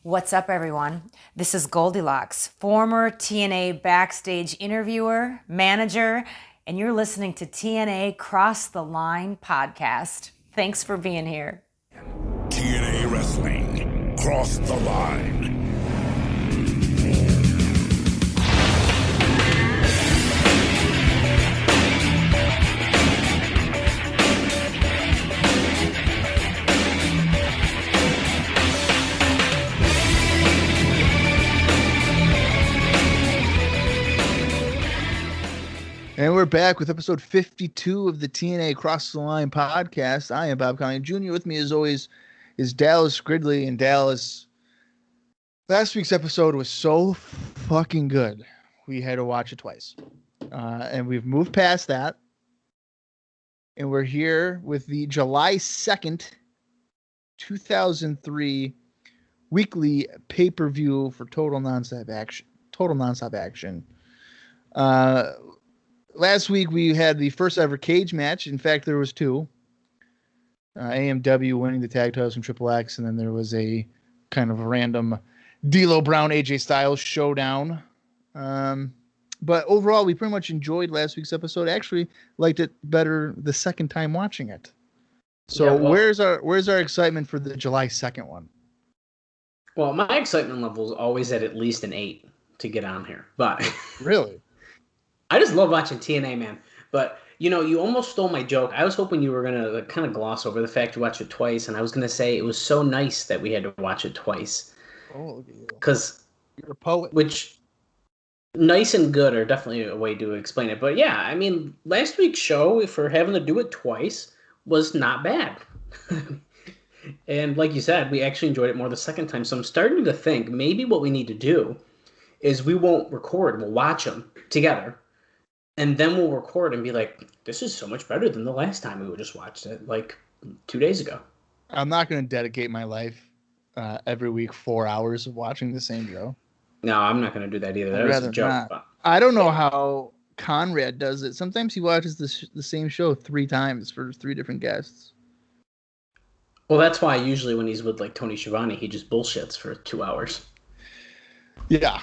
What's up, everyone? This is Goldilocks, former TNA backstage interviewer, manager, and you're listening to TNA Cross the Line podcast. Thanks for being here. TNA Wrestling, Cross the Line. And we're back with episode 52 of the TNA Cross the Line podcast. I am Bob Colling Jr. With me, as always, is Dallas Gridley. And Dallas, last week's episode was so fucking good, we had to watch it twice. And we've moved past that. And we're here with the July 2nd, 2003 weekly pay-per-view for Total Nonstop Action. Last week, we had the first ever cage match. In fact, there was two. AMW winning the tag titles from Triple X, and then there was a kind of random D'Lo Brown, AJ Styles showdown. But overall, we pretty much enjoyed last week's episode. Actually, liked it better the second time watching it. So where's our excitement for the July 2nd one? Well, my excitement level is always at least an 8 to get on here. But Really? I just love watching TNA, man. But, you know, you almost stole my joke. I was hoping you were going to kind of gloss over the fact you watched it twice, and I was going to say it was so nice that we had to watch it twice. Oh, look at you. Because You're a poet. Which, nice and good are definitely a way to explain it. But, yeah, I mean, last week's show, for having to do it twice, was not bad. And like you said, we actually enjoyed it more the second time. So I'm starting to think maybe what we need to do is we won't record. We'll watch them together. And then we'll record and be like, this is so much better than the last time we just watched it, like 2 days ago. I'm not going to dedicate my life every week 4 hours of watching the same show. No, I'm not going to do that either. That was a joke. Not. I don't know how Conrad does it. Sometimes he watches the same show 3 times for 3 different guests. Well, that's why usually when he's with like Tony Schiavone, he just bullshits for 2 hours. Yeah.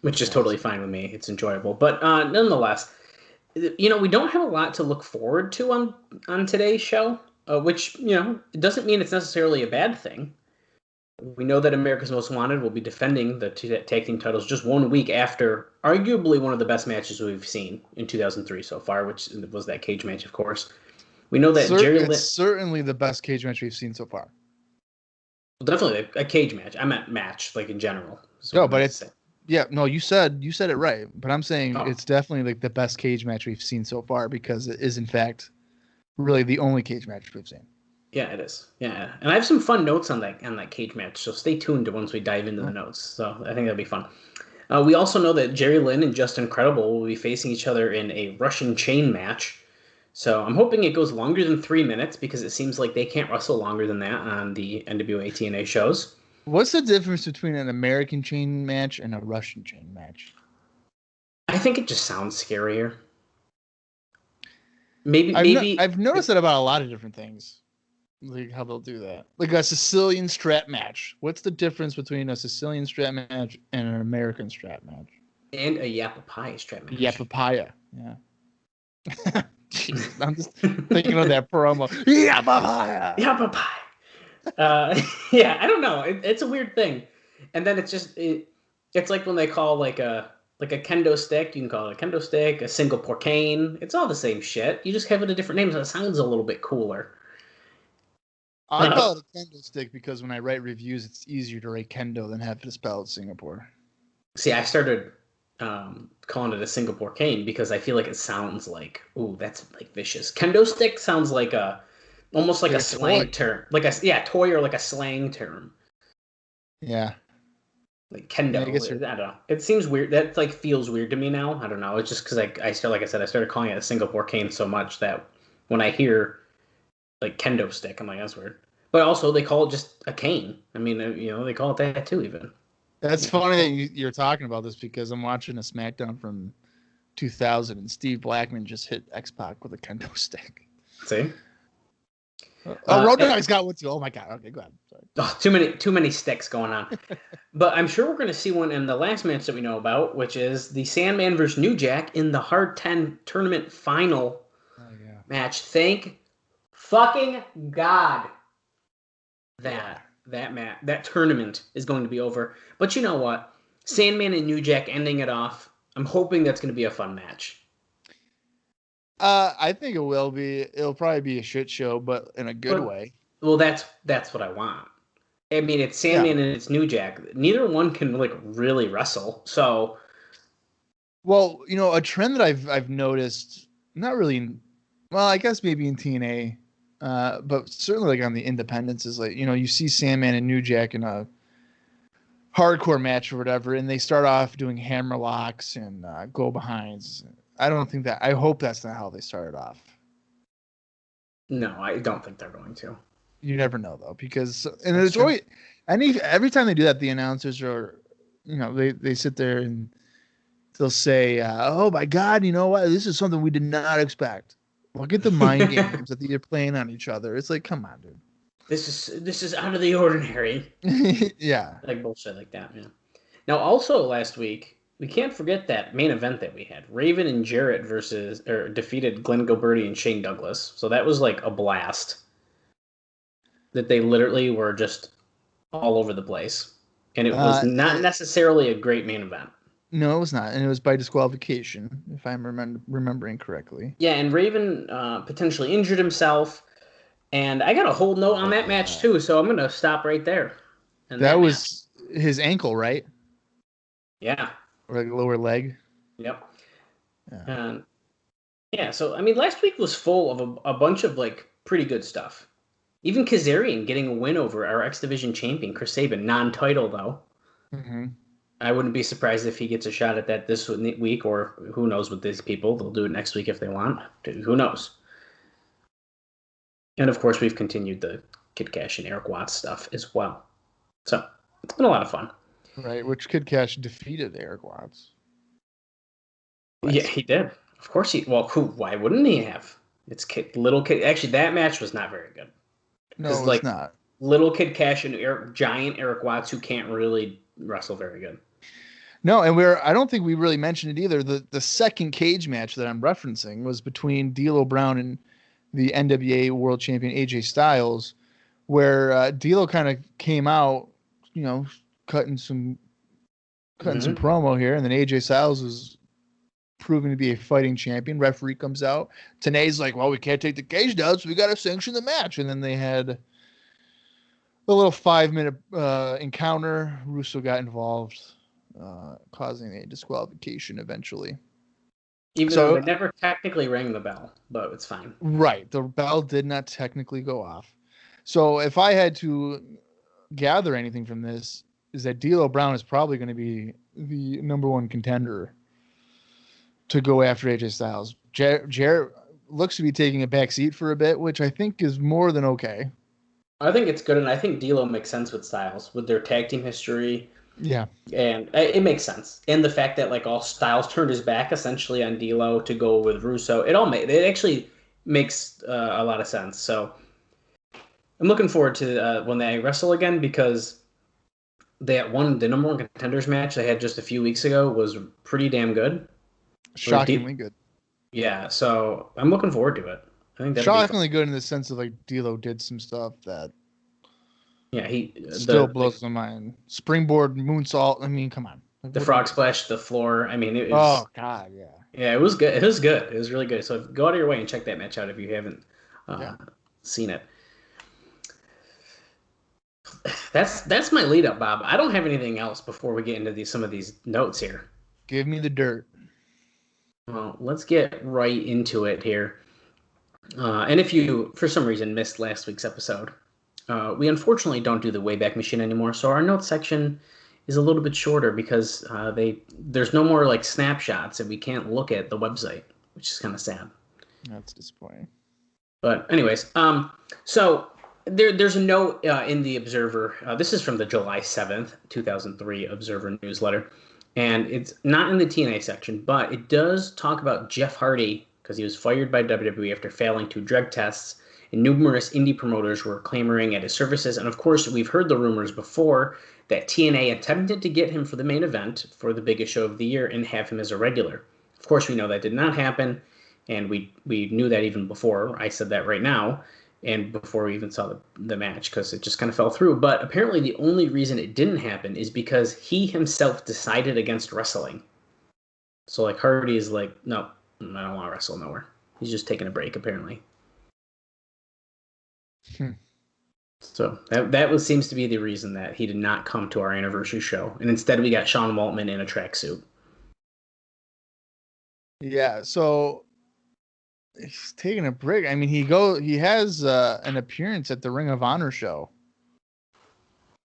Which is totally fine with me. It's enjoyable. But nonetheless, you know, we don't have a lot to look forward to on today's show, which, you know, it doesn't mean it's necessarily a bad thing. We know that America's Most Wanted will be defending the tag team titles just 1 week after arguably one of the best matches we've seen in 2003 so far, which was that cage match, of course. We know that it's certainly the best cage match we've seen so far. Definitely a cage match. I meant match, like in general. No, but it's... Yeah, no, you said it right, but I'm saying it's definitely like the best cage match we've seen so far because it is in fact really the only cage match we've seen. Yeah, it is. Yeah, and I have some fun notes on that cage match, so stay tuned once we dive into the notes. So I think that'll be fun. We also know that Lynn and Justin Credible will be facing each other in a Russian chain match. So I'm hoping it goes longer than 3 minutes because it seems like they can't wrestle longer than that on the NWA-TNA shows. What's the difference between an American chain match and a Russian chain match? I think it just sounds scarier. Maybe I've noticed that about a lot of different things, like how they'll do that. Like a Sicilian strap match. What's the difference between a Sicilian strap match and an American strap match? And a Yapapaya strap match. Yapapaya, yeah. Jesus, I'm just thinking of that promo. Yapapaya. Yapapaya. Yeah, I don't know. It's a weird thing, and then it's like when they call like a kendo stick. You can call it a kendo stick, a Singapore cane. It's all the same shit. You just have it a different name, so it sounds a little bit cooler. I call it a kendo stick because when I write reviews, it's easier to write kendo than have to spell it Singapore. See, I started calling it a Singapore cane because I feel like it sounds like, ooh, that's like vicious. Kendo stick sounds like almost like a slang term, toy or like a slang term. Yeah, like kendo. I don't know. It seems weird. That like feels weird to me now. I don't know. It's just because I started calling it a Singapore cane so much that when I hear like kendo stick, I'm like, that's weird. But also they call it just a cane. I mean, you know, they call it that too. Even. That's funny that you're talking about this because I'm watching a SmackDown from 2000 and Steve Blackman just hit X-Pac with a kendo stick. See. Road Dogg's got one too. Oh my god. Okay, go ahead. Sorry. Oh, too many sticks going on. But I'm sure we're going to see one in the last match that we know about, which is the Sandman versus New Jack in the Hard 10 tournament final match. Thank fucking God that tournament is going to be over. But you know what? Sandman and New Jack ending it off. I'm hoping that's going to be a fun match. I think it will be. It'll probably be a shit show, but in a good way. Well, that's what I want. I mean, it's Sandman and it's New Jack. Neither one can really wrestle. So, well, a trend that I've noticed, not really, well, I guess maybe in TNA, but certainly on the independents is you see Sandman and New Jack in a hardcore match or whatever, and they start off doing hammer locks and go behinds. I hope that's not how they started off. No, I don't think they're going to. You never know though, because it's always every time they do that, the announcers are, they sit there and they'll say, "Oh my God, you know what? This is something we did not expect." Look at the mind games that they're playing on each other. It's like, come on, dude. This is out of the ordinary. Yeah, like bullshit like that, man. Now, also last week, we can't forget that main event that we had. Raven and Jarrett defeated Glenn Gilberti and Shane Douglas. So that was like a blast. That they literally were just all over the place. And it was not necessarily a great main event. No, it was not. And it was by disqualification, if I'm remembering correctly. Yeah, and Raven potentially injured himself. And I got a whole note on that match too, so I'm going to stop right there. That was his ankle, right? Yeah. Or lower leg. Yep. Yeah. So I mean, last week was full of a bunch of pretty good stuff. Even Kazarian getting a win over our X Division champion Chris Sabin, non-title though. Mm-hmm. I wouldn't be surprised if he gets a shot at that this week, or who knows with these people. They'll do it next week if they want. Who knows? And of course, we've continued the Kid Cash and Eric Watts stuff as well. So it's been a lot of fun. Right, which Kid Cash defeated Eric Watts. Yeah, he did. Of course he. Well, why wouldn't he have? It's Little Kid. Actually, that match was not very good. No, it's not. Little Kid Cash and giant Eric Watts, who can't really wrestle very good. No, and I don't think we really mentioned it either. The second cage match that I'm referencing was between D'Lo Brown and the NWA World Champion AJ Styles, where D'Lo kind of came out, cutting some promo here, and then AJ Styles was proving to be a fighting champion. Referee comes out. Tenay's like, well, we can't take the cage down, so we got to sanction the match. And then they had a little 5-minute encounter. Russo got involved, causing a disqualification eventually. Even though they never technically rang the bell, but it's fine. Right. The bell did not technically go off. So if I had to gather anything from this, is that D'Lo Brown is probably going to be the number one contender to go after AJ Styles. Jarrett looks to be taking a back seat for a bit, which I think is more than okay. I think it's good, and I think D'Lo makes sense with Styles, with their tag team history. Yeah. And it makes sense. And the fact that all Styles turned his back essentially on D'Lo to go with Russo, it actually makes a lot of sense. So I'm looking forward to when they wrestle again, because the number one contenders match they had just a few weeks ago was pretty damn good. Shockingly good. Yeah, so I'm looking forward to it. I think shockingly good in the sense of D'Lo did some stuff that he still blows my mind. Springboard moonsault. I mean, come on. The frog splash to the floor. I mean, it was. Oh God, yeah. Yeah, it was good. It was good. It was really good. So go out of your way and check that match out if you haven't seen it. That's my lead up, Bob. I don't have anything else before we get into some of these notes here. Give me the dirt. Well, let's get right into it here. And if you, for some reason, missed last week's episode, we unfortunately don't do the Wayback Machine anymore, so our notes section is a little bit shorter because there's no more snapshots and we can't look at the website, which is kind of sad. That's disappointing. But anyways, so there's a note in the Observer. This is from the July 7th, 2003 Observer newsletter. And it's not in the TNA section, but it does talk about Jeff Hardy, because he was fired by WWE after failing 2 drug tests. and numerous indie promoters were clamoring at his services. And of course, we've heard the rumors before that TNA attempted to get him for the main event for the biggest show of the year and have him as a regular. Of course, we know that did not happen, and we knew that even before. I said that right now, and before we even saw the match, because it just kind of fell through. But apparently the only reason it didn't happen is because he himself decided against wrestling. So like Hardy is like, no, I don't want to wrestle nowhere. He's just taking a break, apparently. So that seems to be the reason that he did not come to our anniversary show, and instead we got Sean Waltman in a tracksuit. Yeah, so he's taking a break. I mean, he has an appearance at the Ring of Honor show.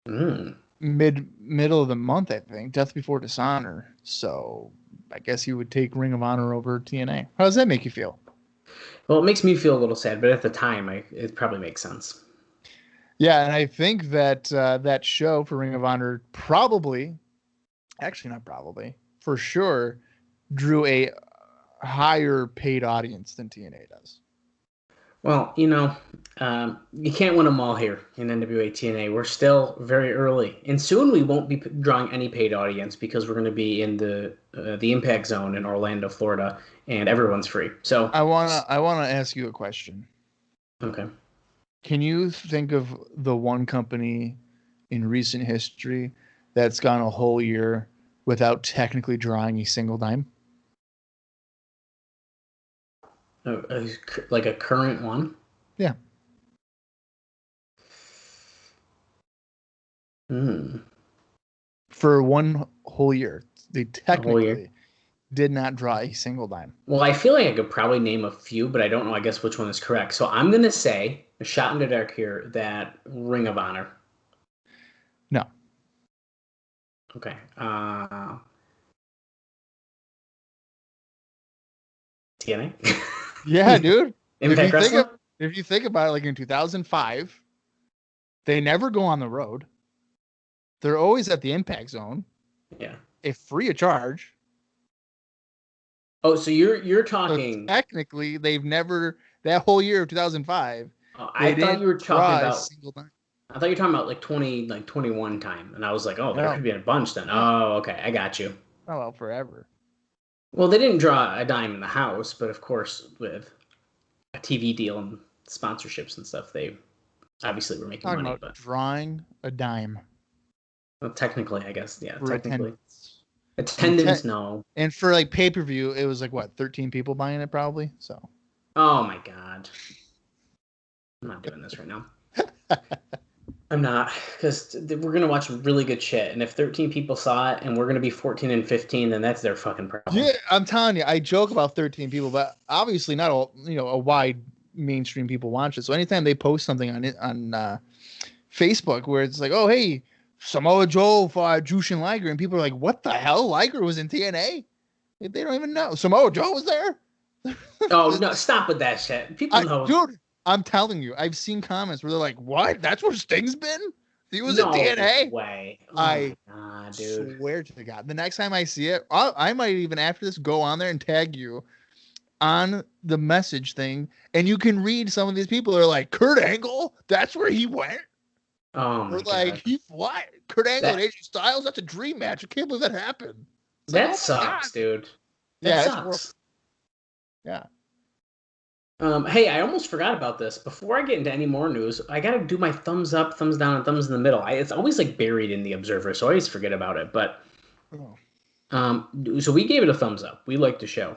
Middle of the month, I think. Death Before Dishonor. So I guess he would take Ring of Honor over TNA. How does that make you feel? Well, it makes me feel a little sad, but at the time, it probably makes sense. Yeah, and I think that that show for Ring of Honor for sure, drew a higher paid audience than TNA does. Well, you can't win them all here in NWA-TNA. We're still very early, and soon we won't be drawing any paid audience because we're going to be in the Impact Zone in Orlando, Florida, and everyone's free. So I wanna ask you a question. Okay. Can you think of the one company in recent history that's gone a whole year without technically drawing a single dime? Like a current one? Yeah. For one whole year, they technically did not draw a single dime. Well, I feel like I could probably name a few, but I don't know, I guess, which one is correct. So I'm going to say, a shot in the dark here, that Ring of Honor. No. Okay. TNA? Yeah, dude. Impact Wrestling? If you think about it, like in 2005, they never go on the road. They're always at the Impact Zone. Yeah. If free of charge. Oh, so you're talking. So technically, they've never, that whole year of 2005. I thought you were talking about. Single time. I thought you were talking about like 21 time, and I was like, oh, there could be a bunch then. Oh, okay, I got you. Oh, well, forever. Well, they didn't draw a dime in the house, but of course, with a TV deal and sponsorships and stuff, they obviously were making money. But drawing a dime. Well, technically, I guess, yeah. For technically, attendance, no. And for like pay-per-view, it was like what, 13 people buying it probably. So. Oh my god, I'm not doing this right now. I'm not, because we're gonna watch really good shit, and if 13 people saw it and we're gonna be 14 and 15, then that's their fucking problem. Yeah, I'm telling you, I joke about 13 people, but obviously not all, a wide mainstream people watch it. So anytime they post something on Facebook where it's like, oh hey, Samoa Joe fought Jushin Liger, and people are like, what the hell? Liger was in TNA? They don't even know. Samoa Joe was there? Oh no, stop with that shit. People know. Dude, I'm telling you, I've seen comments where they're like, what? That's where Sting's been? He was in TNA? No way. Oh I dude. swear to God. The next time I see it, I might even after this go on there and tag you on the message thing, and you can read some of these people are like, Kurt Angle? That's where he went? Oh my God. What? Kurt Angle and AJ Styles? That's a dream match. I can't believe that happened. That sucks, dude. That sucks. Yeah. Hey, I almost forgot about this. Before I get into any more news, I gotta do my thumbs up, thumbs down, and thumbs in the middle. It's always like buried in the Observer, so I always forget about it. But so we gave it a thumbs up. We liked the show.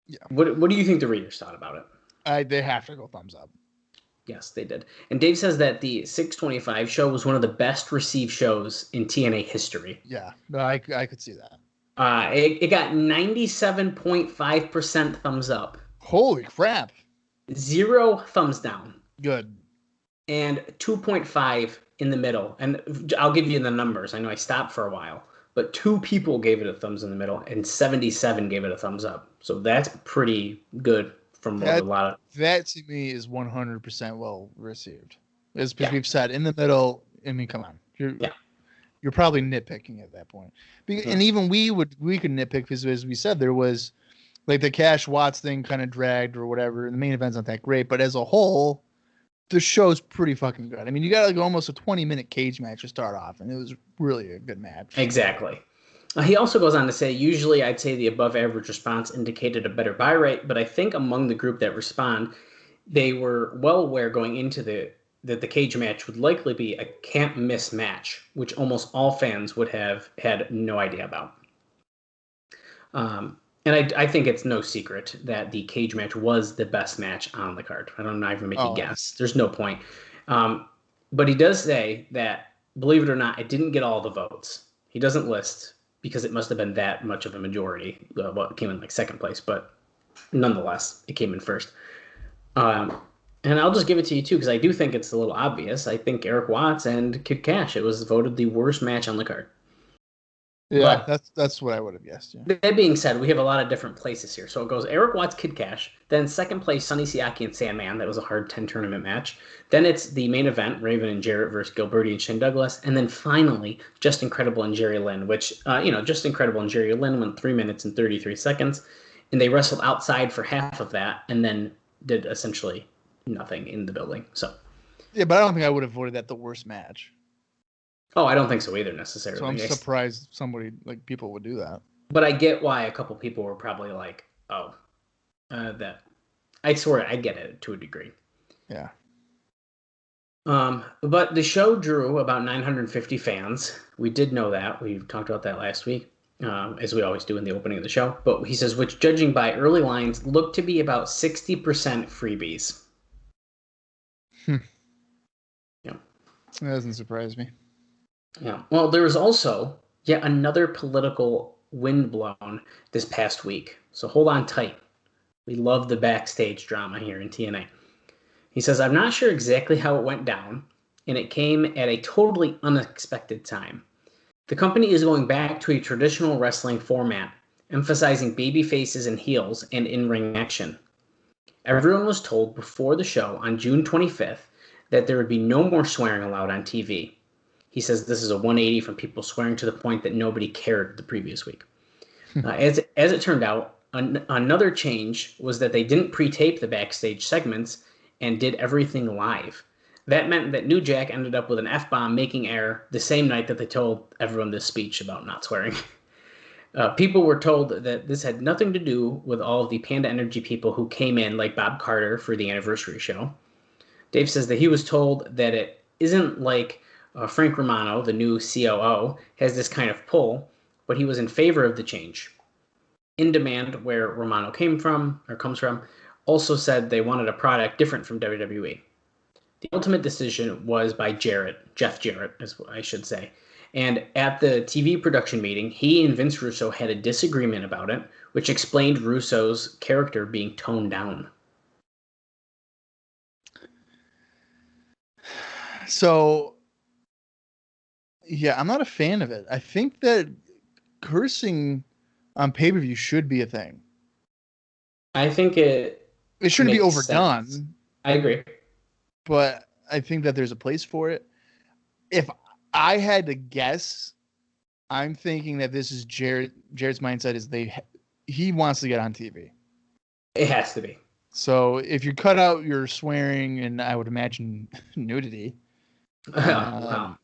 Yeah. What do you think the readers thought about it? They have to go thumbs up. Yes, they did. And Dave says that the 625 show was one of the best received shows in TNA history. Yeah, no, I could see that. It got 97.5% thumbs up. Holy crap. 0 thumbs down. Good. And 2.5 in the middle. And I'll give you the numbers. I know I stopped for a while. But 2 people gave it a thumbs in the middle, and 77 gave it a thumbs up. So that's pretty good from a lot of... That, to me, is 100% well received. As we've said, in the middle, I mean, come on. You're probably nitpicking at that point. And even we could nitpick because, as we said, there was Like the Cash Watts thing kind of dragged or whatever. And the main event's not that great, but as a whole, the show's pretty fucking good. I mean, you got like almost a 20-minute cage match to start off, and it was really a good match. Exactly. He also goes on to say, usually I'd say the above average response indicated a better buy rate, but I think among the group that respond, they were well aware going into that the cage match would likely be a can't miss match, which almost all fans would have had no idea about. And I think it's no secret that the cage match was the best match on the card. I'm not even making a guess. There's no point. But he does say that, believe it or not, it didn't get all the votes. He doesn't list because it must have been that much of a majority. Well, it came in like second place, but nonetheless, it came in first. And I'll just give it to you too, because I do think it's a little obvious. I think Eric Watts and Kid Cash, it was voted the worst match on the card. Yeah, but that's what I would have guessed. Yeah. That being said, we have a lot of different places here. So it goes Eric Watts, Kid Cash. Then second place, Sonny Siaki and Sandman. That was a hard 10 tournament match. Then it's the main event, Raven and Jarrett versus Gilberti and Shane Douglas. And then finally, Justin Credible and Jerry Lynn, which, Justin Credible and Jerry Lynn went 3 minutes and 33 seconds. And they wrestled outside for half of that and then did essentially nothing in the building. So, yeah, but I don't think I would have voted that the worst match. Oh, I don't think so either necessarily. So I'm surprised people would do that. But I get why a couple people were probably like, that. I swear I get it to a degree. Yeah. But the show drew about 950 fans. We did know that. We talked about that last week, as we always do in the opening of the show. But he says, which judging by early lines, looked to be about 60% freebies. Yeah. That doesn't surprise me. Yeah. Well, there was also yet another political wind blown this past week. So hold on tight. We love the backstage drama here in TNA. He says, I'm not sure exactly how it went down, and it came at a totally unexpected time. The company is going back to a traditional wrestling format, emphasizing baby faces and heels and in-ring action. Everyone was told before the show on June 25th that there would be no more swearing allowed on TV. He says this is a 180 from people swearing to the point that nobody cared the previous week. As it turned out, another change was that they didn't pre-tape the backstage segments and did everything live. That meant that New Jack ended up with an F-bomb making air the same night that they told everyone this speech about not swearing. People were told that this had nothing to do with all of the Panda Energy people who came in, like Bob Carter, for the anniversary show. Dave says that he was told that it isn't like Frank Romano, the new COO, has this kind of pull, but he was in favor of the change. In Demand, where Romano comes from, also said they wanted a product different from WWE. The ultimate decision was by Jeff Jarrett, as I should say. And at the TV production meeting, he and Vince Russo had a disagreement about it, which explained Russo's character being toned down. So, yeah, I'm not a fan of it. I think that cursing on pay-per-view should be a thing. I think it shouldn't be overdone. Sense. I agree. But I think that there's a place for it. If I had to guess, I'm thinking that this is Jarrett's mindset is he wants to get on TV. It has to be. So if you cut out your swearing and I would imagine nudity, Wow.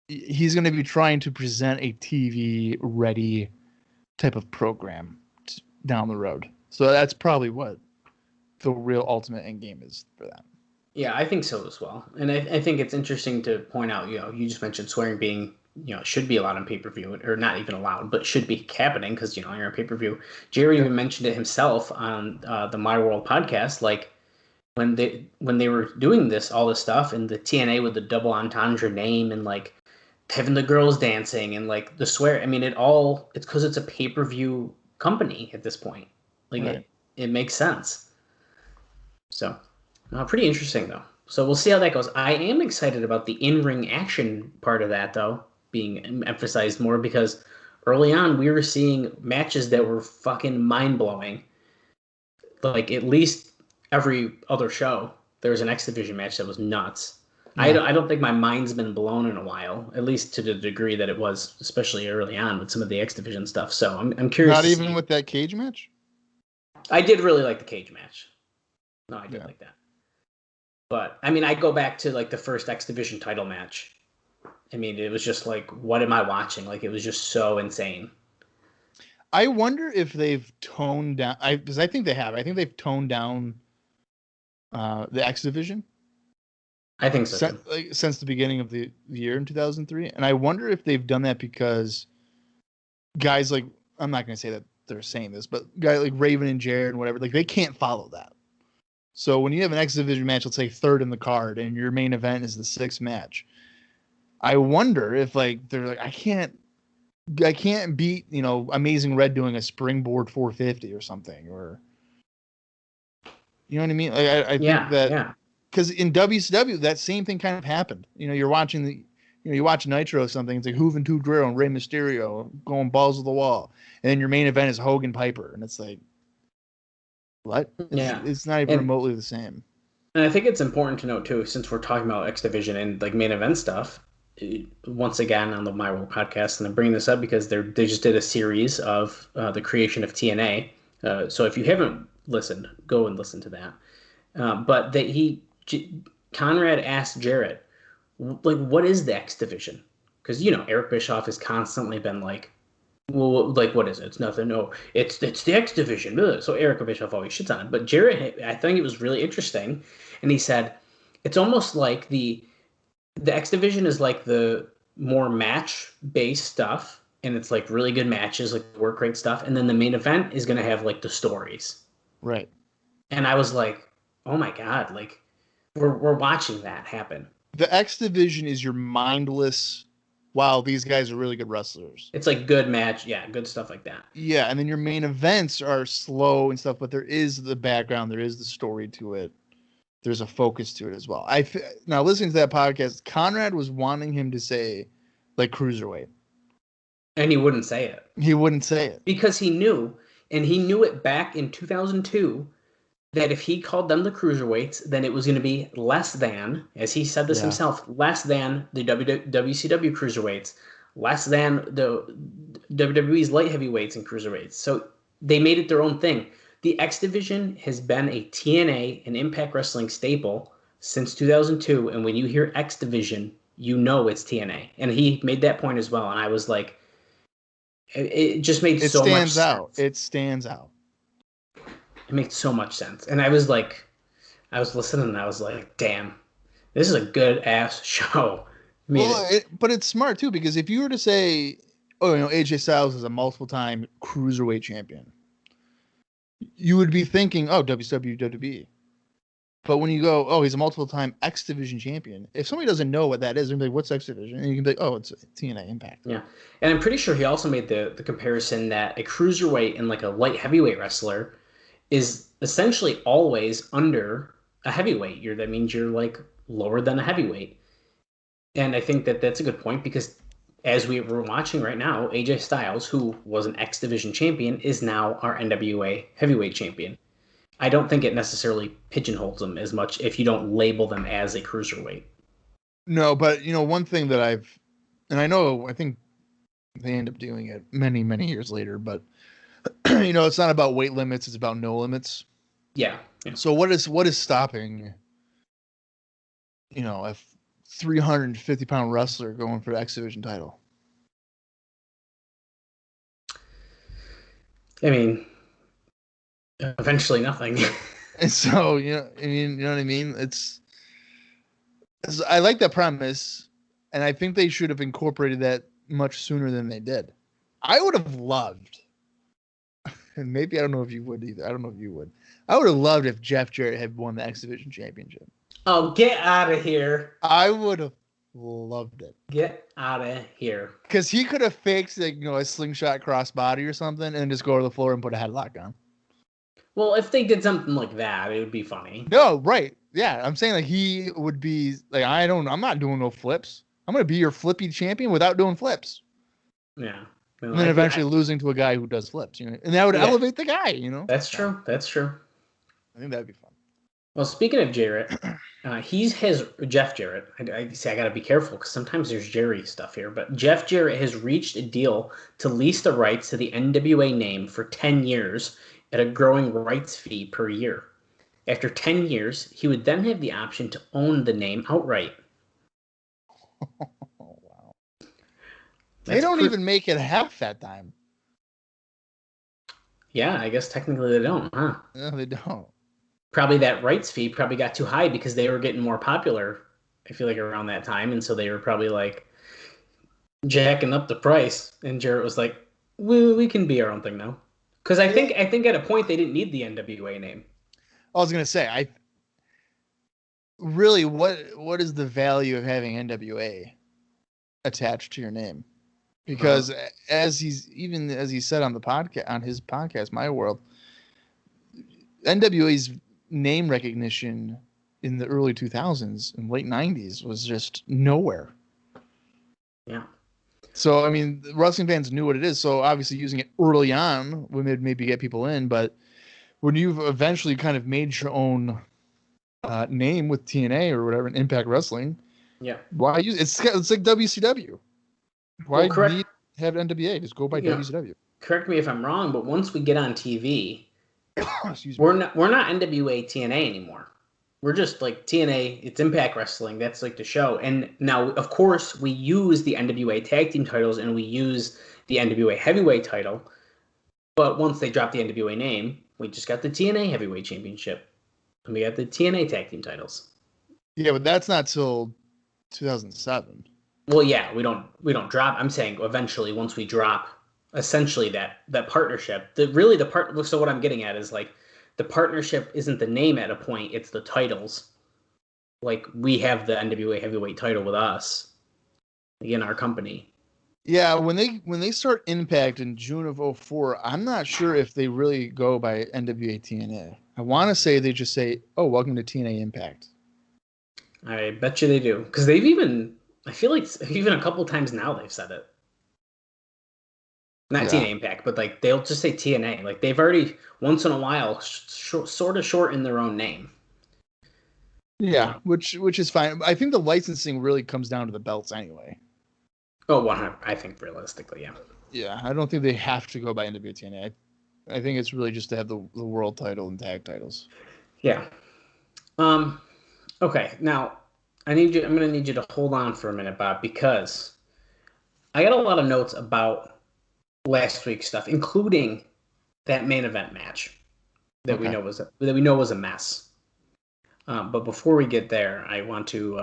He's going to be trying to present a TV ready type of program down the road. So that's probably what the real ultimate end game is for that. Yeah, I think so as well. And I think it's interesting to point out, you just mentioned swearing being, should be allowed on pay-per-view, or not even allowed, but should be happening because, you're on pay-per-view. Jerry even mentioned it himself on the My World podcast, like when they were doing all this stuff and the TNA with the double entendre name and like having the girls dancing and like the swear. I mean, it's because it's a pay-per-view company at this point. Like right. It makes sense. So pretty interesting though. So we'll see how that goes. I am excited about the in-ring action part of that though, being emphasized more because early on we were seeing matches that were fucking mind-blowing. Like at least every other show, there was an X Division match that was nuts. Yeah. I don't think my mind's been blown in a while, at least to the degree that it was, especially early on with some of the X Division stuff. So I'm curious. Not even with that cage match? I did really like the cage match. No, I did Yeah. like that. But I mean, I go back to like the first X Division title match. I mean, it was just like, what am I watching? Like, it was just so insane. I wonder if they've toned down. Because I think they have. I think they've toned down the X Division. I think so too. Since the beginning of the year in 2003, and I wonder if they've done that because guys like, I'm not going to say that they're saying this, but guys like Raven and Jared and whatever, like they can't follow that. So when you have an X Division match, let's say third in the card, and your main event is the sixth match, I wonder if like they're like, I can't beat, you know, Amazing Red doing a springboard 450 or something, or you know what I mean? Like I think that because in WCW that same thing kind of happened. You know, you're watching you watch Nitro or something. It's like Juventud Guerrero and Rey Mysterio going balls to the wall, and then your main event is Hogan Piper, and it's like, what? It's not even remotely the same. And I think it's important to note too, since we're talking about X Division and like main event stuff, once again on the My World podcast, and I'm bringing this up because they just did a series of the creation of TNA. So if you haven't listened, go and listen to that. But Conrad asked Jarrett, like, what is the X Division? Because, you know, Eric Bischoff has constantly been like, well, like, what is it? It's nothing. No, it's the X Division. Ugh. So Eric Bischoff always shits on it. But Jarrett, I think it was really interesting. And he said, it's almost like the X Division is like the more match-based stuff. And it's like really good matches, like work rate stuff. And then the main event is going to have like the stories. Right. And I was like, oh my God, like we're watching that happen. The X Division is your mindless, wow, these guys are really good wrestlers. It's like good match. Yeah, good stuff like that. Yeah, and then your main events are slow and stuff, but there is the background, there is the story to it. There's a focus to it as well. Now, listening to that podcast, Conrad was wanting him to say, like, cruiserweight. And he wouldn't say it. He wouldn't say it. Because he knew, and he knew it back in 2002, that if he called them the cruiserweights, then it was going to be less than, as he said this himself, less than the WCW cruiserweights, less than the WWE's light heavyweights and cruiserweights. So they made it their own thing. The X Division has been a TNA and Impact Wrestling staple since 2002, and when you hear X Division, you know it's TNA. And he made that point as well, and I was like, it just made so much sense. It stands out. It makes so much sense. And I was listening and I was like, damn, this is a good ass show. But it's smart too, because if you were to say, oh, you know, AJ Styles is a multiple time cruiserweight champion, you would be thinking, oh, WWE. But when you go, oh, he's a multiple time X Division champion, if somebody doesn't know what that is, they're going to be like, what's X Division? And you can be like, oh, it's TNA Impact. Yeah. And I'm pretty sure he also made the comparison that a cruiserweight and like a light heavyweight wrestler is essentially always under a heavyweight. That means you're like lower than a heavyweight. And I think that that's a good point, because as we were watching right now, AJ Styles, who was an X Division champion, is now our NWA heavyweight champion. I don't think it necessarily pigeonholes them as much if you don't label them as a cruiserweight. No, but you know, one thing that I think they end up doing it many, many years later, but you know, it's not about weight limits, it's about no limits. Yeah. So what is stopping, you know, a 350-pound wrestler going for the X Division title? I mean, eventually nothing. And so, you know what I mean? I like that premise, and I think they should have incorporated that much sooner than they did. I would have loved, and maybe I don't know if you would either. I don't know if you would. I would have loved if Jeff Jarrett had won the X Division championship. Oh, get out of here. I would have loved it. Get out of here. Because he could have faked, like, you know, a slingshot crossbody or something and just go to the floor and put a headlock on. Well, if they did something like that, it would be funny. No, right. Yeah, I'm saying like he would be like, I'm not doing no flips. I'm going to be your flippy champion without doing flips. Yeah. Well, and then eventually losing to a guy who does flips, you know, and that would elevate the guy, you know. That's true. That's true. I think that'd be fun. Well, speaking of Jarrett, Jeff Jarrett. I say I got to be careful because sometimes there's Jerry stuff here, but Jeff Jarrett has reached a deal to lease the rights to the NWA name for 10 years, at a growing rights fee per year. After 10 years, he would then have the option to own the name outright. Oh, wow. They don't even make it half that time. Yeah, I guess technically they don't, huh? No, they don't. Probably that rights fee probably got too high because they were getting more popular, I feel like, around that time. And so they were probably like jacking up the price. And Jarrett was like, we can be our own thing now. Because I think at a point they didn't need the NWA name. I was gonna say, really, what is the value of having NWA attached to your name? Because as he said on his podcast, My World, NWA's name recognition in the early 2000s and late 90s was just nowhere. Yeah. So I mean, wrestling fans knew what it is. So obviously, using it early on would maybe get people in, but when you've eventually kind of made your own name with TNA or whatever, in Impact Wrestling, yeah, why use it's like WCW? Why have NWA? Just go by WCW. Correct me if I'm wrong, but once we get on TV, we're not NWA-TNA anymore. We're just like TNA. It's Impact Wrestling. That's like the show. And now, of course, we use the NWA Tag Team titles and we use the NWA Heavyweight title. But once they drop the NWA name, we just got the TNA Heavyweight Championship, and we got the TNA Tag Team titles. Yeah, but that's not till 2007. Well, yeah, we don't drop. I'm saying eventually, once we drop, essentially that partnership. So what I'm getting at is like the partnership isn't the name at a point; it's the titles. Like we have the NWA Heavyweight title with us, in our company. Yeah, when they start Impact in June of 2004, I'm not sure if they really go by NWA-TNA. I want to say they just say, "Oh, welcome to TNA Impact." I bet you they do, because I feel like even a couple times now they've said it. Not TNA Impact, but like they'll just say TNA. Like they've already once in a while sort of shortened their own name. Yeah, which is fine. I think the licensing really comes down to the belts anyway. Oh, 100. I think realistically, yeah. Yeah, I don't think they have to go by NWA-TNA. I think it's really just to have the world title and tag titles. Yeah. Okay, now I'm gonna need you to hold on for a minute, Bob, because I got a lot of notes about last week's stuff, including that main event match that we know was a mess. But before we get there, I want to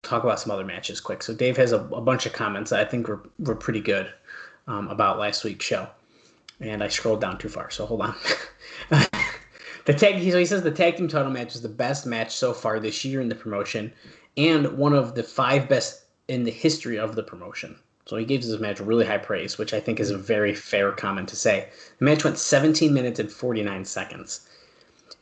talk about some other matches quick. So Dave has a bunch of comments that I think were pretty good about last week's show, and I scrolled down too far, so hold on. He says the tag team title match is the best match so far this year in the promotion, and one of the 5 best in the history of the promotion. So he gives this match really high praise, which I think is a very fair comment to say. The match went 17 minutes and 49 seconds.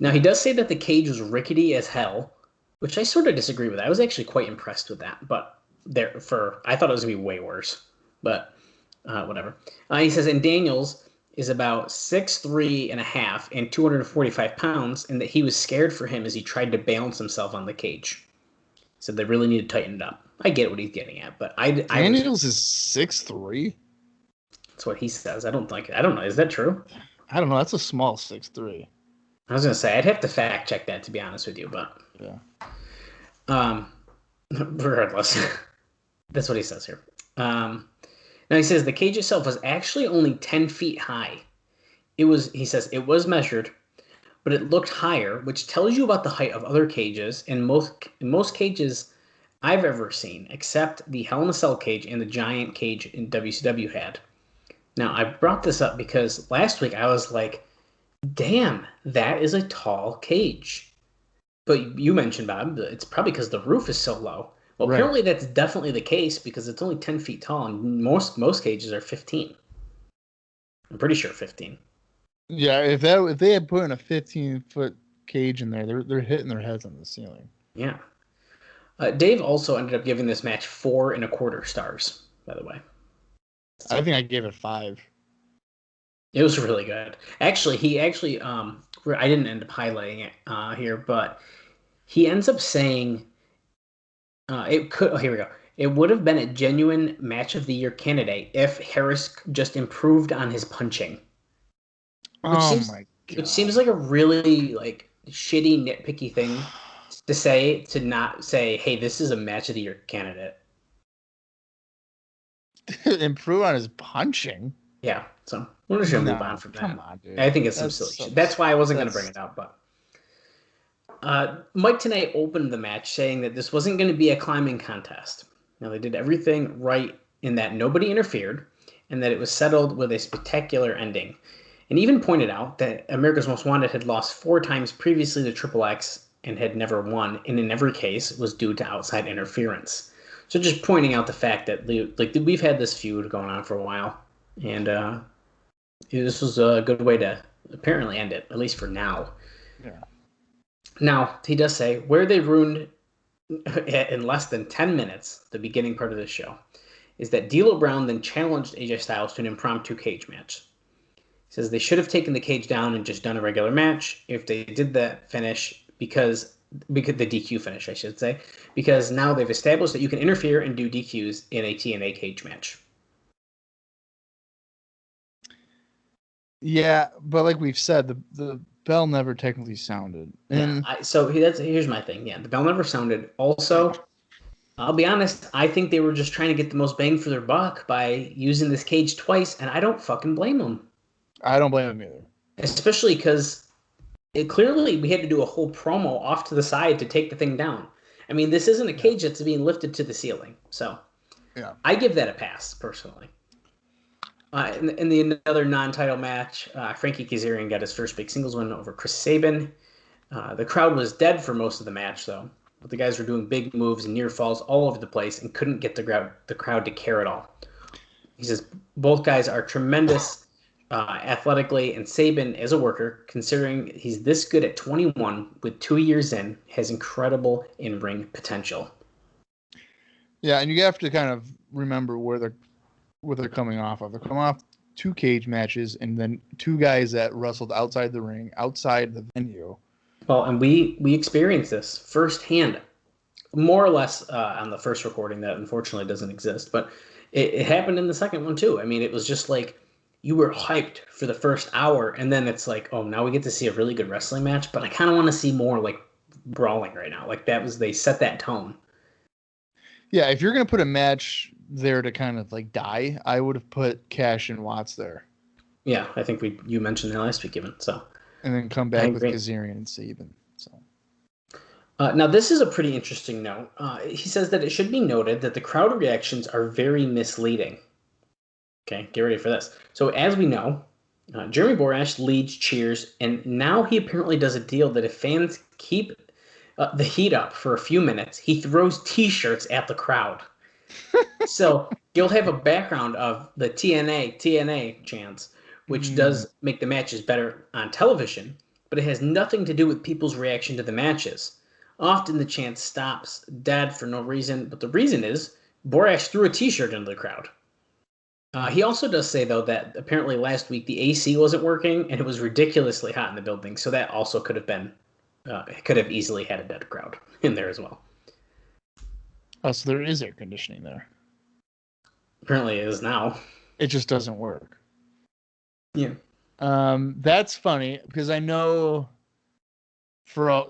Now he does say that the cage was rickety as hell, which I sort of disagree with. I was actually quite impressed with that, but I thought it was gonna be way worse. But whatever. He says, and Daniels is about 6'3.5" and 245 pounds, and that he was scared for him as he tried to balance himself on the cage. So they really need to tighten it up. I get what he's getting at, but Daniels is 6'3". That's what he says. I don't know. Is that true? I don't know. That's a small 6'3". I was gonna say I'd have to fact check that, to be honest with you, but yeah. Regardless, that's what he says here. Now he says the cage itself was actually only 10 feet high. He says it was measured, but it looked higher, which tells you about the height of other cages. In most cages I've ever seen, except the Hell in a Cell cage and the giant cage in WCW had. Now I brought this up because last week I was like, damn, that is a tall cage. But you mentioned, Bob, it's probably because the roof is so low. Well, apparently that's definitely the case because it's only 10 feet tall, and most cages are 15. I'm pretty sure 15. Yeah, if they had put in a 15-foot cage in there, they're hitting their heads on the ceiling. Yeah. Dave also ended up giving this match 4.25 stars, by the way. I think I gave it 5. It was really good. Actually, I didn't end up highlighting it here, but he ends up saying here we go. It would have been a genuine match of the year candidate if Harris just improved on his punching. Oh my god. Which seems like a really like shitty nitpicky thing to say, to not say, hey, this is a match of the year candidate. Improve on his punching. Yeah, so we're just gonna move on from that. Come on, dude. I think it's some silly shit. That's why I wasn't gonna bring it up, but Mike Tenay opened the match saying that this wasn't going to be a climbing contest. Now, they did everything right in that nobody interfered and that it was settled with a spectacular ending. And even pointed out that America's Most Wanted had lost 4 times previously to Triple X and had never won, and in every case was due to outside interference. So just pointing out the fact that we've had this feud going on for a while, and this was a good way to apparently end it, at least for now. Yeah. Now, he does say, where they ruined in less than 10 minutes, the beginning part of this show, is that D'Lo Brown then challenged AJ Styles to an impromptu cage match. He says they should have taken the cage down and just done a regular match if they did that finish, because the DQ finish, I should say, because now they've established that you can interfere and do DQs in a TNA cage match. Yeah, but like we've said, the bell never technically sounded. And Here's my thing. Yeah, the bell never sounded. Also, I'll be honest, I think they were just trying to get the most bang for their buck by using this cage twice, and I don't fucking blame them. I don't blame them either. Especially because clearly we had to do a whole promo off to the side to take the thing down. I mean, this isn't a cage that's being lifted to the ceiling. So yeah, I give that a pass, personally. In the another non-title match, Frankie Kazarian got his first big singles win over Chris Sabin. The crowd was dead for most of the match, though. But the guys were doing big moves and near falls all over the place and couldn't get the crowd to care at all. He says both guys are tremendous athletically, and Sabin, as a worker, considering he's this good at 21 with 2 years in, has incredible in-ring potential. Yeah, and you have to kind of remember where they're coming off of. They're coming off 2 cage matches and then 2 guys that wrestled outside the ring, outside the venue. Well, and we experienced this firsthand, more or less on the first recording that unfortunately doesn't exist, but it happened in the second one too. I mean, it was just like you were hyped for the first hour, and then it's like, oh, now we get to see a really good wrestling match, but I kind of want to see more like brawling right now. Like they set that tone. Yeah, if you're going to put a match there to kind of like die, I would have put Cash and Watts there. Yeah, I think you mentioned that last week even. So, and then come back with Kazarian and Sabin. So, now this is a pretty interesting note. He says that it should be noted that the crowd reactions are very misleading. Okay, get ready for this. So, as we know, Jeremy Borash leads cheers, and now he apparently does a deal that if fans keep the heat up for a few minutes, he throws T-shirts at the crowd. So you'll have a background of the TNA chants, which does make the matches better on television, but it has nothing to do with people's reaction to the matches. Often the chant stops dead for no reason, but the reason is Borash threw a T-shirt into the crowd. He also does say, though, that apparently last week the AC wasn't working and it was ridiculously hot in the building, so that also could have easily had a dead crowd in there as well. Oh, so there is air conditioning there. Apparently it is now. It just doesn't work. Yeah. That's funny because I know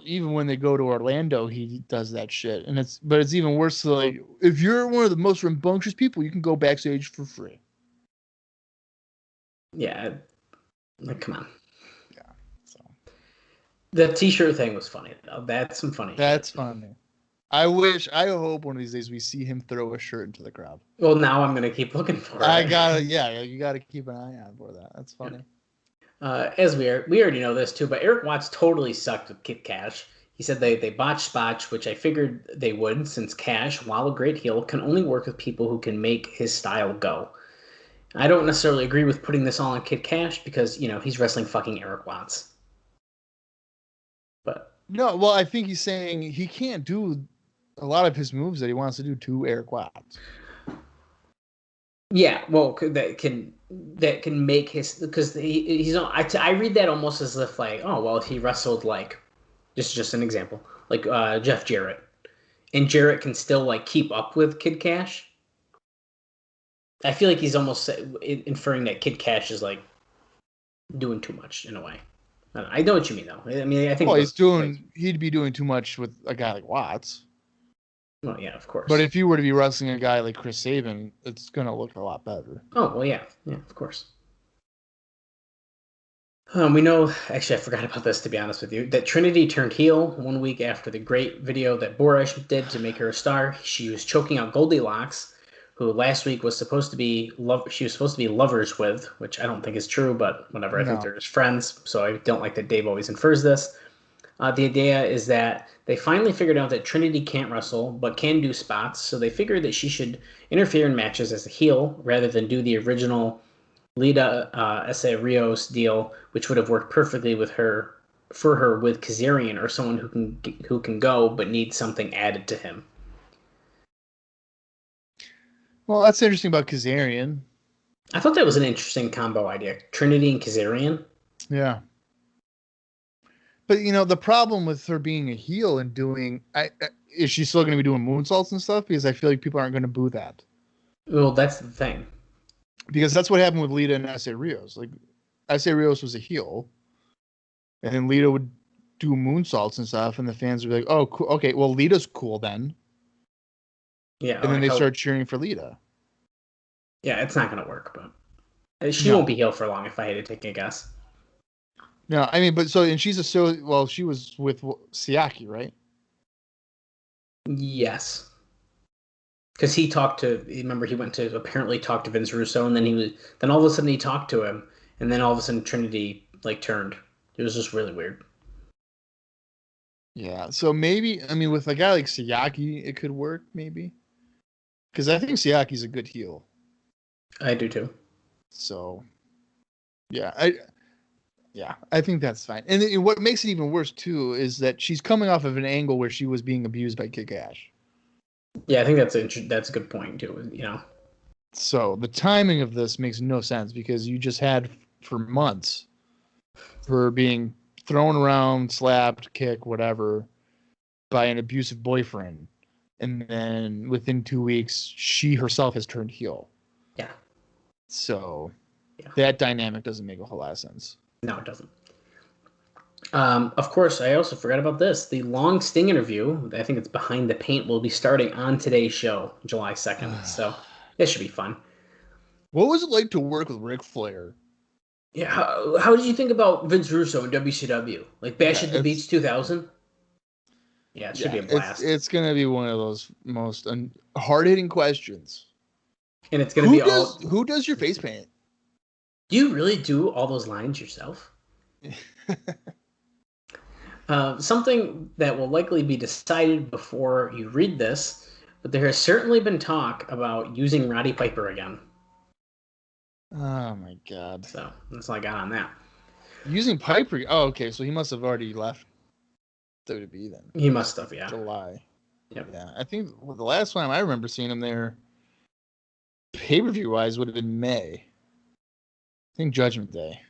even when they go to Orlando, he does that shit, but it's even worse. So like, if you're one of the most rambunctious people, you can go backstage for free. Yeah, like come on. Yeah. So the T-shirt thing was funny though. That's some funny. That's funny. I hope one of these days we see him throw a shirt into the crowd. Well, now I'm gonna keep looking for it. You gotta keep an eye out for that. That's funny. Yeah. As we already know this too, but Eric Watts totally sucked with Kid Cash. He said they botched Spotch, which I figured they would, since Cash, while a great heel, can only work with people who can make his style go. I don't necessarily agree with putting this all on Kid Cash because, he's wrestling fucking Eric Watts. But no, well, I think he's saying he can't do a lot of his moves that he wants to do to Eric Watts. Yeah, well, that can make his, because he's I read that almost as if like, oh well, he wrestled like, just an example, like Jeff Jarrett, and Jarrett can still like keep up with Kid Cash. I feel like he's almost inferring that Kid Cash is like doing too much in a way. I know what you mean, though. I mean, I think. Well, he'd be doing too much with a guy like Watts. Well, yeah, of course. But if you were to be wrestling a guy like Chris Sabin, it's going to look a lot better. Oh, well, yeah. Yeah, of course. We know, actually, I forgot about this, to be honest with you, that Trinity turned heel 1 week after the great video that Boresh did to make her a star. She was choking out Goldilocks, who last week was supposed to be lovers with, which I don't think is true, but whatever. I think they're just friends, so I don't like that Dave always infers this. The idea is that they finally figured out that Trinity can't wrestle, but can do spots, so they figured that she should interfere in matches as a heel rather than do the original Lita S.A. Rios deal, which would have worked perfectly with her with Kazarian or someone who can go but needs something added to him. Well, that's interesting about Kazarian. I thought that was an interesting combo idea. Trinity and Kazarian. Yeah. But, the problem with her being a heel and doing... is she still going to be doing moonsaults and stuff? Because I feel like people aren't going to boo that. Well, that's the thing. Because that's what happened with Lita and S.A. Rios. Like, S.A. Rios was a heel. And then Lita would do moonsaults and stuff. And the fans would be like, oh, cool. Okay, well, Lita's cool then. Yeah. And then they start cheering for Lita. Yeah, it's not going to work. But she won't be heel for long if I had to take a guess. No, I mean, and she's she was with Siaki, right? Yes. Because he went to apparently talk to Vince Russo, and then all of a sudden he talked to him, and then all of a sudden Trinity turned. It was just really weird. Yeah, so maybe, with a guy like Siaki, it could work, maybe. Because I think Siaki's a good heel. I do too. So, yeah, I think that's fine. And what makes it even worse, too, is that she's coming off of an angle where she was being abused by Kick Ash. Yeah, I think that's a good point, too, So the timing of this makes no sense because you just had for months her being thrown around, slapped, kicked, whatever, by an abusive boyfriend. And then within 2 weeks, she herself has turned heel. Yeah. So that dynamic doesn't make a whole lot of sense. No, it doesn't. Of course, I also forgot about this. The long Sting interview, I think it's Behind the Paint, will be starting on today's show, July 2nd. So it should be fun. What was it like to work with Ric Flair? Yeah, how did you think about Vince Russo in WCW? Like Bash at the Beach 2000? Yeah, it should be a blast. It's going to be one of those most hard-hitting questions. And it's going to be who does your face paint? Do you really do all those lines yourself? Something that will likely be decided before you read this, but there has certainly been talk about using Roddy Piper again. Oh my God. So that's all I got on that. Using Piper? Oh, okay. So he must have already left WWE then. He must have, yeah. July. Yep. Yeah. I think the last time I remember seeing him there, pay-per-view wise, would have been May. I think Judgment Day.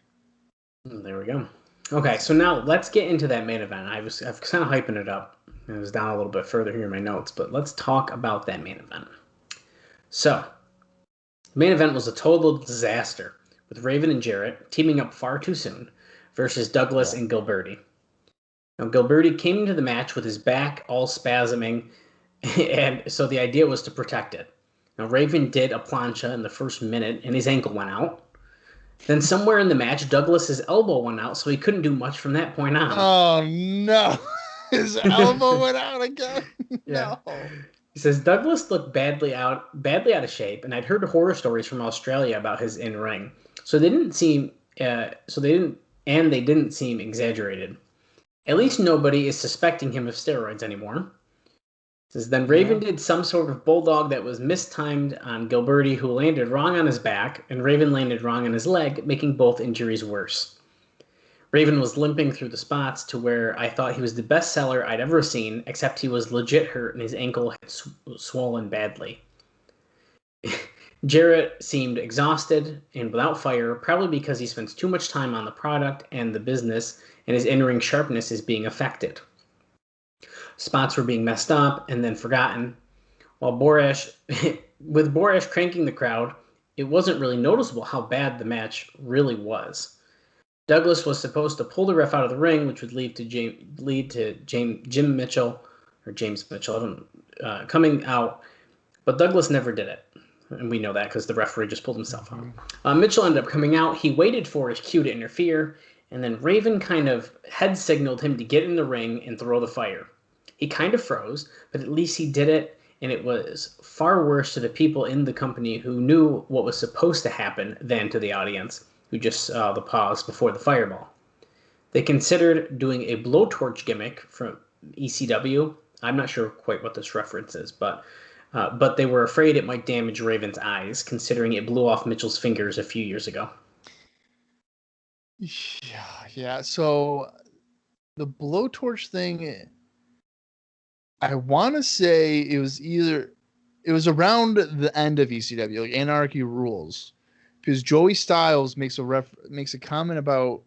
There we go. Okay, so now let's get into that main event. I was kind of hyping it up. It was down a little bit further here in my notes, but let's talk about that main event. So, the main event was a total disaster, with Raven and Jarrett teaming up far too soon versus Douglas and Gilberti. Now, Gilberti came into the match with his back all spasming, and so the idea was to protect it. Now, Raven did a plancha in the first minute, and his ankle went out. Then somewhere in the match, Douglas's elbow went out, so he couldn't do much from that point on. Oh, no. His elbow went out again? Yeah. No. He says, Douglas looked badly out of shape, and I'd heard horror stories from Australia about his in-ring. So they didn't seem exaggerated. At least nobody is suspecting him of steroids anymore. Says, then Raven did some sort of bulldog that was mistimed on Gilberti, who landed wrong on his back, and Raven landed wrong on his leg, making both injuries worse. Raven was limping through the spots to where I thought he was the best seller I'd ever seen, except he was legit hurt and his ankle had swollen badly. Jarrett seemed exhausted and without fire, probably because he spends too much time on the product and the business, and his in-ring sharpness is being affected. Spots were being messed up and then forgotten. While with Boresh cranking the crowd, it wasn't really noticeable how bad the match really was. Douglas was supposed to pull the ref out of the ring, which would lead to Jim Mitchell or James Mitchell coming out, but Douglas never did it. And we know that because the referee just pulled himself out. Mitchell ended up coming out. He waited for his cue to interfere, and then Raven kind of head signaled him to get in the ring and throw the fire. He kind of froze, but at least he did it, and it was far worse to the people in the company who knew what was supposed to happen than to the audience, who just saw the pause before the fireball. They considered doing a blowtorch gimmick from ECW. I'm not sure quite what this reference is, but they were afraid it might damage Raven's eyes, considering it blew off Mitchell's fingers a few years ago. Yeah. So the blowtorch thing, I want to say it was around the end of ECW, like Anarchy Rules, because Joey Styles makes a comment about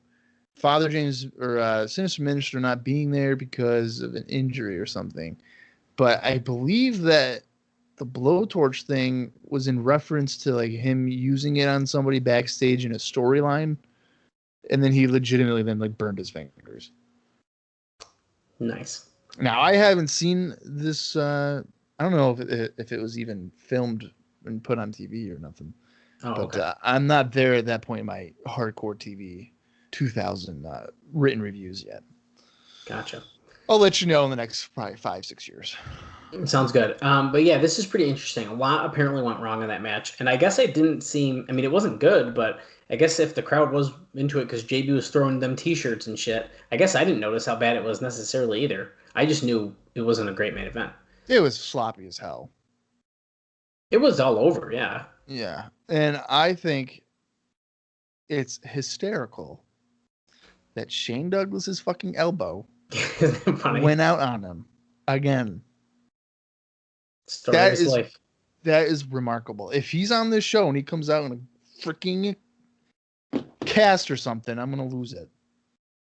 Father James or Sinister Minister not being there because of an injury or something. But I believe that the blowtorch thing was in reference to like him using it on somebody backstage in a storyline, and then he legitimately then like burned his fingers. Nice. Now I haven't seen this. I don't know if it was even filmed and put on TV or nothing. Oh, but okay. I'm not there at that point in my Hardcore TV 2000 written reviews yet. Gotcha. I'll let you know in the next probably 5-6 years. Sounds good. But yeah, this is pretty interesting. A lot apparently went wrong in that match. And I guess it wasn't good, but I guess if the crowd was into it because JB was throwing them t-shirts and shit, I guess I didn't notice how bad it was necessarily either. I just knew it wasn't a great main event. It was sloppy as hell. It was all over, yeah. Yeah. And I think it's hysterical that Shane Douglas's fucking elbow went out on him again. Story of his life. That is remarkable. If he's on this show and he comes out in a freaking cast or something, I'm gonna lose it.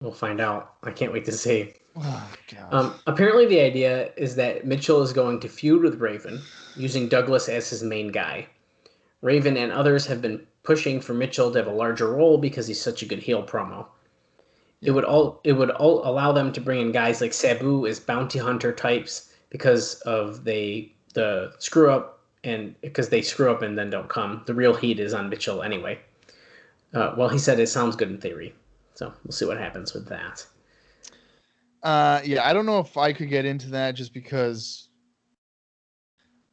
We'll find out. I can't wait to see. Oh, God. Apparently the idea is that Mitchell is going to feud with Raven, using Douglas as his main guy. Raven and others have been pushing for Mitchell to have a larger role because he's such a good heel promo. Yeah. It would allow them to bring in guys like Sabu as bounty hunter types because of the screw up, and because they screw up and then don't come. The real heat is on Mitchell anyway. Well, he said it sounds good in theory, so we'll see what happens with that. Yeah, I don't know if I could get into that just because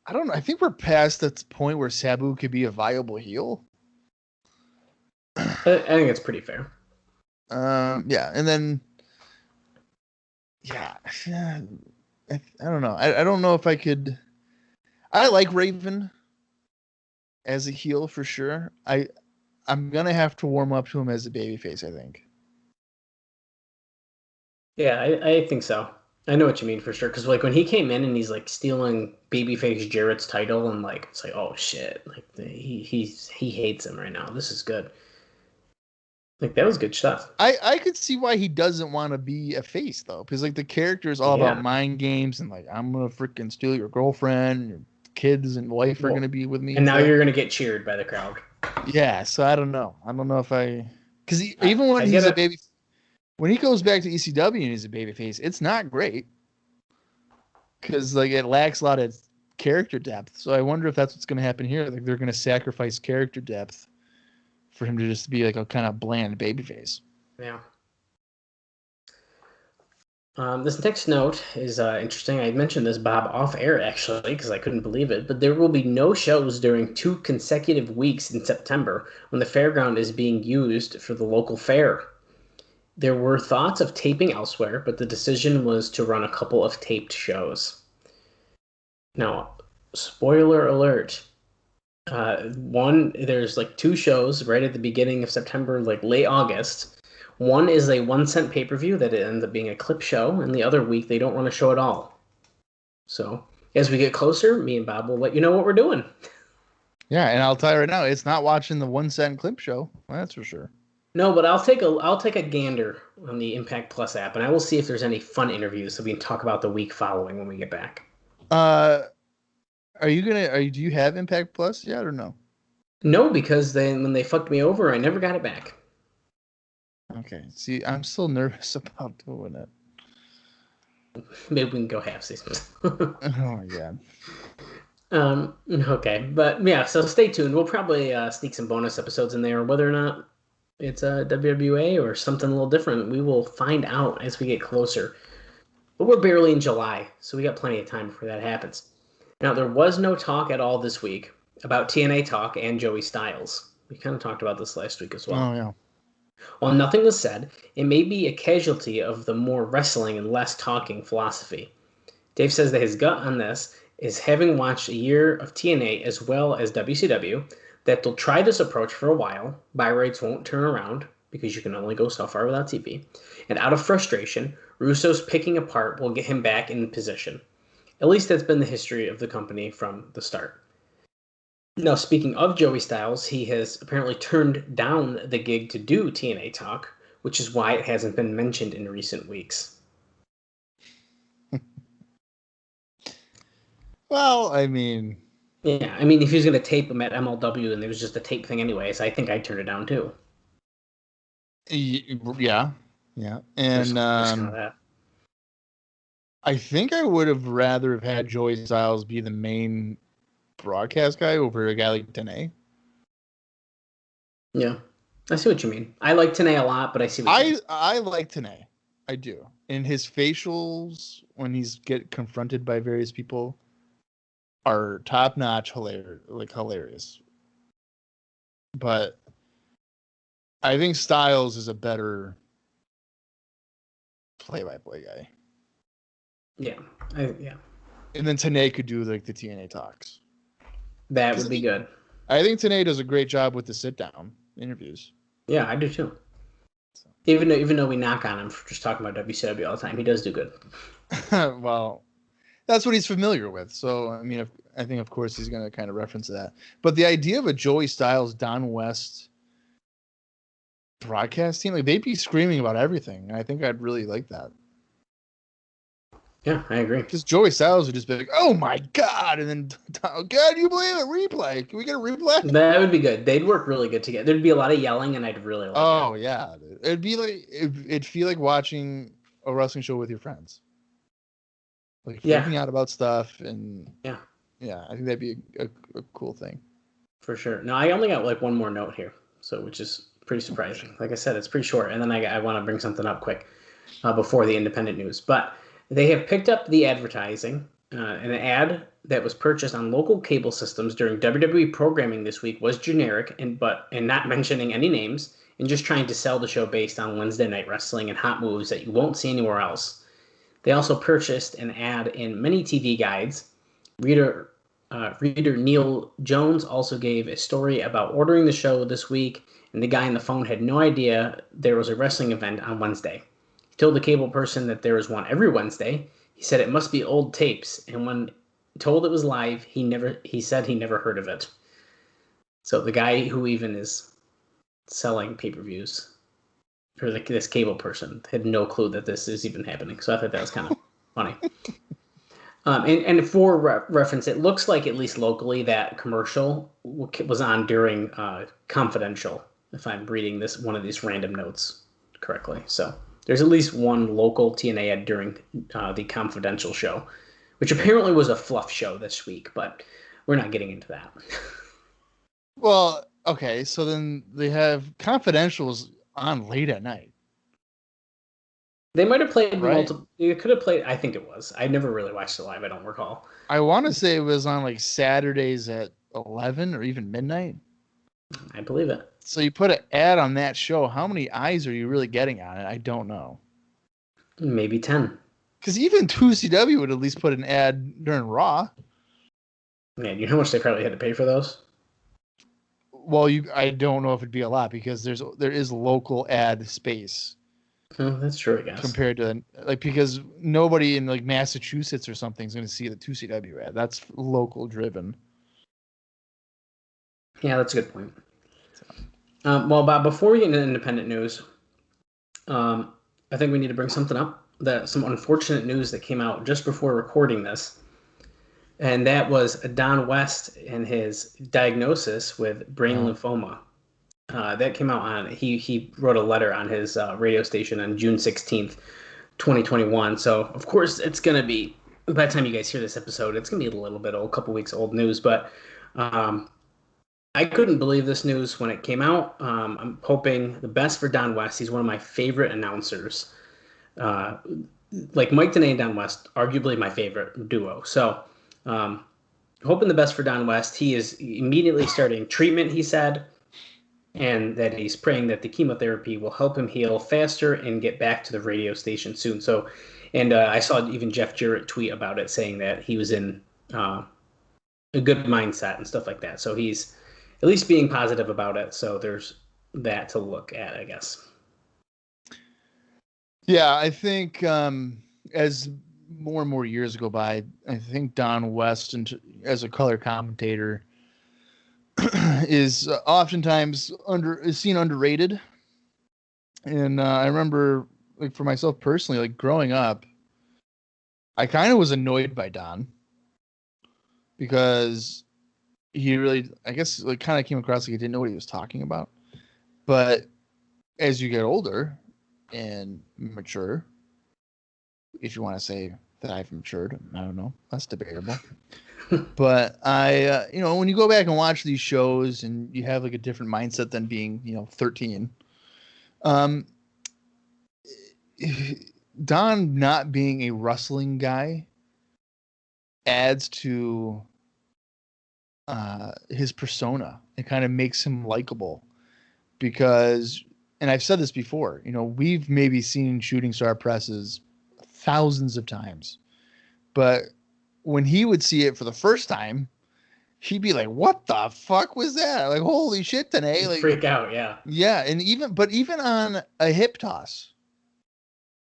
I don't know. I think we're past that point where Sabu could be a viable heel. I think it's pretty fair. Yeah, and then I don't know. I don't know if I could. I like Raven as a heel for sure. I'm gonna have to warm up to him as a babyface, I think. Yeah, I think so. I know what you mean for sure. Because like when he came in and he's like stealing babyface Jarrett's title, and like it's like, oh shit, like he hates him right now. This is good. Like that was good stuff. I could see why he doesn't want to be a face though, because like the character is all about mind games and like I'm gonna freaking steal your girlfriend, your kids and wife are gonna be with me, and now you're gonna get cheered by the crowd. Yeah, so I don't know. I don't know if because even when he's a baby. When he goes back to ECW and he's a babyface, it's not great because like it lacks a lot of character depth. So I wonder if that's what's going to happen here. Like they're going to sacrifice character depth for him to just be like a kind of bland babyface. Yeah. This next note is interesting. I mentioned this, Bob, off air actually because I couldn't believe it. But there will be no shows during 2 consecutive weeks in September when the fairground is being used for the local fair. There were thoughts of taping elsewhere, but the decision was to run a couple of taped shows. Now, spoiler alert. There's like 2 shows right at the beginning of September, like late August. One is a 1-cent pay-per-view that ends up being a clip show, and the other week they don't run a show at all. So, as we get closer, me and Bob will let you know what we're doing. Yeah, and I'll tell you right now, it's not watching the 1-cent clip show. That's for sure. No, but I'll take a gander on the Impact Plus app, and I will see if there's any fun interviews so we can talk about the week following when we get back. Do you have Impact Plus yet or no? No, because when they fucked me over, I never got it back. Okay. See, I'm still nervous about doing it. Maybe we can go half season. Oh my god. Okay, but yeah, so stay tuned. We'll probably sneak some bonus episodes in there, whether or not it's a WWA or something a little different. We will find out as we get closer. But we're barely in July, so we got plenty of time before that happens. Now, there was no talk at all this week about TNA Talk and Joey Styles. We kind of talked about this last week as well. Oh yeah. While nothing was said, it may be a casualty of the more wrestling and less talking philosophy. Dave says that his gut on this is, having watched a year of TNA as well as WCW, that they'll try this approach for a while. Buy rates won't turn around because you can only go so far without TV. And out of frustration, Russo's picking apart will get him back in position. At least that's been the history of the company from the start. Now, speaking of Joey Styles, he has apparently turned down the gig to do TNA Talk, which is why it hasn't been mentioned in recent weeks. Well, I mean... Yeah, I mean, if he was going to tape him at MLW and there was just a tape thing anyways, I think I'd turn it down too. Yeah. And There's that. I think I would have rather have had Joey Styles be the main broadcast guy over a guy like TNA. Yeah, I see what you mean. I like TNA a lot, but I see what you mean. I like TNA. I do. And his facials, when he's get confronted by various people, are top-notch, hilarious. But I think Styles is a better play-by-play guy. Yeah. And then TNA could do like the TNA talks. That would be good. I think TNA does a great job with the sit-down interviews. Yeah, I do too. Even though we knock on him for just talking about WCW all the time, he does do good. Well, that's what he's familiar with. So, I mean, I think, of course, he's going to kind of reference that. But the idea of a Joey Styles Don West broadcast team, like, they'd be screaming about everything. I think I'd really like that. Yeah, I agree. Because Joey Styles would just be like, "Oh my god!" and then, "God, you believe it? Replay? Can we get a replay?" That would be good. They'd work really good together. There'd be a lot of yelling, and I'd really like it. Oh yeah, it'd be like it'd feel like watching a wrestling show with your friends, like freaking out about stuff, and yeah, I think that'd be a cool thing. For sure. No, I only got like one more note here, so which is pretty surprising. Like I said, it's pretty short, and then I want to bring something up quick before the independent news, but. They have picked up the advertising. An ad that was purchased on local cable systems during WWE programming this week was generic and not mentioning any names and just trying to sell the show based on Wednesday Night Wrestling and hot moves that you won't see anywhere else. They also purchased an ad in many TV guides. Reader Neil Jones also gave a story about ordering the show this week, and the guy on the phone had no idea there was a wrestling event on Wednesday. Told the cable person that there was one every Wednesday. He said it must be old tapes, and when told it was live, he said he never heard of it. So the guy who even is selling pay-per-views, or this cable person, had no clue that this is even happening. So I thought that was kind of funny. And for reference, it looks like, at least locally, that commercial was on during Confidential, if I'm reading one of these random notes correctly. So there's at least one local TNA ad during the Confidential show, which apparently was a fluff show this week, but we're not getting into that. Well, okay, so then they have Confidentials on late at night. They might have played multiple. You could have played. I think it was. I never really watched it live. I don't recall. I want to say it was on like Saturdays at 11 or even midnight. I believe it. So you put an ad on that show. How many eyes are you really getting on it? I don't know. Maybe 10. Because even 2CW would at least put an ad during Raw. Man, you know how much they probably had to pay for those? Well, I don't know if it'd be a lot because there is local ad space. Oh, that's true, I guess. Compared to because nobody in like Massachusetts or something is going to see the 2CW ad. That's local driven. Yeah, that's a good point. Well, Bob, before we get into independent news, I think we need to bring something up. Some unfortunate news that came out just before recording this. And that was Don West and his diagnosis with brain lymphoma. That came out on, he wrote a letter on his radio station on June 16th, 2021. So, of course, it's going to be, by the time you guys hear this episode, it's going to be a little bit old, a couple weeks old news. But I couldn't believe this news when it came out. I'm hoping the best for Don West. He's one of my favorite announcers. Like Mike Tenay and Don West, arguably my favorite duo. So, hoping the best for Don West. He is immediately starting treatment, he said, and that he's praying that the chemotherapy will help him heal faster and get back to the radio station soon. So, and I saw even Jeff Jarrett tweet about it, saying that he was in a good mindset and stuff like that. So he's at least being positive about it. So there's that to look at, I guess. Yeah, I think as more and more years go by, I think Don West, as a color commentator, is oftentimes seen underrated. And I remember, like, for myself personally, like growing up, I kind of was annoyed by Don because he really, I guess, like kind of came across like he didn't know what he was talking about. But as you get older and mature, if you want to say that I've matured, I don't know, that's debatable. But I, when you go back and watch these shows and you have like a different mindset than being, 13, Don not being a wrestling guy adds to his persona. It kind of makes him likable because, and I've said this before, we've maybe seen shooting star presses thousands of times, but when he would see it for the first time, he'd be like, "What the fuck was that? Like, holy shit, today!" Like, freak out, yeah. Yeah, and even on a hip toss.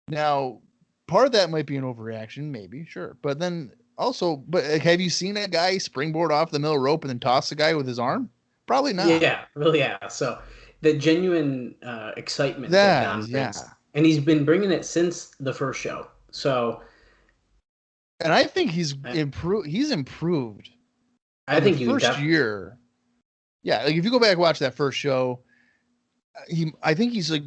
Now, part of that might be an overreaction, maybe, sure, but then also, but have you seen a guy springboard off the middle rope and then toss the guy with his arm? Probably not. Yeah, really, yeah. So the genuine excitement that Don brings, and he's been bringing it since the first show. So. And I think he's improved. He's improved. I think the first year. Yeah, like if you go back and watch that first show, I think he's like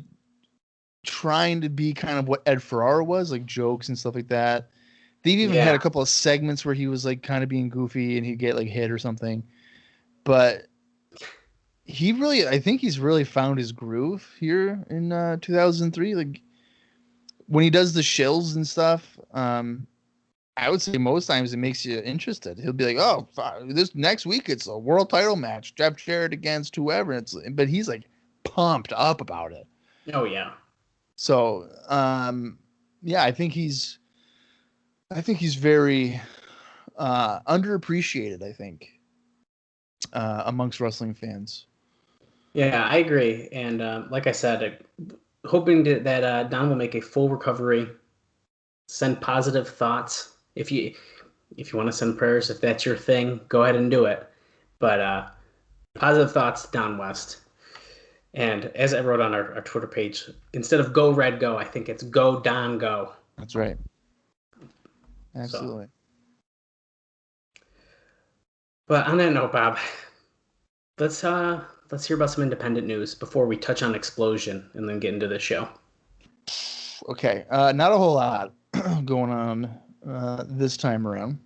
trying to be kind of what Ed Ferrara was, like jokes and stuff like that. They've even had a couple of segments where he was like kind of being goofy and he'd get like hit or something. But I think he's really found his groove here in 2003. Like when he does the shills and stuff, I would say most times it makes you interested. He'll be like, "Oh, this next week it's a world title match, Jeff Jarrett against whoever." But he's like pumped up about it. Oh yeah. So, yeah, I think he's very underappreciated. I think amongst wrestling fans. Yeah, I agree. And like I said, hoping that Don will make a full recovery. Send positive thoughts. If you want to send prayers, if that's your thing, go ahead and do it. But positive thoughts, Don West. And as I wrote on our Twitter page, instead of go Red go, I think it's go Don go. That's right. Absolutely. So. But on that note, Bob, let's hear about some independent news before we touch on Explosion and then get into the show. Okay, not a whole lot going on this time around.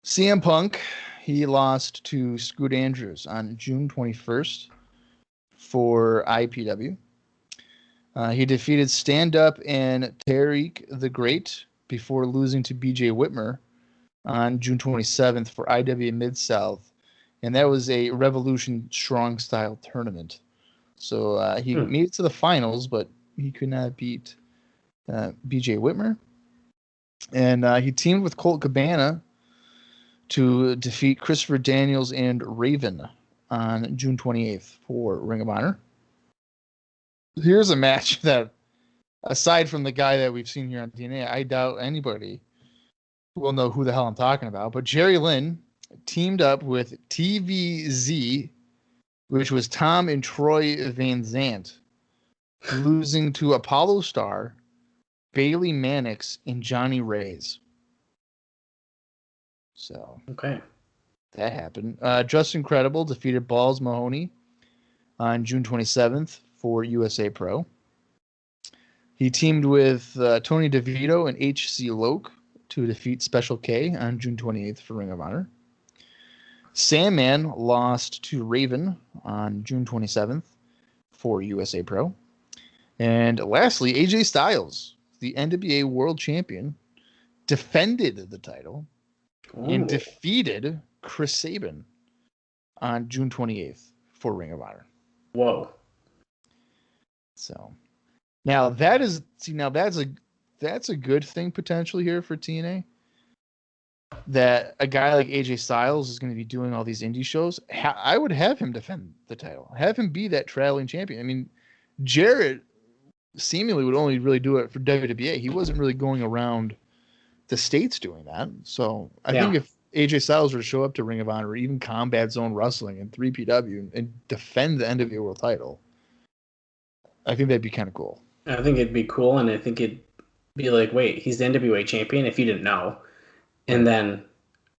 CM Punk, he lost to Scoot Andrews on June 21st for IPW. He defeated Stand Up and Tariq the Great before losing to BJ Whitmer on June 27th for IW Mid-South. And that was a Revolution Strong Style tournament. So he made it to the finals, but he could not beat BJ Whitmer. And he teamed with Colt Cabana to defeat Christopher Daniels and Raven on June 28th for Ring of Honor. Here's a match that, aside from the guy that we've seen here on TNA, I doubt anybody will know who the hell I'm talking about. But Jerry Lynn teamed up with TVZ, which was Tom and Troy Van Zant, losing to Apollo Star, Bailey Mannix, and Johnny Reyes. So okay, that happened. Justin Credible defeated Balls Mahoney on June 27th for USA Pro. He teamed with Tony DeVito and H.C. Loke to defeat Special K on June 28th for Ring of Honor. Sandman lost to Raven on June 27th for USA Pro. And lastly, AJ Styles, the NWA World Champion, defended the title and defeated Chris Sabin on June 28th for Ring of Honor. Whoa. So now that's a good thing potentially here for TNA. That a guy like AJ Styles is going to be doing all these indie shows. I would have him defend the title. Have him be that traveling champion. I mean, Jarrett seemingly would only really do it for WWA. He wasn't really going around the States doing that. So I think if AJ Styles were to show up to Ring of Honor or even Combat Zone Wrestling and 3PW and defend the NWA World title, I think that'd be kind of cool. I think it'd be cool, and I think it'd be like, wait, he's the NWA champion if you didn't know. And then,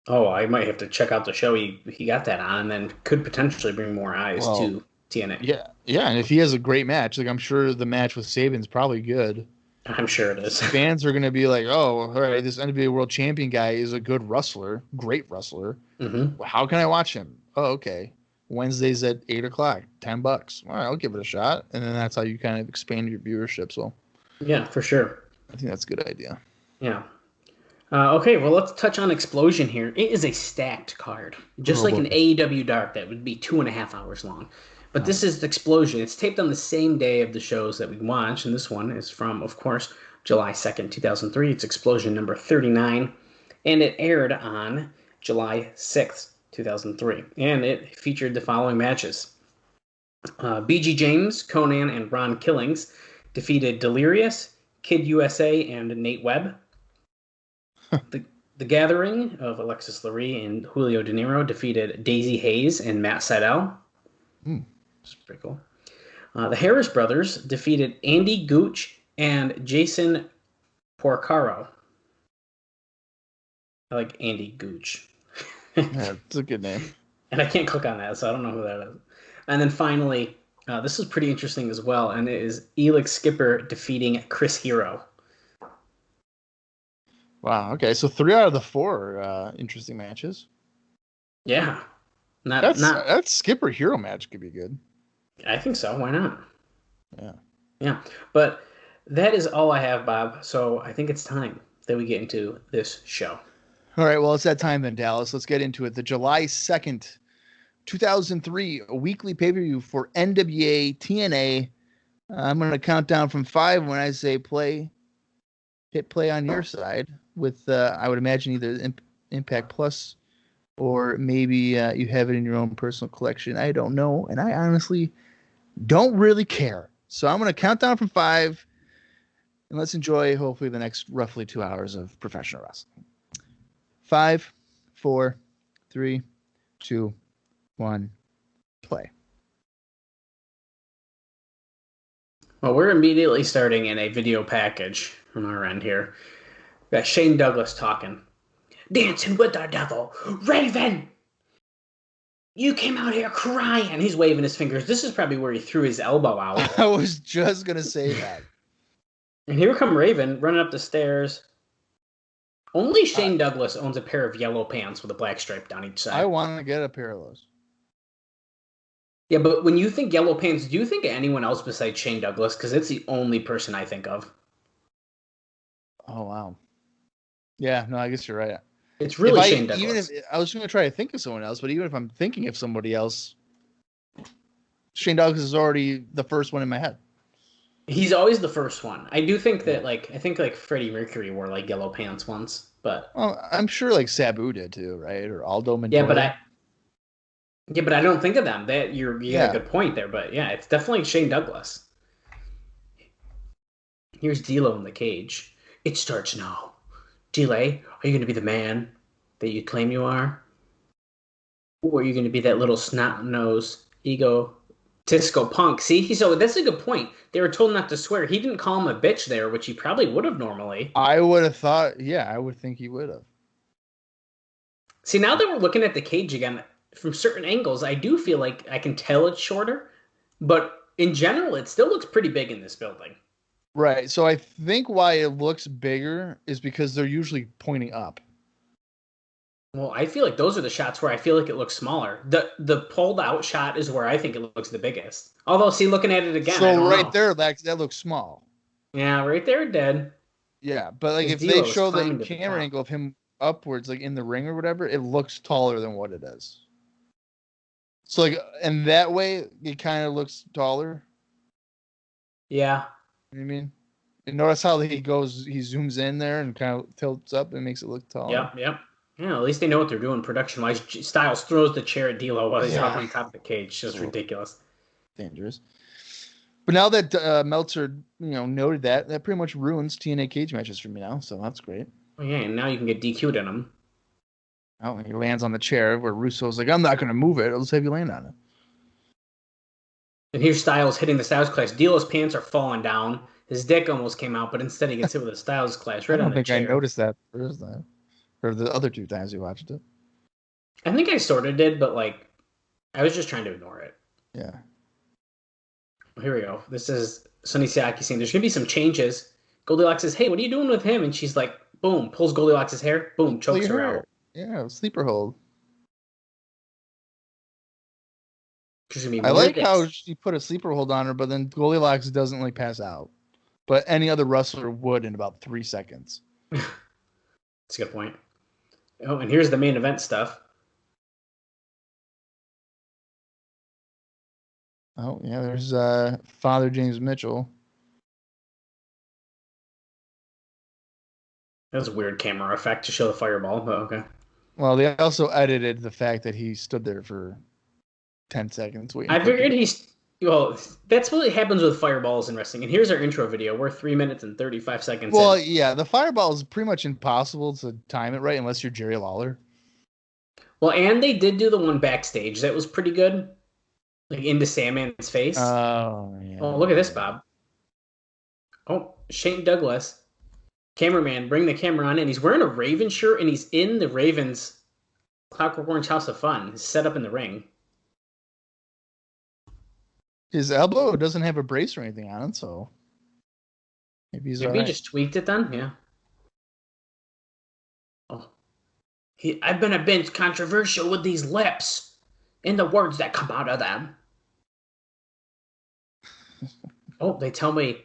I might have to check out the show he got that on, and then could potentially bring more eyes to TNA. Yeah, and if he has a great match, like I'm sure the match with Sabin's probably good. I'm sure it is. Fans are going to be like, oh, all right, this NWA World Champion guy is a good wrestler, great wrestler. Mm-hmm. Well, how can I watch him? Oh, okay. Wednesdays at 8:00, $10. All right, I'll give it a shot. And then that's how you kind of expand your viewership. So, yeah, for sure. I think that's a good idea. Yeah. Okay, well, let's touch on Explosion here. It is a stacked card. Just like an AEW Dark that would be 2.5 hours long. But this is Explosion. It's taped on the same day of the shows that we watch, and this one is from, of course, July 2nd, 2003. It's Explosion number 39, and it aired on July 6th, 2003. And it featured the following matches. BG James, Conan, and Ron Killings defeated Delirious, Kid USA, and Nate Webb. The Gathering of Alexis Lurie and Julio De Niro defeated Daisy Hayes and Matt Sydal. Which is pretty cool. The Harris Brothers defeated Andy Gooch and Jason Porcaro. I like Andy Gooch. Yeah, it's a good name. And I can't click on that, so I don't know who that is. And then finally, this is pretty interesting as well, and it is Elix Skipper defeating Chris Hero. Wow. Okay. So 3 out of the 4 interesting matches. Yeah. That Skipper Hero match could be good. I think so. Why not? Yeah. Yeah. But that is all I have, Bob. So I think it's time that we get into this show. All right. Well, it's that time then, Dallas. Let's get into it. The July 2nd, 2003 weekly pay-per-view for NWA TNA. I'm going to count down from 5 when I say play. Hit play on your side with, I would imagine, either Impact Plus or maybe you have it in your own personal collection. I don't know. And I honestly don't really care. So I'm going to count down from 5 and let's enjoy, hopefully, the next roughly 2 hours of professional wrestling. 5, 4, 3, 2, 1, play. Well, we're immediately starting in a video package from our end here. We got Shane Douglas talking. Dancing with the devil. Raven! You came out here crying. He's waving his fingers. This is probably where he threw his elbow out. I was just going to say that. And here come Raven running up the stairs. Only Shane Douglas owns a pair of yellow pants with a black stripe down each side. I want to get a pair of those. Yeah, but when you think yellow pants, do you think of anyone else besides Shane Douglas? Because it's the only person I think of. Oh, wow. Yeah, no, I guess you're right. It's really Shane Douglas. Even if I was going to try to think of someone else, but even if I'm thinking of somebody else, Shane Douglas is already the first one in my head. He's always the first one. I do think that, I think Freddie Mercury wore yellow pants once, but. Well, I'm sure Sabu did too, right? Or Aldo Montoya. Yeah, but I don't think of them. That you got a good point there, but yeah, it's definitely Shane Douglas. Here's D'Lo in the cage. It starts now. Delay, are you going to be the man that you claim you are? Or are you going to be that little snot-nosed, egotistical punk? See, so that's a good point. They were told not to swear. He didn't call him a bitch there, which he probably would have normally. I would have thought, I would think he would have. See, now that we're looking at the cage again, from certain angles, I do feel like I can tell it's shorter. But in general, it still looks pretty big in this building. Right. So I think why it looks bigger is because they're usually pointing up. Well, I feel like those are the shots where I feel like it looks smaller. The pulled out shot is where I think it looks the biggest. Although, see, looking at it again, I So don't right know. there, that looks small. Yeah, right there, dead. Yeah, but like if His they D'Lo is show the climbing to the camera top. angle of him upwards, like in the ring or whatever, it looks taller than what it is. So like, and that way it kind of looks taller. Yeah. You know what I mean? And notice how he zooms in there and kind of tilts up and makes it look taller. Yep. Yeah, at least they know what they're doing production wise. Styles throws the chair at D'Lo while he's hovering on top of the cage. Just ridiculous. Dangerous. But now that Meltzer, noted that pretty much ruins TNA cage matches for me now. So that's great. Oh, yeah, and now you can get DQ'd in them. Oh, he lands on the chair where Russo's like, I'm not going to move it. I'll just have you land on it. And here's Styles hitting the Styles Clash. D'Lo's pants are falling down. His dick almost came out, but instead he gets hit with a Styles Clash right on the chair. I don't think I noticed that the first time. Or the other 2 times we watched it. I think I sort of did, but I was just trying to ignore it. Yeah. Here we go. This is Sonny Siaki saying there's going to be some changes. Goldilocks says, hey, what are you doing with him? And she's like, boom, pulls Goldilocks' hair, boom, chokes her out. Yeah, sleeper hold. I like how she put a sleeper hold on her, but then Goldilocks doesn't pass out. But any other wrestler would in about 3 seconds. That's a good point. Oh, and here's the main event stuff. Oh, yeah, there's Father James Mitchell. That was a weird camera effect to show the fireball, but okay. Well, they also edited the fact that he stood there for 10 seconds waiting. I figured that's what happens with fireballs in wrestling. And here's our intro video. We're 3 minutes and 35 seconds Well, in. yeah, the fireball is pretty much impossible to time it right unless you're Jerry Lawler. Well, and they did do the one backstage. That was pretty good. Into Sandman's face. Oh, yeah. Oh, look at this, Bob. Oh, Shane Douglas. Cameraman, bring the camera on in. He's wearing a Raven shirt, and he's in the Ravens Clockwork Orange House of Fun. He's set up in the ring. His elbow doesn't have a brace or anything on it, so maybe he's Maybe he just tweaked it then? Yeah. Oh. I've been a bit controversial with these lips and the words that come out of them. Oh, they tell me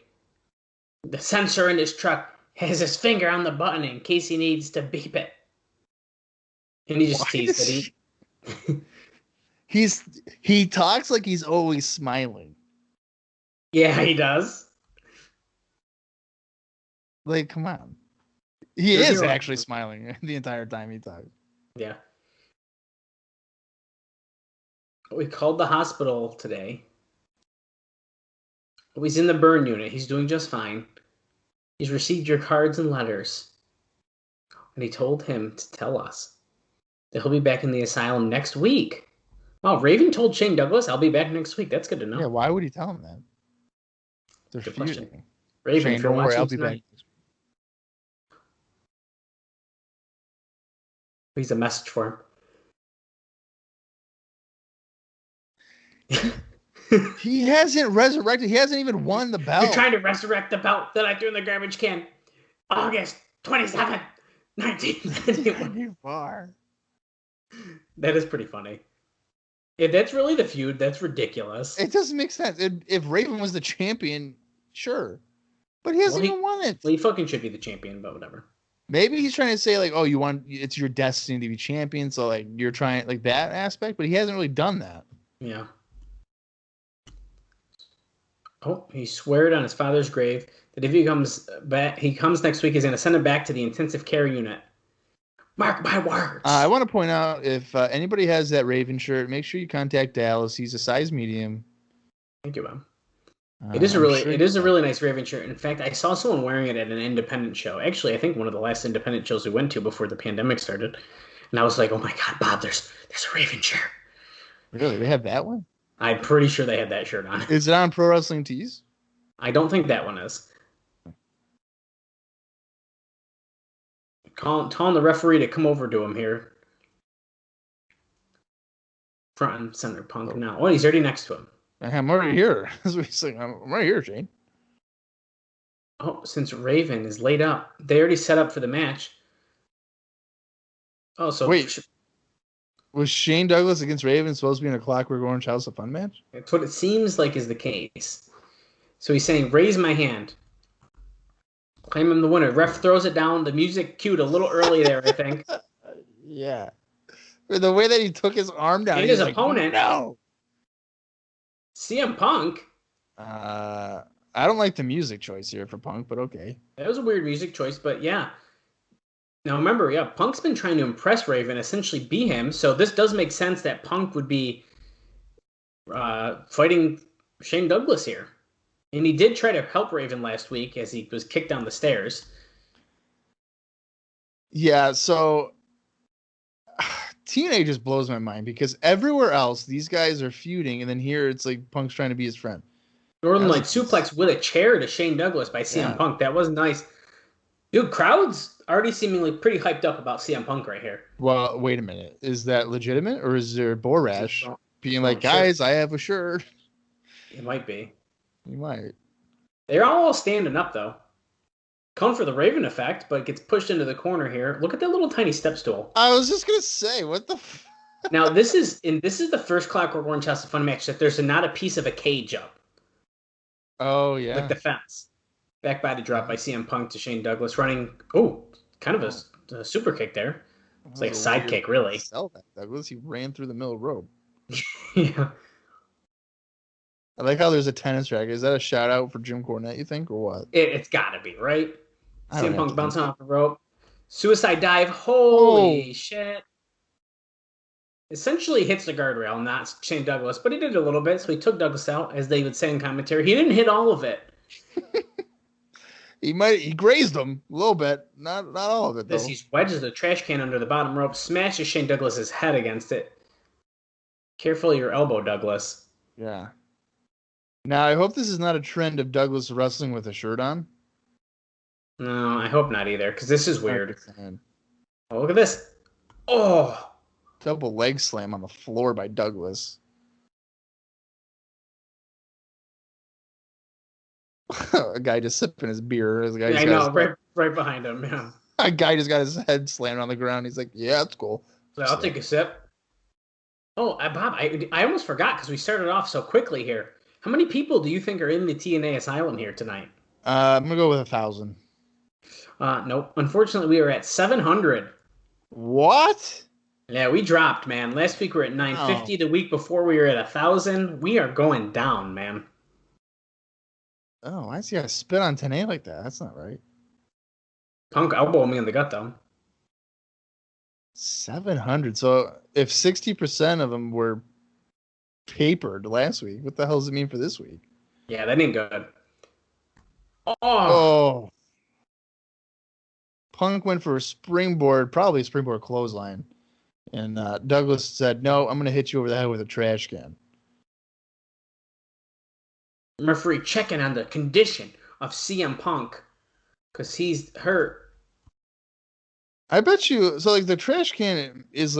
the sensor in his truck has his finger on the button in case he needs to beep it. And he just teased it. He talks like he's always smiling. Yeah, he does. Come on. He is actually smiling the entire time he talks. Yeah. We called the hospital today. He's in the burn unit. He's doing just fine. He's received your cards and letters. And he told him to tell us that he'll be back in the asylum next week. Wow, Raven told Shane Douglas, I'll be back next week. That's good to know. Yeah, why would he tell him that? They're good feuding. question. Raven, Shane, don't worry, I'll be back. He's a message for him. He hasn't resurrected. He hasn't even won the belt. You're trying to resurrect the belt that I threw in the garbage can. August 27th, 1994. That is pretty funny. If that's really the feud, that's ridiculous. It doesn't make sense. If Raven was the champion, sure. But he hasn't even won it. Well, he fucking should be the champion, but whatever. Maybe he's trying to say, it's your destiny to be champion, so, you're trying, that aspect, but he hasn't really done that. Yeah. Oh, he sweared on his father's grave that if he comes next week, he's going to send him back to the intensive care unit. Mark my words. I want to point out, if anybody has that Raven shirt, make sure you contact Dallas. He's a size medium. Thank you, Bob. It is a really nice Raven shirt. In fact, I saw someone wearing it at an independent show. Actually, I think one of the last independent shows we went to before the pandemic started. And I was like, oh my God, Bob, there's a Raven shirt. Really? They have that one? I'm pretty sure they had that shirt on. Is it on Pro Wrestling Tees? I don't think that one is. Telling the referee to come over to him here. Front and center Punk now. Oh, he's already next to him. I'm already here. That's what he's saying. I'm right here, Shane. Oh, since Raven is laid up, they already set up for the match. Oh, so wait, was Shane Douglas against Raven supposed to be in a Clockwork Orange House of Fun match? That's what it seems like is the case. So he's saying, raise my hand. Claim him the winner. Ref throws it down. The music cued a little early there, I think. Yeah. The way that he took his arm down. And his opponent. No. CM Punk. I don't like the music choice here for Punk, but okay. That was a weird music choice, but yeah. Now remember, yeah, Punk's been trying to impress Raven, essentially be him, so this does make sense that Punk would be fighting Shane Douglas here. And he did try to help Raven last week as he was kicked down the stairs. Yeah, so TNA just blows my mind because everywhere else these guys are feuding, and then here it's like Punk's trying to be his friend. Northern Light suplex with a chair to Shane Douglas by CM Punk. That was nice. Dude, crowd's already seemingly pretty hyped up about CM Punk right here. Well, wait a minute. Is that legitimate, or is there Borash being like, guys, I have a shirt? It might be. You might. They're all standing up, though. Come for the Raven effect, but gets pushed into the corner here. Look at that little tiny step stool. I was just going to say, what the... Now, this is the first Clockwork Orange House of Fun match that there's not a piece of a cage up. Oh, yeah. Like the fence. Back body drop by CM Punk to Shane Douglas running. Oh, kind of a super kick there. It's like a side kick, really. Sell that, Douglas. He ran through the middle of the road. Yeah. I like how there's a tennis racket. Is that a shout out for Jim Cornette, you think, or what? It's got to be, right? CM Punk bouncing off the rope. Suicide dive. Holy shit. Essentially hits the guardrail, not Shane Douglas, but he did a little bit, so he took Douglas out, as they would say in commentary. He didn't hit all of it. He grazed him a little bit, not all of it though. He wedges the trash can under the bottom rope, smashes Shane Douglas's head against it. Careful your elbow, Douglas. Yeah. Now I hope this is not a trend of Douglas wrestling with a shirt on. No, I hope not either, because this is weird. Oh, look at this. Oh! Double leg slam on the floor by Douglas. A guy just sipping his beer. I know, right behind him. Yeah. A guy just got his head slammed on the ground. He's like, "Yeah, that's cool." So I'll take a sip. Oh, Bob, I almost forgot because we started off so quickly here. How many people do you think are in the TNA Asylum here tonight? I'm gonna go with 1,000. Nope. Unfortunately, we are at 700. What? Yeah, we dropped, man. Last week we were at 950. The week before we were at 1,000. We are going down, man. Oh, I see. I spit on TNA like that. That's not right. Punk elbowed me in the gut, though. 700. So if 60% of them were papered last week, what the hell does it mean for this week? Yeah, that ain't good. Oh. Punk went for a springboard, probably a springboard clothesline. And Douglas said, "No, I'm going to hit you over the head with a trash can." Referee checking on the condition of CM Punk because he's hurt. I bet you. So, like, the trash can is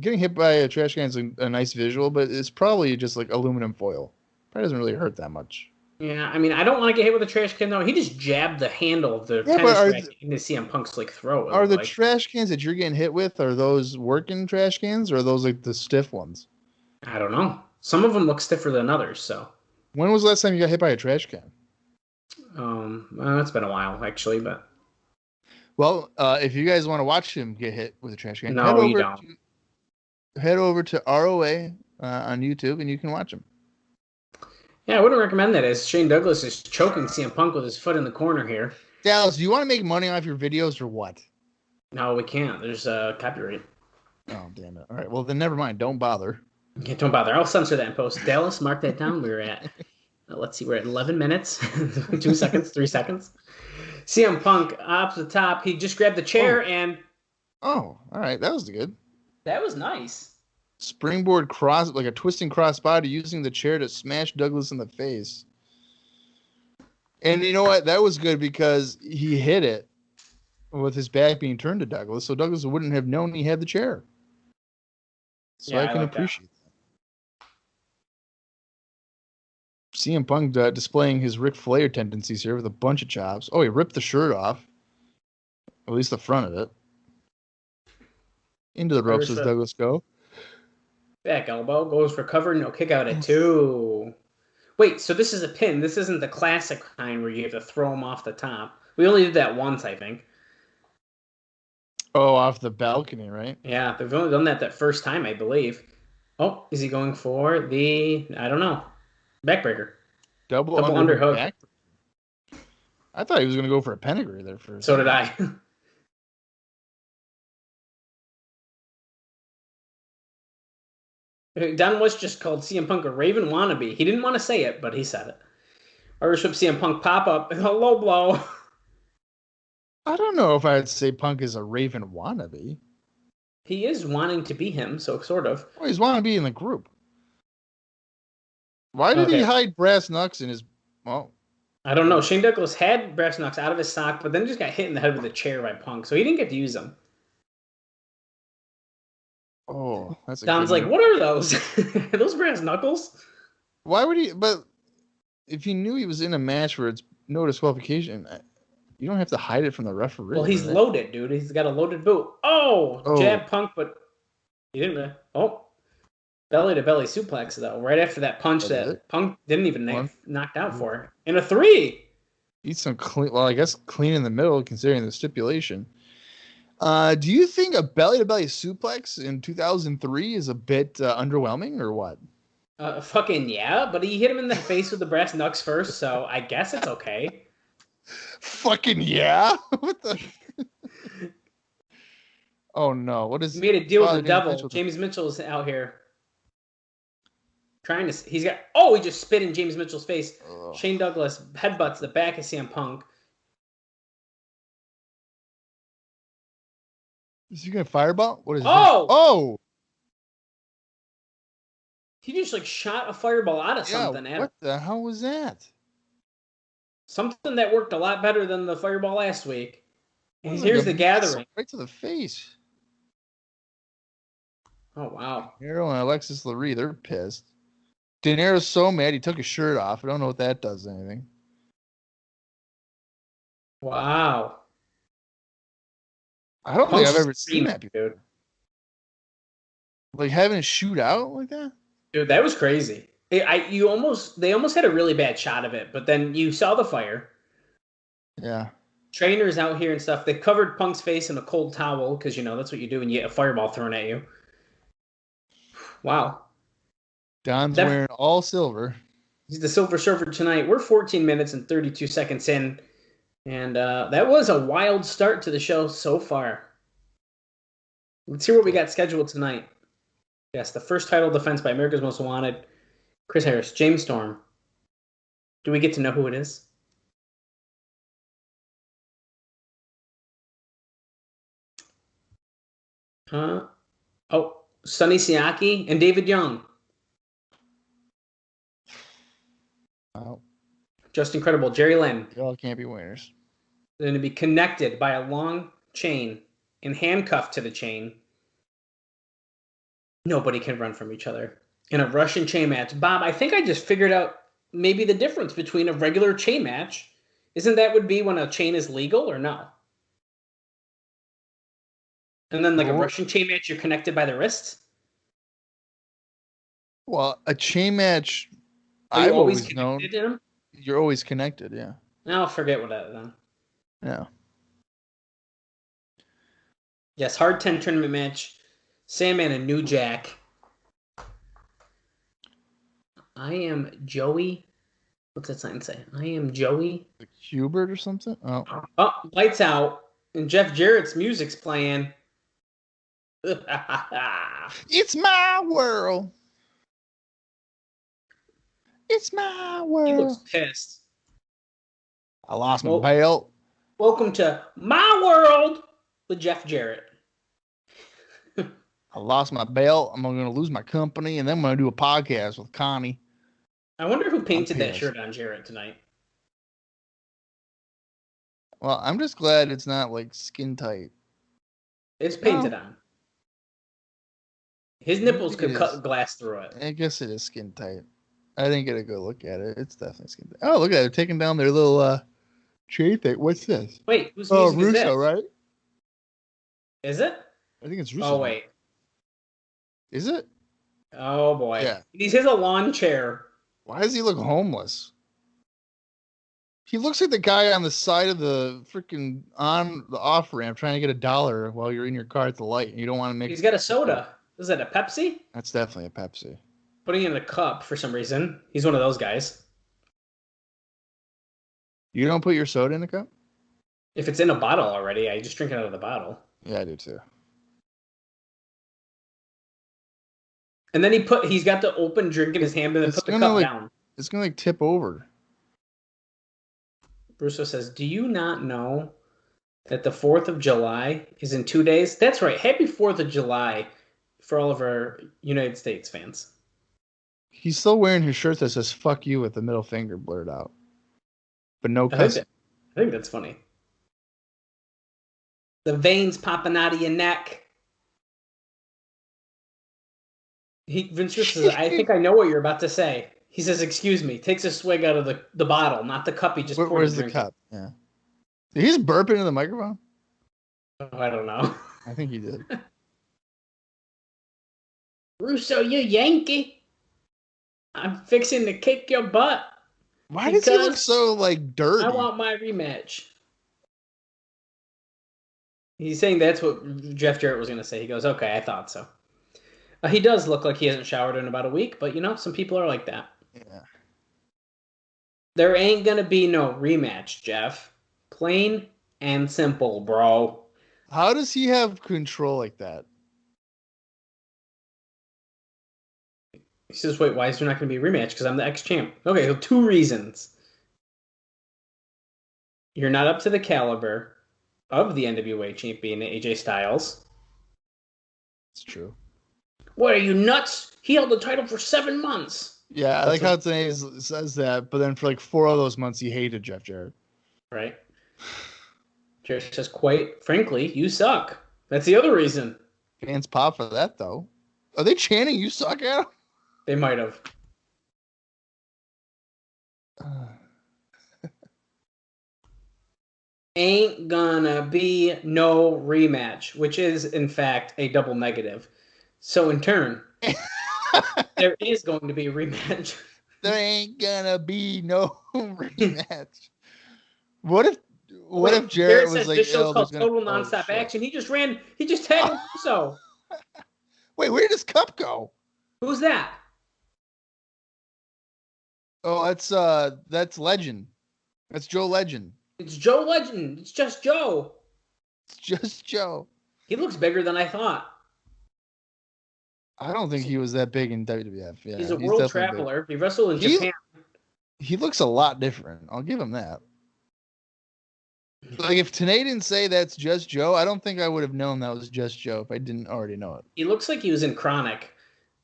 getting hit by a trash can is a nice visual, but it's probably just like aluminum foil. Probably doesn't really hurt that much. Yeah, I mean, I don't want to get hit with a trash can though. He just jabbed the handle of the tennis racket into CM Punk's throat. Are the trash cans that you're getting hit with, are those working trash cans, or are those like the stiff ones? I don't know. Some of them look stiffer than others. So, when was the last time you got hit by a trash can? Well, it's been a while actually, but. Well, if you guys want to watch him get hit with a trash can, no, you don't. Head over to ROA on YouTube, and you can watch him. Yeah, I wouldn't recommend that, as Shane Douglas is choking CM Punk with his foot in the corner here. Dallas, do you want to make money off your videos or what? No, we can't. There's copyright. Oh, damn it. All right, well, then never mind. Don't bother. Yeah, don't bother. I'll censor that in post. Dallas, mark that down. We're at, let's see, we're at 11 minutes, 2 seconds, 3 seconds. CM Punk up to the top. He just grabbed the chair and... Oh, all right. That was good. That was nice. Springboard cross, like a twisting crossbody, using the chair to smash Douglas in the face. And you know what? That was good because he hit it with his back being turned to Douglas, so Douglas wouldn't have known he had the chair. So yeah, I can appreciate that. CM Punk displaying his Ric Flair tendencies here with a bunch of chops. Oh, he ripped the shirt off. At least the front of it. Into the ropes does Douglas go. Back elbow. Goes for cover. No kick out at 2. Wait, so this is a pin. This isn't the classic kind where you have to throw him off the top. We only did that once, I think. Oh, off the balcony, right? Yeah, they've only done that first time, I believe. Oh, is he going for the, I don't know, backbreaker? Double underhook. I thought he was going to go for a pedigree there first. So did I. Don West just called CM Punk a Raven wannabe. He didn't want to say it, but he said it. Irish whip CM Punk pop up. A low blow. I don't know if I'd say Punk is a Raven wannabe. He is wanting to be him, so sort of. Well, he's wanting to be in the group. Why did he hide brass knucks in his... Well, I don't know. Shane Douglas had brass knucks out of his sock, but then just got hit in the head with a chair by Punk, so he didn't get to use them. Oh, that's a Don's like, what are those? Are those brass knuckles? Why would he... But if he knew he was in a match where it's no disqualification, you don't have to hide it from the referee. Well, he's loaded, dude. He's got a loaded boot. Oh, jab Punk, but he didn't really... Oh. Belly-to-belly suplex, though, right after that punch that Punk didn't even knocked out for. In a 3! Eat some clean... Well, I guess clean in the middle, considering the stipulation. Do you think a belly-to-belly suplex in 2003 is a bit underwhelming, or what? Fucking yeah, but he hit him in the face with the brass knucks first, so I guess it's okay. Fucking yeah? What the... Oh, no. What is... He made a deal with the devil. James Mitchell's out here. Trying to... He's got... Oh, he just spit in James Mitchell's face. Ugh. Shane Douglas headbutts the back of CM Punk. Is he going to fireball? What is that? Oh! He just, like, shot a fireball out of something. What the hell was that? Something that worked a lot better than the fireball last week. And here's the gathering. Right to the face. Oh, wow. Hero and Alexis Lurie, they're pissed. De Niro's so mad he took his shirt off. I don't know what that does to anything. Wow. I don't think I've ever seen that before. Dude. Like having a shootout like that? Dude, that was crazy. They almost had a really bad shot of it, but then you saw the fire. Yeah. Trainers out here and stuff. They covered Punk's face in a cold towel because, you know, that's what you do when you get a fireball thrown at you. Wow. Don's wearing all silver. He's the Silver Surfer tonight. We're 14 minutes and 32 seconds in. And that was a wild start to the show so far. Let's hear what we got scheduled tonight. Yes, the first title defense by America's Most Wanted. Chris Harris, James Storm. Do we get to know who it is? Sonny Siaki and David Young. Wow. Justin Credible, Jerry Lynn. They all can't be winners. They're going to be connected by a long chain and handcuffed to the chain. Nobody can run from each other. In a Russian chain match. Bob, I think I just figured out maybe the difference between a regular chain match. Isn't that would be when a chain is legal or no? And then like a Russian chain match, you're connected by the wrists? Well, a chain match, I've always known. You're always connected, yeah. I'll forget what that then. Yeah. Yes, hard 10 tournament match. Sandman and New Jack. I am Joey. What's that sign say? I am Joey. Like Hubert or something? Oh, lights out. And Jeff Jarrett's music's playing. It's my world. It's my world. He looks pissed. I lost my belt. Welcome to my world with Jeff Jarrett. I lost my belt. I'm going to lose my company, and then I'm going to do a podcast with Connie. I wonder who painted that shirt on Jarrett tonight. Well, I'm just glad it's not like skin tight. It's painted on. His nipples could cut glass through it. I guess it is skin tight. I didn't get a good look at it. It's definitely skin. Oh, look at it. They're taking down their little tree thing. What's this? Wait, whose Oh, music is this? Russo, right? Is it? I think it's Russo. Oh, wait. Is it? Oh, boy. Yeah. He has a lawn chair. Why does he look homeless? He looks like the guy on the side of the freaking on the off ramp trying to get $1 while you're in your car at the light and you don't want to make. He's got a soda. Is that a Pepsi? That's definitely a Pepsi. Putting it in a cup for some reason. He's one of those guys. You don't put your soda in a cup? If it's in a bottle already, I just drink it out of the bottle. Yeah, I do too. And then he's got the open drink in his hand and then put the cup down. It's gonna tip over. Russo says, "Do you not know that the 4th of July is in 2 days?" That's right. Happy 4th of July for all of our United States fans. He's still wearing his shirt that says "fuck you" with the middle finger blurred out, but no cuss. I think that's funny. The veins popping out of your neck. Vince Russo says, "I think I know what you're about to say." He says, "Excuse me." Takes a swig out of the bottle, not the cup he just poured. Where's the cup? Yeah. Did he just burp into the microphone? Oh, I don't know. I think he did. Russo, you Yankee. I'm fixing to kick your butt. Why does he look so dirty? I want my rematch. He's saying that's what Jeff Jarrett was going to say. He goes, "Okay, I thought so." He does look like he hasn't showered in about a week, but some people are like that. Yeah. There ain't going to be no rematch, Jeff. Plain and simple, bro. How does he have control like that? He says, "Wait, why is there not going to be a rematch? Because I'm the ex-champ." Okay, so 2 reasons. You're not up to the caliber of the NWA champion, AJ Styles. It's true. What, are you nuts? He held the title for 7 months. Yeah, I like how today says that, but then for 4 of those months, he hated Jeff Jarrett. Right. Jarrett says, "Quite frankly, you suck." That's the other reason. Fans pop for that, though. Are they chanting "you suck" at him? They might have. Ain't gonna be no rematch, which is, in fact, a double negative. So, in turn, there is going to be a rematch. There ain't gonna be no rematch. What if Jarrett was like, "This show's called Total Nonstop Action"? He just tagged Russo. Wait, where did his cup go? Who's that? Oh, that's Legend. That's Joe Legend. It's Joe Legend. It's just Joe. It's just Joe. He looks bigger than I thought. I don't think he was that big in WWF. Yeah, he's a world traveler. Big. He wrestled in Japan. He looks a lot different. I'll give him that. If TNA didn't say that's just Joe, I don't think I would have known that was just Joe if I didn't already know it. He looks like he was in Chronic.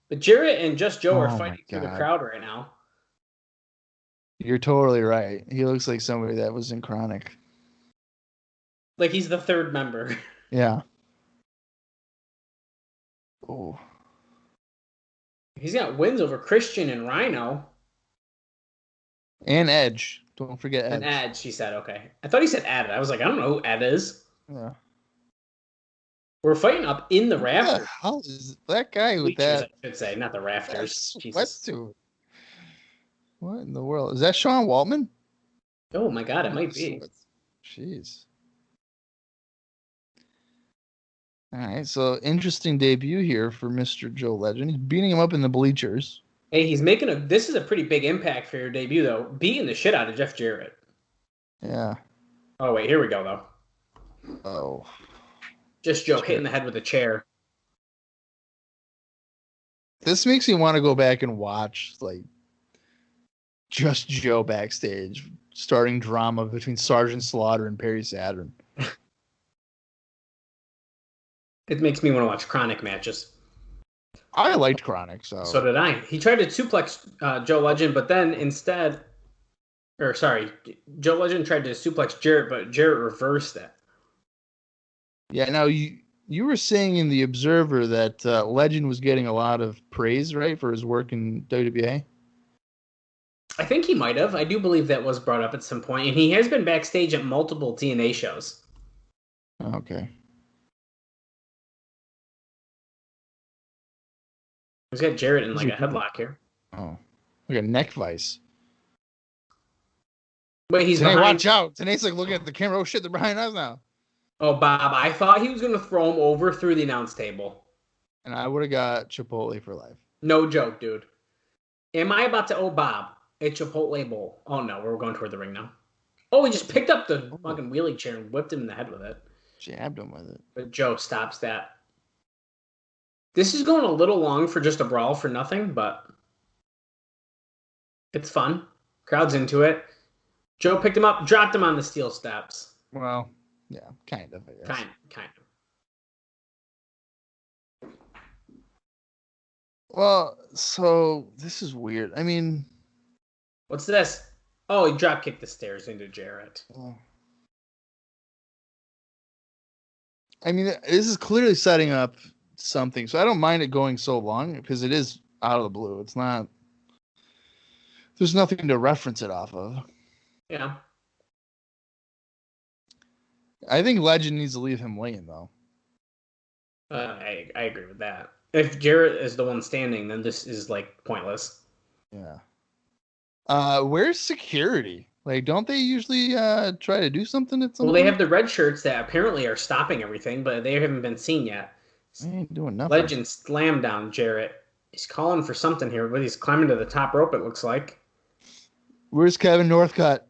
But Jarrett and Just Joe are fighting through the crowd right now. You're totally right. He looks like somebody that was in Chronic. Like he's the 3rd member. Yeah. Oh. He's got wins over Christian and Rhino. And Edge. Don't forget Edge. And Edge, he said, okay. I thought he said Ed. I was like, I don't know who Ed is. Yeah. We're fighting up in the rafters. How is that guy with Bleachers, that? I should say, not the rafters. Sweatsuit. What in the world? Is that Sean Waltman? Oh my God, it might be. Jeez. All right, so interesting debut here for Mr. Joe Legend. He's beating him up in the bleachers. Hey, he's making this is a pretty big impact for your debut, though. Beating the shit out of Jeff Jarrett. Yeah. Oh, wait, here we go, though. Oh. Just Joe hitting the head with a chair. This makes me want to go back and watch, Just Joe backstage, starting drama between Sergeant Slaughter and Perry Saturn. It makes me want to watch Chronic matches. I liked Chronic, so. So did I. He tried to suplex Joe Legend, but then Joe Legend tried to suplex Jarrett, but Jarrett reversed that. Yeah, now you were saying in The Observer that Legend was getting a lot of praise, right, for his work in WWA? I think he might have. I do believe that was brought up at some point, and he has been backstage at multiple TNA shows. Okay. He's got Jarrett in like a Usually people- headlock here. Oh, like a neck vice. Wait, he's Today, behind. watch out. Today's like looking at the camera. Oh shit, they're behind us now. Oh, Bob, I thought he was going to throw him over through the announce table. And I would have got Chipotle for life. No joke, dude. Am I about to owe Bob a Chipotle bowl? Oh, no, we're going toward the ring now. Oh, he just picked up the fucking wheelie chair and whipped him in the head with it. Jabbed him with it. But Joe stops that. This is going a little long for just a brawl for nothing, but it's fun. Crowd's into it. Joe picked him up, dropped him on the steel steps. Well, yeah, kind of, I guess. Kind of. Well, so this is weird. I mean, What's this? Oh, he drop kicked the stairs into Jarrett. This is clearly setting up something. So I don't mind it going so long because it is out of the blue. It's not. There's nothing to reference it off of. Yeah. I think Legend needs to leave him laying though. I agree with that. If Jarrett is the one standing, then this is like pointless. Yeah. Where's security? Like, don't they usually try to do something at some Well, point? they have the red shirts that apparently are stopping everything, but they haven't been seen yet. They ain't doing nothing. Legend slammed down Jarrett. He's calling for something here, but he's climbing to the top rope, it looks like. Where's Kevin Northcutt?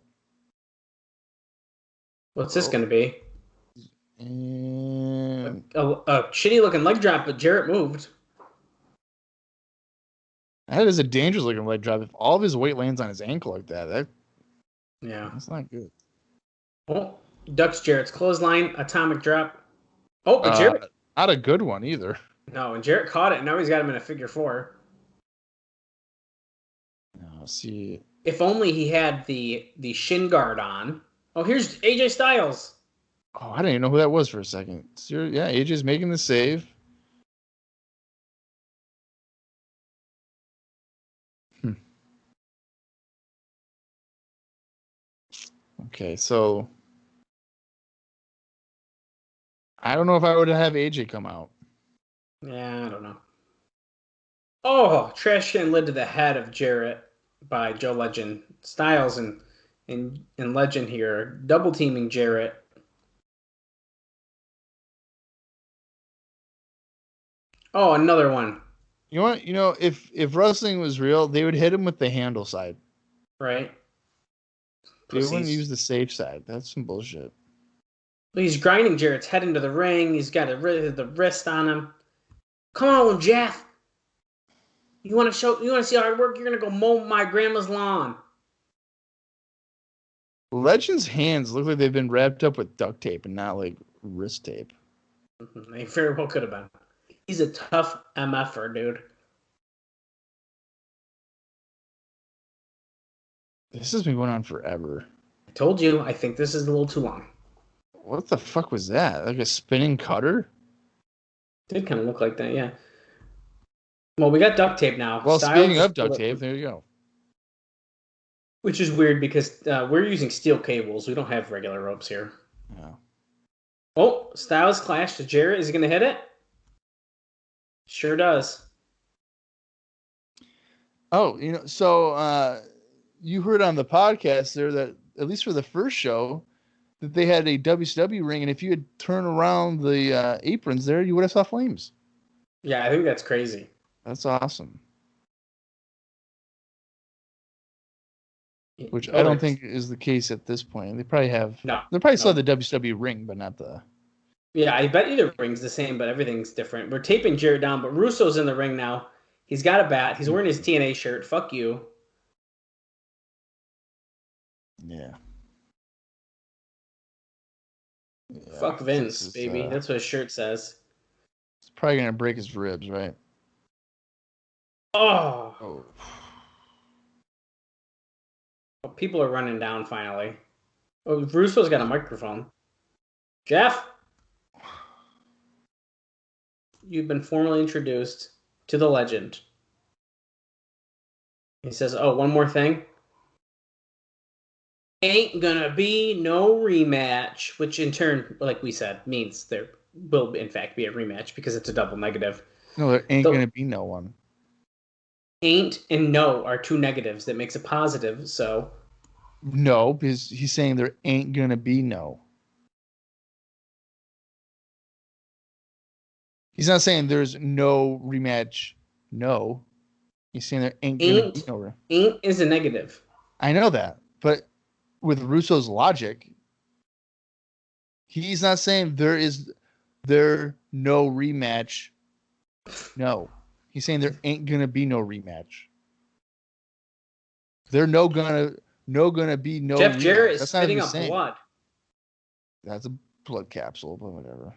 What's this going to be? And A shitty looking leg drop, but Jarrett moved. that is a dangerous looking leg drop. If all of his weight lands on his ankle like that, Yeah. that's not good. Oh, ducks Jarrett's clothesline, atomic drop. Oh, but Jarrett. Not a good one either. No, and Jarrett caught it, and now he's got him in a figure four. No, see. If only he had the shin guard on. Oh, here's AJ Styles. Oh, I didn't even know who that was for a second. Yeah, AJ's making the save. Okay, so I don't know if I would have AJ come out. Yeah, I don't know. Oh, trash can led to the head of Jarrett by Joe Legend. Styles and Legend here, double teaming Jarrett. Oh, another one. You know what? If wrestling was real, they would hit him with the handle side. Right? They wouldn't use the safe side. That's some bullshit. He's grinding Jarrett's head into the ring. He's got the wrist on him. Come on, Jeff. You want to see hard work? You're gonna go mow my grandma's lawn. Legend's hands look like they've been wrapped up with duct tape and not like wrist tape. They very well could have been. He's a tough MFer, dude. This has been going on forever. I told you, I think this is a little too long. What the fuck was that? Like a spinning cutter? Did kind of look like that, yeah. Well, we got duct tape now. Well, Styles speaking of duct tape, there you go. Which is weird because we're using steel cables. We don't have regular ropes here. Yeah. Oh, Styles clash to Jarrett. Is he going to hit it? Sure does. Oh, so you heard on the podcast there that, at least for the first show, that they had a WCW ring, and if you had turned around the aprons there, you would have saw flames. Yeah, I think that's crazy. That's awesome. Which I don't think is the case at this point. They probably have. No. They probably still have the WCW ring, but not the. Yeah, I bet either ring's the same, but everything's different. We're taping Jarrett down, but Russo's in the ring now. He's got a bat. He's wearing his TNA shirt. Fuck you. Yeah. Fuck Vince, baby. That's what his shirt says. It's probably gonna break his ribs, right? Oh. People are running down finally. Oh, Russo's got a microphone. Jeff, you've been formally introduced to the legend. He says, "Oh, one more thing. ain't gonna be no rematch, which in turn, like we said, means there will in fact be a rematch because it's a double negative. No, there ain't The going to be no one. ain't and no are two negatives that makes a positive, so No, because he's saying there ain't going to be no. He's not saying there's no rematch. No. He's saying there ain't going to be no rematch. ain't is a negative. I know that. But with Russo's logic, he's not saying there no rematch. No. He's saying there ain't going to be no rematch. There gonna be no Jeff rematch. Jarrett is That's not what spitting he's up saying. blood. That's a blood capsule, but whatever.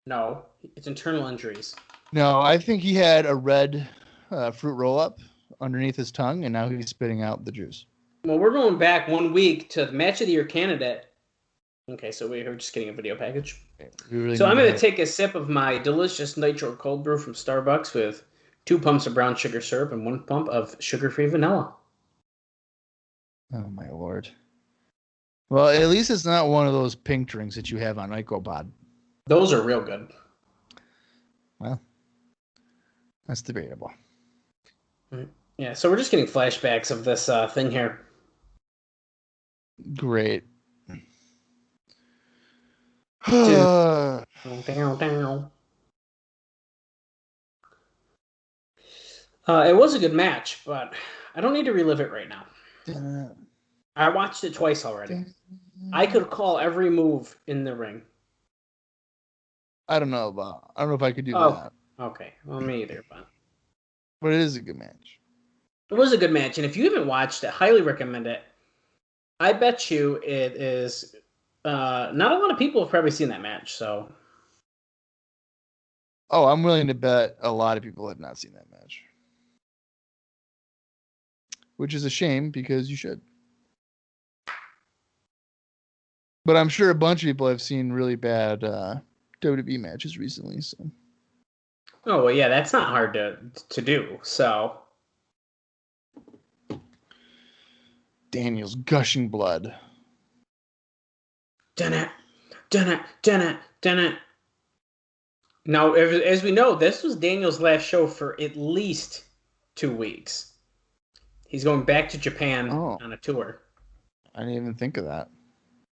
No, it's internal injuries. No, I think he had a red fruit roll up underneath his tongue, and now he's spitting out the juice. Well, we're going back 1 week to the match of the year candidate. Okay, so we're just getting a video package. Okay, really So I'm going to take a sip of my delicious nitro cold brew from Starbucks with 2 pumps of brown sugar syrup and 1 pump of sugar-free vanilla. Oh my lord. Well, at least it's not one of those pink drinks that you have on IcoPod. Those are real good. Well, that's debatable. Yeah, so we're just getting flashbacks of this thing here. Great. Down. It was a good match, but I don't need to relive it right now. I watched it twice already. I could call every move in the ring. I don't know if I could do that. Okay. Well, me either, But it is a good match. it was a good match, and if you haven't watched it, highly recommend it. I bet you it is. Not a lot of people have probably seen that match, so. Oh, I'm willing to bet a lot of people have not seen that match. Which is a shame because you should. But I'm sure a bunch of people have seen really bad WWE matches recently. So. Oh well, yeah, that's not hard to do. So. Daniel's gushing blood. Dun it. Now, as we know, this was Daniel's last show for at least 2 weeks. He's going back to Japan on a tour. I didn't even think of that.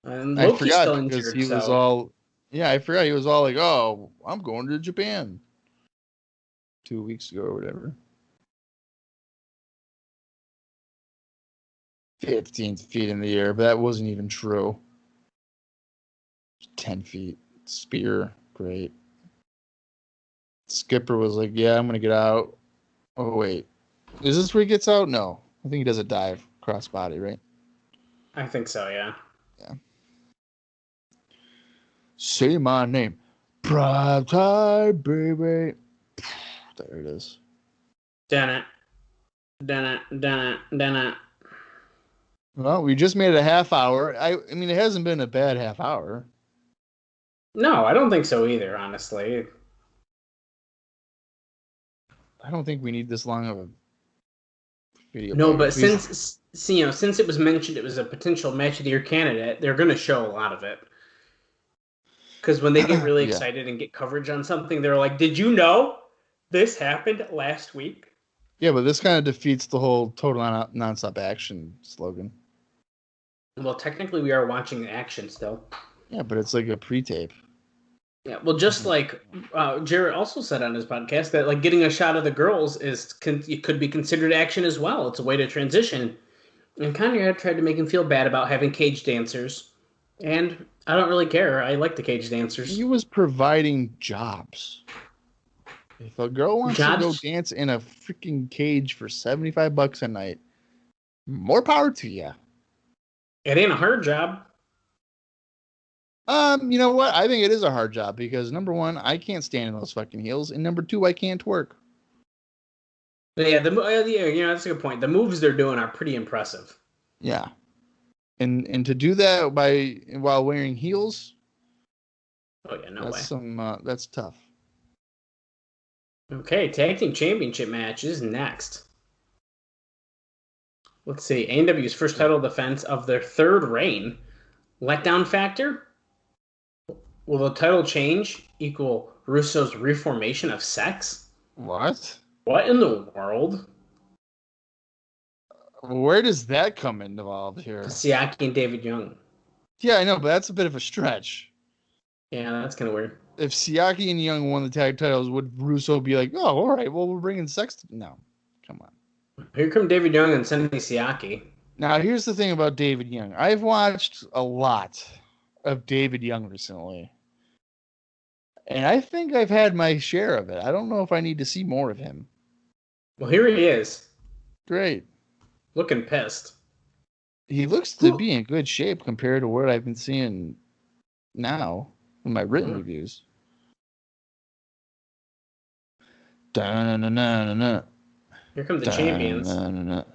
And I Loki's forgot still because injured, he was all. Yeah, I forgot he was all like, "Oh, I'm going to Japan." 2 weeks ago or whatever. 15 feet in the air, but that wasn't even true. 10 feet. Spear. Great. Skipper was like, yeah, I'm going to get out. Oh, wait. Is this where he gets out? No. I think he does a dive crossbody, right? I think so, yeah. Yeah. Say my name. Prime time, baby. There it is. Dun it. Well, we just made it a half hour. I mean, it hasn't been a bad half hour. No, I don't think so either, honestly. I don't think we need this long of a video. No, but since it was mentioned it was a potential match of the year candidate, they're going to show a lot of it. Because when they get really excited and get coverage on something, they're like, "Did you know this happened last week?" Yeah, but this kind of defeats the whole total nonstop action slogan. Well, technically, we are watching the action still. Yeah, but it's like a pre-tape. Yeah, well, just like Jarrett also said on his podcast that like getting a shot of the girls it could be considered action as well. It's a way to transition. And Conrad tried to make him feel bad about having cage dancers, and I don't really care. I like the cage dancers. He was providing jobs. If a girl wants to go dance in a freaking cage for $75 a night, more power to you. It ain't a hard job. You know what? I think it is a hard job because number one, I can't stand in those fucking heels, and number two, I can't twerk. But yeah, that's a good point. The moves they're doing are pretty impressive. Yeah, and to do that while wearing heels. Oh yeah, no way. That's tough. Okay, Tag Team Championship match is next. Let's see. AEW's first title defense of their third reign. Letdown factor? Will the title change equal Russo's reformation of sex? What? What in the world? Where does that come involved here? Siaki and David Young. Yeah, I know, but that's a bit of a stretch. Yeah, that's kind of weird. If Siaki and Young won the tag titles, would Russo be like, "Oh, all right, well, we're bringing sex"? No, come on. Here come David Young and Sonny Siaki. Now, here's the thing about David Young. I've watched a lot of David Young recently, and I think I've had my share of it. I don't know if I need to see more of him. Well, here he is. Great. Looking pissed. He looks to be in good shape compared to what I've been seeing now in my written reviews. Da-na-na-na-na-na. Here come the champions.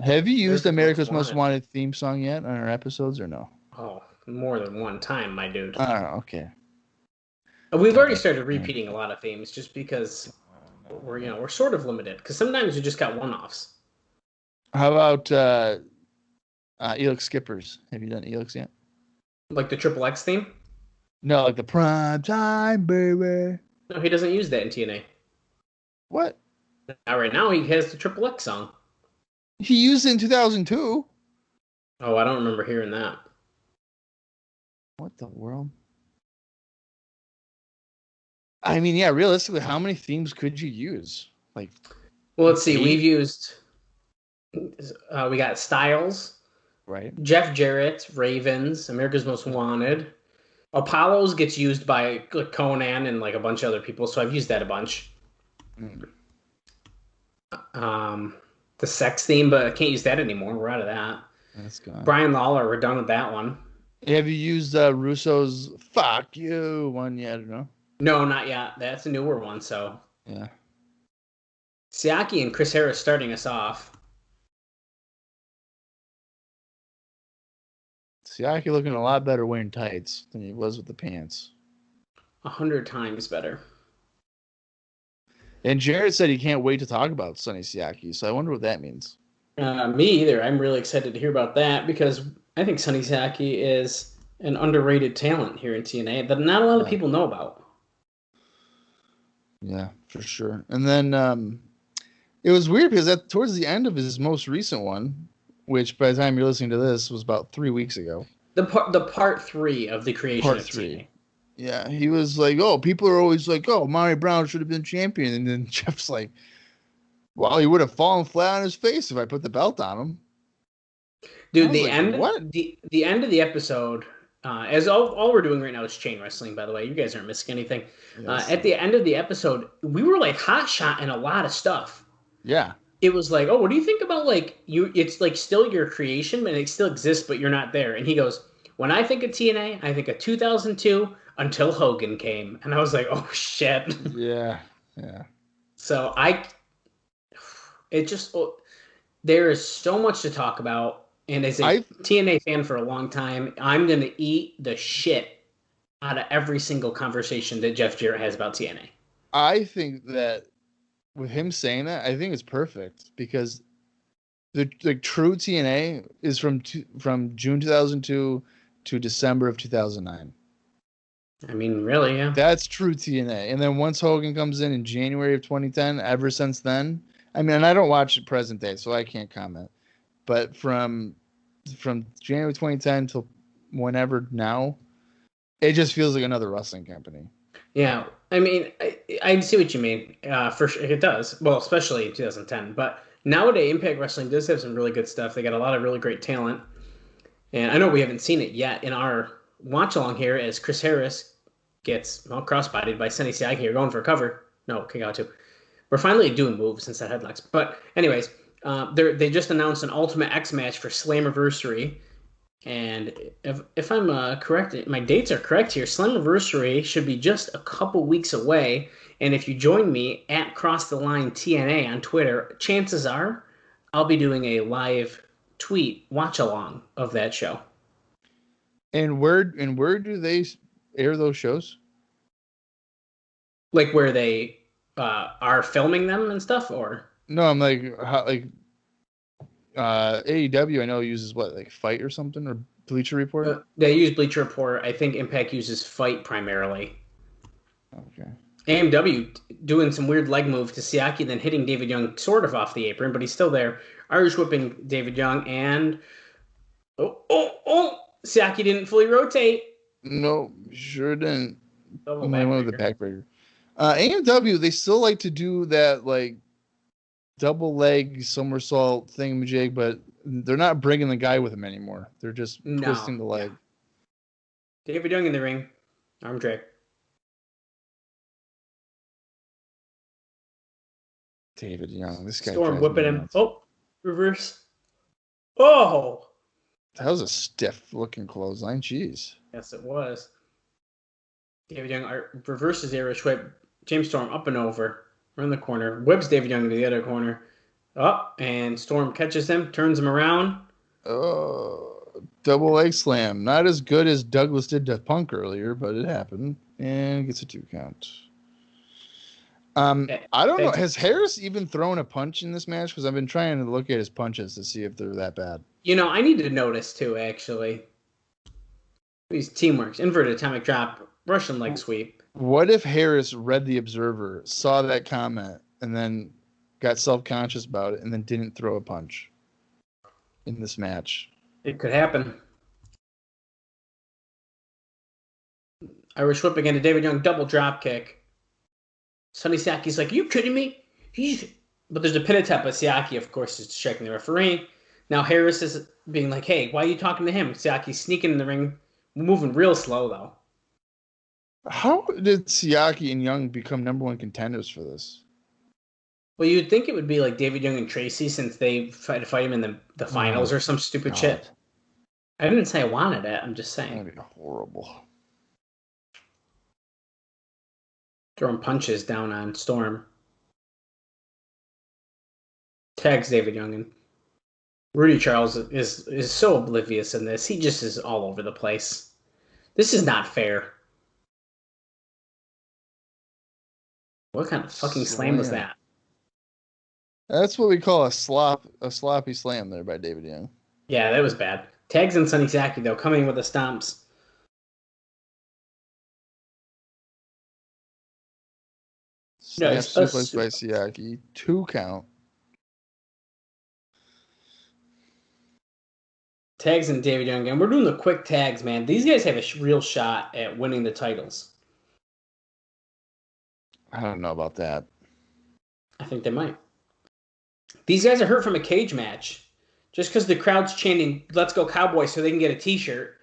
Have you used America's Most Wanted theme song yet on our episodes or no? Oh, more than one time, my dude. Oh, okay. We've already started repeating a lot of themes just because we're sort of limited. Because sometimes we just got one-offs. How about Elix Skippers? Have you done Elix yet? Like the Triple X theme? No, like the prime time, baby. No, he doesn't use that in TNA. What? Right now, he has the Triple X song. He used it in 2002. Oh, I don't remember hearing that. What the world? I mean, yeah, realistically, how many themes could you use? Like, well, let's see. 8? We've used. We got Styles, right? Jeff Jarrett, Ravens, America's Most Wanted. Apollo's gets used by like Conan and like a bunch of other people, so I've used that a bunch. The sex theme, but I can't use that anymore. We're out of that. That's gone. Brian Lawler, we're done with that one. Have you used Russo's "fuck you" one yet? Or no? No, not yet. That's a newer one. So yeah. Siaki and Chris Harris starting us off. Siaki looking a lot better wearing tights than he was with the pants. 100 times better. And Jarrett said he can't wait to talk about Sonny Siaki, so I wonder what that means. Me either. I'm really excited to hear about that because I think Sonny Siaki is an underrated talent here in TNA that not a lot of people know about. Yeah, for sure. And then it was weird because towards the end of his most recent one, which by the time you're listening to this was about 3 weeks ago. The part 3 of the creation of TNA. Yeah, he was like, "Oh, people are always like, oh, Monty Brown should have been champion," and then Jeff's like, "Well, he would have fallen flat on his face if I put the belt on him." Dude, the end of the episode, as all we're doing right now is chain wrestling. By the way, you guys aren't missing anything. Yes. At the end of the episode, we were like hot shotting a lot of stuff. Yeah. It was like, oh, what do you think about like you? It's like still your creation, and it still exists, but you're not there. And he goes, when I think of TNA, I think of 2002 until Hogan came, and I was like, oh shit. Yeah. So there is so much to talk about, and as a TNA fan for a long time, I'm gonna eat the shit out of every single conversation that Jeff Jarrett has about TNA. I think that. With him saying that, I think it's perfect because the true TNA is from June 2002 to December of 2009. I mean, really, yeah. That's true TNA. And then once Hogan comes in January of 2010, ever since then, I mean, and I don't watch it present day, so I can't comment. But from January 2010 till whenever now, it just feels like another wrestling company. Yeah, I mean, I see what you mean. For sure, it does. Well, especially in 2010. But nowadays, Impact Wrestling does have some really good stuff. They got a lot of really great talent. And I know we haven't seen it yet in our watch-along here as Chris Harris gets cross-bodied by Sonny Siaki. You're going for a cover. No, kick out too. We're finally doing moves instead of headlocks. But anyways, they just announced an Ultimate X match for Slammiversary. And if I'm correct, my dates are correct here. Slammiversary should be just a couple weeks away. And if you join me at Cross the Line TNA on Twitter, chances are I'll be doing a live tweet watch along of that show. And where do they air those shows? Like where they are filming them and stuff, or no? I'm like, how, AEW, I know, uses what, like Fight or something, or Bleacher Report? They use Bleacher Report. I think Impact uses Fight primarily. Okay. AMW doing some weird leg move to Siaki, then hitting David Young sort of off the apron, but he's still there. Irish whipping David Young, and Siaki didn't fully rotate. No, sure didn't. Double Might went with the backbreaker. AMW, they still like to do that like double leg somersault thingamajig, but they're not bringing the guy with them anymore. They're just twisting the leg. Yeah. David Young in the ring, arm drag. David Young, this guy. Storm whipping him. Nuts. Oh, reverse. Oh, that was a stiff looking clothesline. Jeez. Yes, it was. David Young reverses the Irish whip. James Storm up and over. Around the corner. Whips David Young into the other corner. Up, and Storm catches him, turns him around. Oh, double leg slam. Not as good as Douglas did to Punk earlier, but it happened. And gets a 2 count. I don't know. Has Harris even thrown a punch in this match? Because I've been trying to look at his punches to see if they're that bad. You know, I need to notice too, actually. These teamworks. Inverted atomic drop. Russian leg sweep. What if Harris read the Observer, saw that comment, and then got self-conscious about it, and then didn't throw a punch in this match? It could happen. Irish whip again to David Young. Double drop kick. Sonny Siaki's like, are you kidding me? But there's a pin attempt, but Siaki, of course, is checking the referee. Now Harris is being like, hey, why are you talking to him? Siaki's sneaking in the ring, moving real slow, though. How did Siaki and Young become #1 contenders for this? Well, you'd think it would be like David Young and Tracy, since they tried to fight him in the finals or some stupid shit. I didn't say I wanted it. I'm just saying. That'd be horrible. Throwing punches down on Storm. Tags David Young, and Rudy Charles is so oblivious in this. He just is all over the place. This is not fair. What kind of fucking slam was that? That's what we call a sloppy slam there by David Young. Yeah, that was bad. Tags and Sonny Siaki, though, coming with the stomps. Snap suplex by Siaki. 2 count. Tags and David Young again. We're doing the quick tags, man. These guys have a real shot at winning the titles. I don't know about that. I think they might. These guys are hurt from a cage match. Just because the crowd's chanting, let's go Cowboys, so they can get a t-shirt,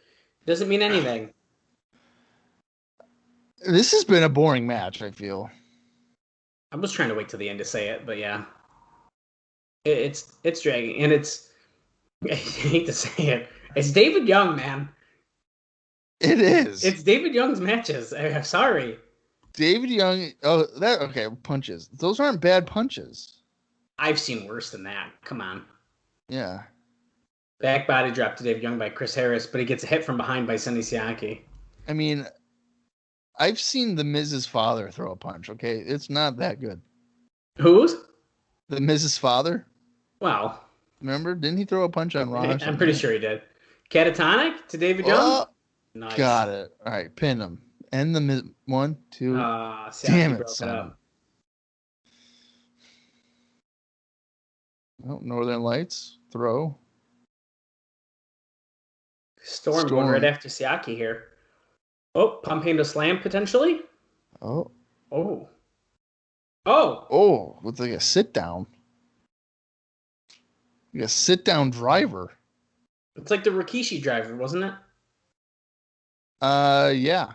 doesn't mean anything. This has been a boring match, I feel. I was trying to wait till the end to say it, but yeah. It's dragging, and it's... I hate to say it. It's David Young, man. It is. It's David Young's matches. I'm sorry. David Young... Oh, that... Okay, punches. Those aren't bad punches. I've seen worse than that. Come on. Yeah. Back body drop to David Young by Chris Harris, but he gets a hit from behind by Sonny Siaki. I mean, I've seen the Miz's father throw a punch, okay? It's not that good. Whose? The Miz's father. Wow. Remember? Didn't he throw a punch on Raw? I'm pretty sure he did. Catatonic to David Young? Nice. Got it. All right, pin him. And the Miz. 1, 2. Damn it, son. Oh, Northern Lights. Throw. Storm going right after Siaki here. Oh, pump handle slam potentially. Oh. With like a sit down. Like a sit down driver. It's like the Rikishi driver, wasn't it? Yeah.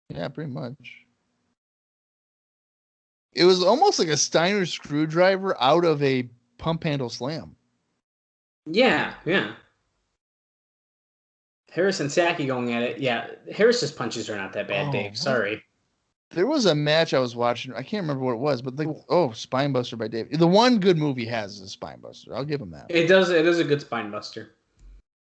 Yeah, pretty much. It was almost like a Steiner screwdriver out of a pump handle slam. Yeah. Harris and Siaki going at it. Yeah, Harris's punches are not that bad, Dave. Sorry. There was a match I was watching. I can't remember what it was, but Spinebuster by Dave. The one good move he has is Spinebuster. I'll give him that. It is a good Spinebuster.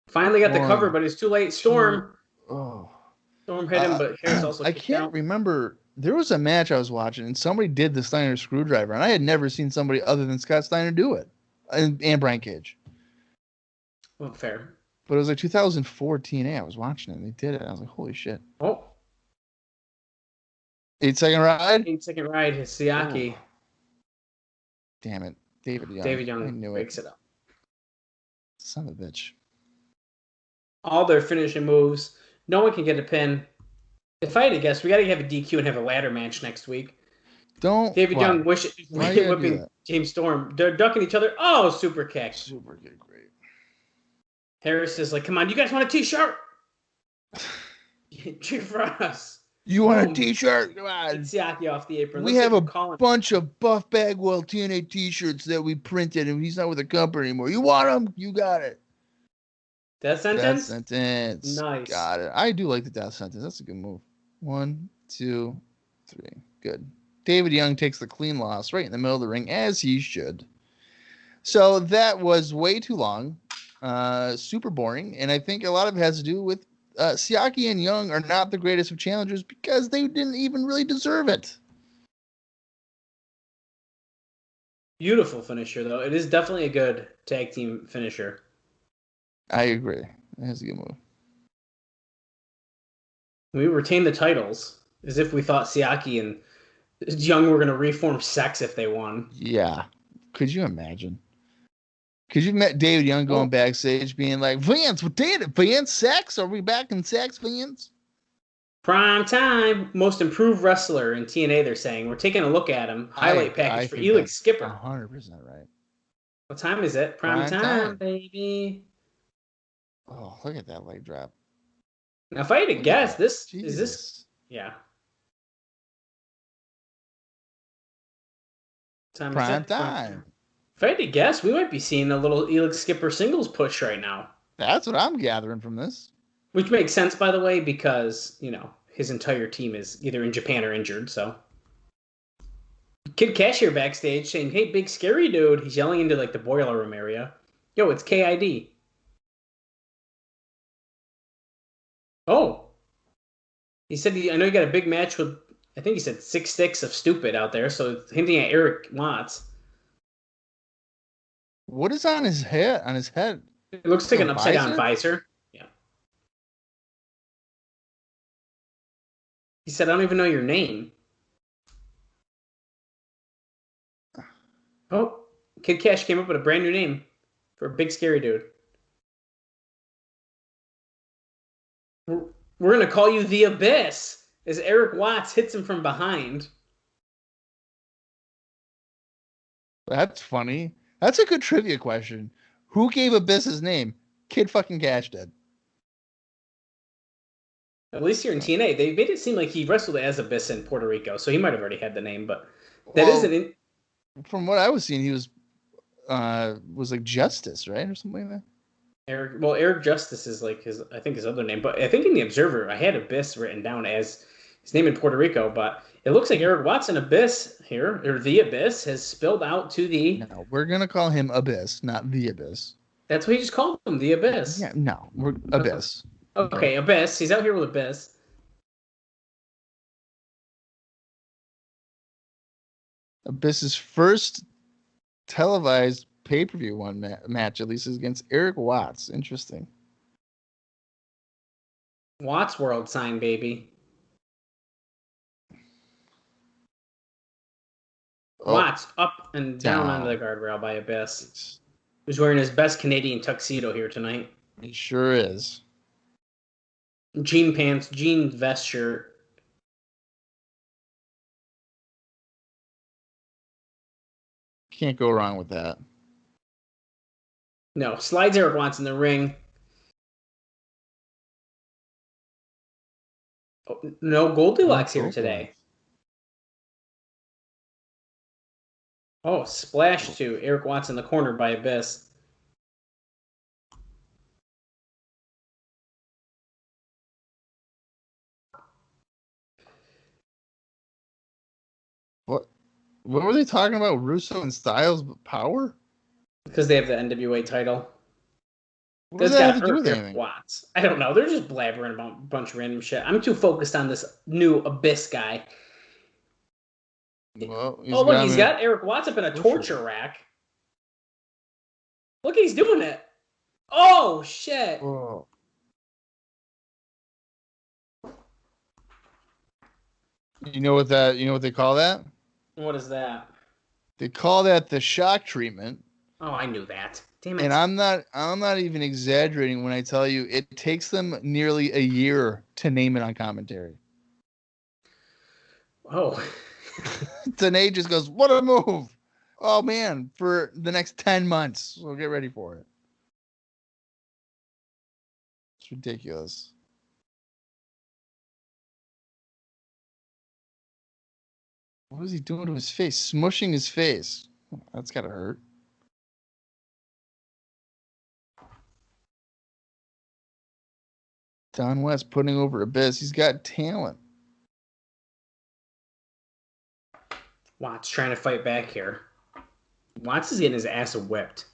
Finally got the cover, but it's too late. Storm. Storm hit him, but Harris also kicked out. I can't remember. There was a match I was watching, and somebody did the Steiner screwdriver, and I had never seen somebody other than Scott Steiner do it, and Brian Cage. Well, fair. But it was like 2004 TNA. I was watching it and they did it. I was like, holy shit. Oh, 8-second ride? 8-second ride, Siaki. Oh. Damn it. David Young. David I Young knew breaks it up. Son of a bitch. All their finishing moves. No one can get a pin. If I had to guess, we got to have a DQ and have a ladder match next week. David Young whipping James Storm. They're ducking each other. Oh, super kick. Super kick, great. Harris is like, come on, you guys want a t-shirt? Cheer for us. You want a t-shirt? Come on. Get Siaki off the apron. We have a bunch of Buff Bagwell TNA t-shirts that we printed, and he's not with the company anymore. You want them? You got it. Death sentence? Death sentence. Nice. Got it. I do like the death sentence. That's a good move. 1, 2, 3. Good. David Young takes the clean loss right in the middle of the ring, as he should. So that was way too long. Super boring. And I think a lot of it has to do with Siaki and Young are not the greatest of challengers because they didn't even really deserve it. Beautiful finisher, though. It is definitely a good tag team finisher. I agree. That's a good move. We retain the titles as if we thought Siaki and Young were going to reform Sex if they won. Yeah. Could you imagine? Could you met David Young going backstage being like, Vance, what did it? Vance, Sex? Are we back in Sex, Vance? Prime time. Most improved wrestler in TNA, they're saying. We're taking a look at him. Highlight package for Elix Skipper. 100% right. What time is it? Prime time, baby. Oh, look at that leg drop. Now, if I had to guess, is Jesus. this... Yeah. Prime time. If I had to guess, we might be seeing a little Elix Skipper singles push right now. That's what I'm gathering from this. Which makes sense, by the way, because, you know, his entire team is either in Japan or injured, so. Kid Cashier backstage saying, hey, big scary dude. He's yelling into, like, the boiler room area. Yo, it's KID. Oh. He said, I know you got a big match with, I think he said 6 sticks of stupid out there, so hinting at Eric Watts. What is on his head? It looks like an upside-down visor. Yeah. He said, I don't even know your name. Oh, Kid Cash came up with a brand new name for a big scary dude. We're going to call you the Abyss as Eric Watts hits him from behind. That's funny. That's a good trivia question. Who gave Abyss his name? Kid fucking Cash did. At least here in TNA, they made it seem like he wrestled as Abyss in Puerto Rico, so he might have already had the name, but isn't. From what I was seeing, he was like Justice, right? Or something like that. Eric Justice is like his other name, but I think in the Observer, I had Abyss written down as his name in Puerto Rico, but it looks like Eric Watson Abyss here, or the Abyss, has spilled out to the... No, we're going to call him Abyss, not the Abyss. That's what he just called him, the Abyss. Yeah, no, we're Abyss. Okay, Abyss. He's out here with Abyss. Abyss's first televised pay-per-view match, at least, is against Eric Watts. Interesting. Watts World sign, baby. Watts up and down onto the guardrail by Abyss. Who's wearing his best Canadian tuxedo here tonight. He sure is. Jean pants, jean vest shirt. Can't go wrong with that. No, slides Eric Watts in the ring. Oh, no Goldilocks here today. Oh, splash to Eric Watts in the corner by Abyss. What were they talking about? Russo and Styles power? Because they have the NWA title. What does that have to do with anything? Watts. I don't know. They're just blabbering about a bunch of random shit. I'm too focused on this new Abyss guy. Well, he's got Eric Watts up in a torture rack. Look, he's doing it. Oh, shit. Oh. You know what they call that? What is that? They call that the shock treatment. Oh, I knew that. Damn it. And I'm not even exaggerating when I tell you it takes them nearly a year to name it on commentary. Oh. TNA just goes, what a move. Oh man, for the next 10 months. So get ready for it. It's ridiculous. What is he doing to his face? Smushing his face. That's gotta hurt. Don West putting over Abyss. He's got talent. Watts trying to fight back here. Watts is getting his ass whipped.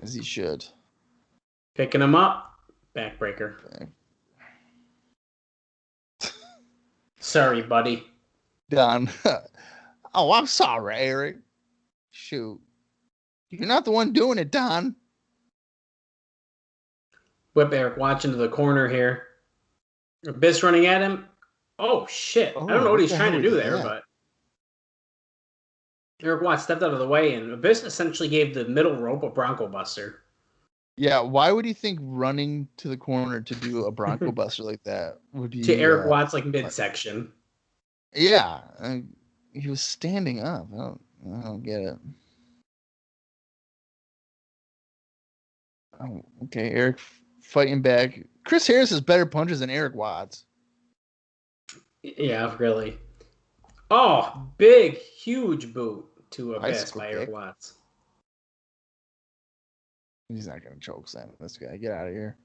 As he should. Picking him up. Backbreaker. Sorry, buddy. Don. Oh, I'm sorry, Eric. Shoot. You're not the one doing it, Don. Whip Eric Watts into the corner here. Abyss running at him. Oh, shit. I don't know what he's trying to do there, but Eric Watts stepped out of the way, and Abyss essentially gave the middle rope a Bronco Buster. Yeah, why would he think running to the corner to do a Bronco Buster like that would be... To Eric Watts, like, midsection. Yeah. He was standing up. I don't get it. Oh, okay, Eric fighting back. Chris Harris has better punches than Eric Watts. Yeah, really. Oh, big, huge boot to Abyss by Eric Watts. He's not going to choke slam this guy. Get out of here.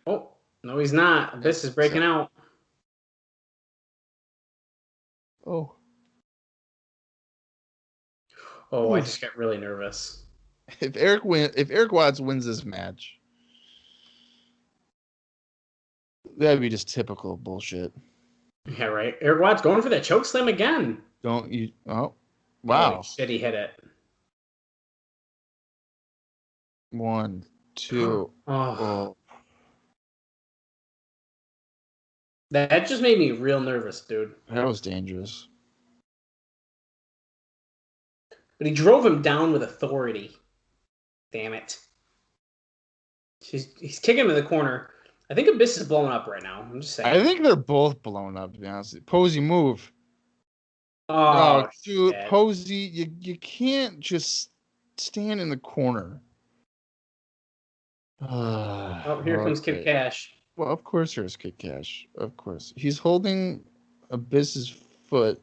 Oh, no, he's not. Abyss is breaking out. Oh. Oh, I just got really nervous. If Eric Watts wins this match, that'd be just typical bullshit. Yeah, right. Eric Watts going for that choke slam again. Don't you? Oh, wow. Holy shit, he hit it. 1, 2. Oh. That just made me real nervous, dude. That was dangerous. But he drove him down with authority. Damn it. He's kicking him in the corner. I think Abyss is blowing up right now. I'm just saying. I think they're both blown up, to be honest. Posey, move. Oh, dude, Posey, you can't just stand in the corner. Oh, here comes Kid Cash. Well, of course there's Kid Cash. Of course. He's holding Abyss's foot.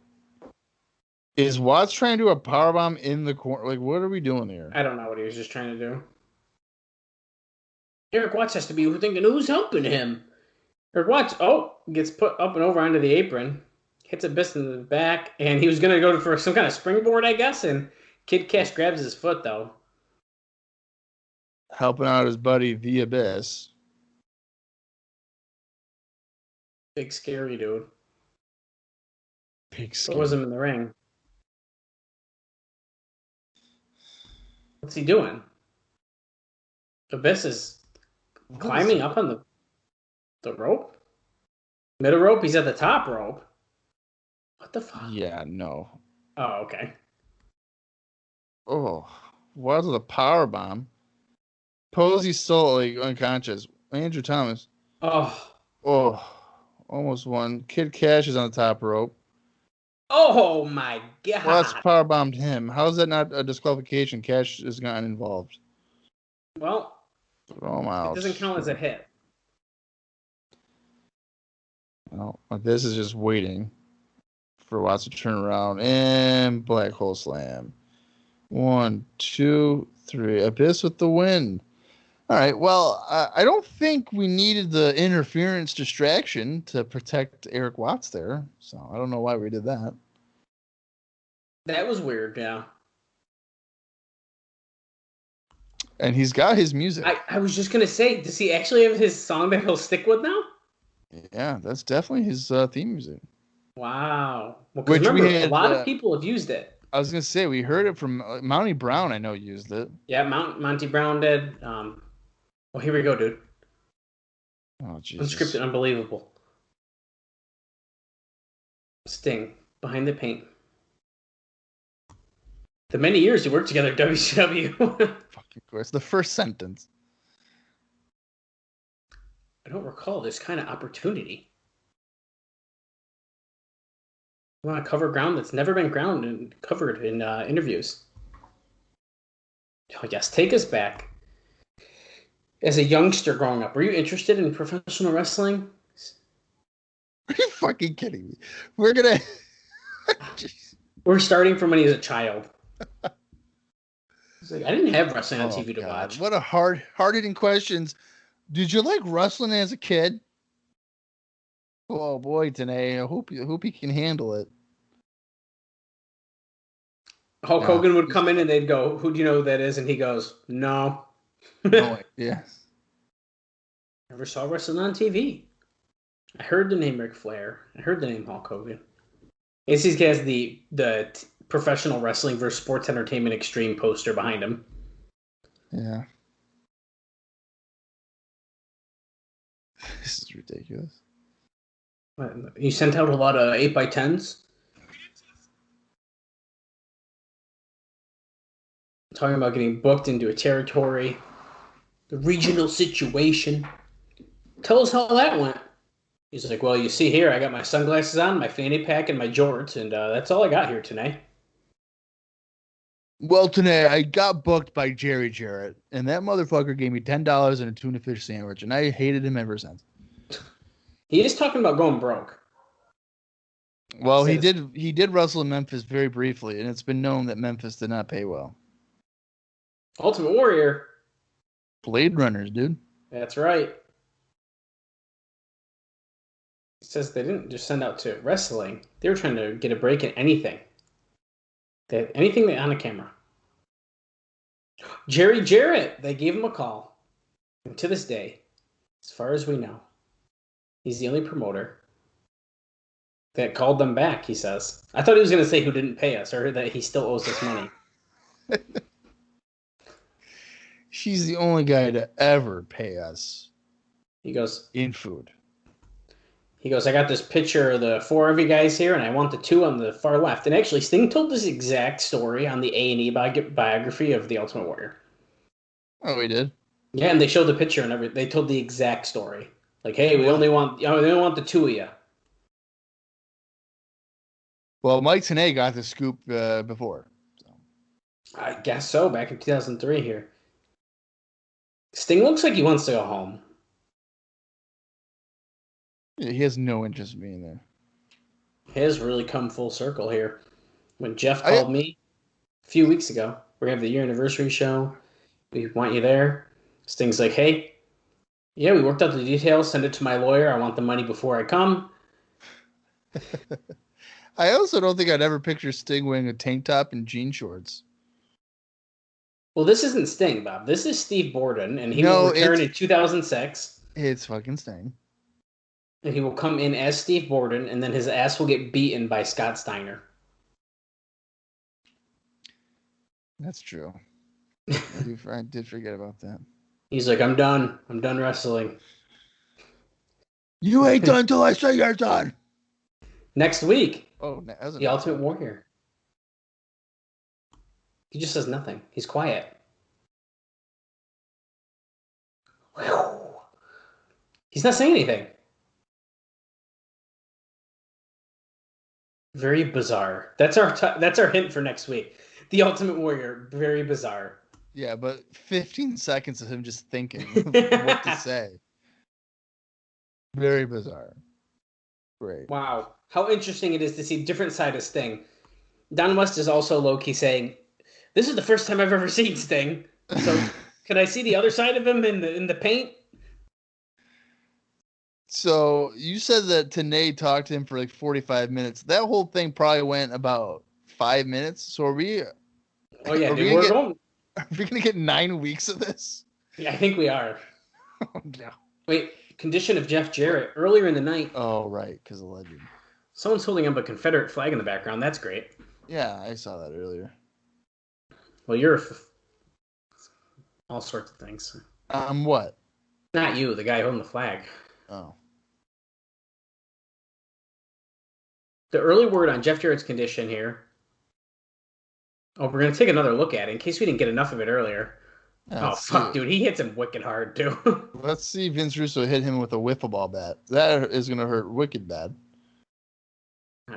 Is Watts trying to do a powerbomb in the corner? Like, what are we doing here? I don't know what he was just trying to do. Eric Watts has to be thinking, who's helping him? Eric Watts, gets put up and over onto the apron. Hits Abyss in the back. And he was going to go for some kind of springboard, I guess. And Kid Cash grabs his foot, though. Helping out his buddy, the Abyss. Big scary dude. Big scary. Throws him in the ring. What's he doing? Abyss is climbing up on the rope? Middle rope? He's at the top rope. What the fuck? Yeah, no. Oh, okay. Oh, what was the power bomb? Posey's still like unconscious. Andrew Thomas. Oh, almost won. Kid Cash is on the top rope. oh my god! Well, that's power bombed him. How is that not a disqualification? Cash has gotten involved. Well, throw him out. It doesn't count as a hit. Well, this is just waiting for Watts to turn around and black hole slam. 1, 2, 3. Abyss with the win. All right. Well, I don't think we needed the interference distraction to protect Eric Watts there. So I don't know why we did that. That was weird, yeah. And he's got his music. I was just going to say, does he actually have his song that he'll stick with now? Yeah, that's definitely his theme music. Wow. Well, because remember, a lot of people have used it. I was going to say, we heard it from Monty Brown, I know, used it. Yeah, Monty Brown did. Oh, here we go, dude. Oh, Jesus. Unscripted, unbelievable. Oh, Jesus. Unscripted, unbelievable. Sting, behind the paint. The many years you worked together at WCW. Fucking course. The first sentence. I don't recall this kind of opportunity. I want to cover ground that's never been covered in interviews. Oh, yes, take us back. As a youngster growing up, were you interested in professional wrestling? Are you fucking kidding me? We're gonna. We're starting from when he was a child. Like, I didn't have wrestling on TV to watch. What a hard-hitting questions. Did you like wrestling as a kid? Oh boy, TNA. I hope he can handle it. Hulk Hogan would come in and they'd go, "Who do you know who that is?" And he goes, "No." No idea. Never saw wrestling on TV. I heard the name Ric Flair. I heard the name Hulk Hogan. He has the professional wrestling versus sports entertainment extreme poster behind him. Yeah. This is ridiculous. You sent out a lot of 8x10s? Talking about getting booked into a territory, the regional situation. Tell us how that went. He's like, well, you see here, I got my sunglasses on, my fanny pack, and my jorts, and that's all I got here tonight. Well, TNA, I got booked by Jerry Jarrett, and that motherfucker gave me $10 and a tuna fish sandwich, and I hated him ever since. He is talking about going broke. Well, he did wrestle in Memphis very briefly, and it's been known that Memphis did not pay well. Ultimate Warrior. Blade Runners, dude. That's right. It says they didn't just send out to wrestling. They were trying to get a break in anything. Anything on a camera. Jerry Jarrett. They gave him a call. And to this day, as far as we know, he's the only promoter that called them back, he says. I thought he was going to say who didn't pay us or that he still owes us money. She's the only guy to ever pay us. He goes, in food. He goes, I got this picture of the 4 of you guys here, and I want the 2 on the far left. And actually, Sting told this exact story on the A&E biography of the Ultimate Warrior. Oh, he did? Yeah, and they showed the picture and everything. They told the exact story. Like, hey, we only want the 2 of you. Well, Mike TNA got the scoop before. So. I guess so, back in 2003 here. Sting looks like he wants to go home. Yeah, he has no interest in being there. He has really come full circle here. When Jeff called me a few weeks ago, we're going to have the year anniversary show. We want you there. Sting's like, hey, yeah, we worked out the details. Send it to my lawyer. I want the money before I come. I also don't think I'd ever picture Sting wearing a tank top and jean shorts. Well, this isn't Sting, Bob. This is Steve Borden, and he will return in 2006. It's fucking Sting. And he will come in as Steve Borden, and then his ass will get beaten by Scott Steiner. That's true. I did forget about that. He's like, I'm done. I'm done wrestling. You ain't done till I say you're done. Next week, the Ultimate Warrior. He just says nothing. He's quiet. He's not saying anything. Very bizarre. That's our hint for next week. The Ultimate Warrior, very bizarre. Yeah, but 15 seconds of him just thinking what to say. Very bizarre. Great. Wow. How interesting it is to see a different side of Sting. Don West is also low-key saying, this is the first time I've ever seen Sting. So can I see the other side of him in the paint? So you said that TNA talked to him for like 45 minutes. That whole thing probably went about 5 minutes. So are we? Oh yeah, Are we gonna get 9 weeks of this? Yeah, I think we are. Oh no. Wait, condition of Jeff Jarrett earlier in the night. Oh right, because of legend. Someone's holding up a Confederate flag in the background. That's great. Yeah, I saw that earlier. Well, you're all sorts of things. What? Not you, the guy holding the flag. Oh. The early word on Jeff Jarrett's condition here. Oh, we're going to take another look at it in case we didn't get enough of it earlier. Yeah, Oh, let's fuck, see. dude. He hits him wicked hard, too. Let's see Vince Russo hit him with a wiffle ball bat. That is going to hurt wicked bad.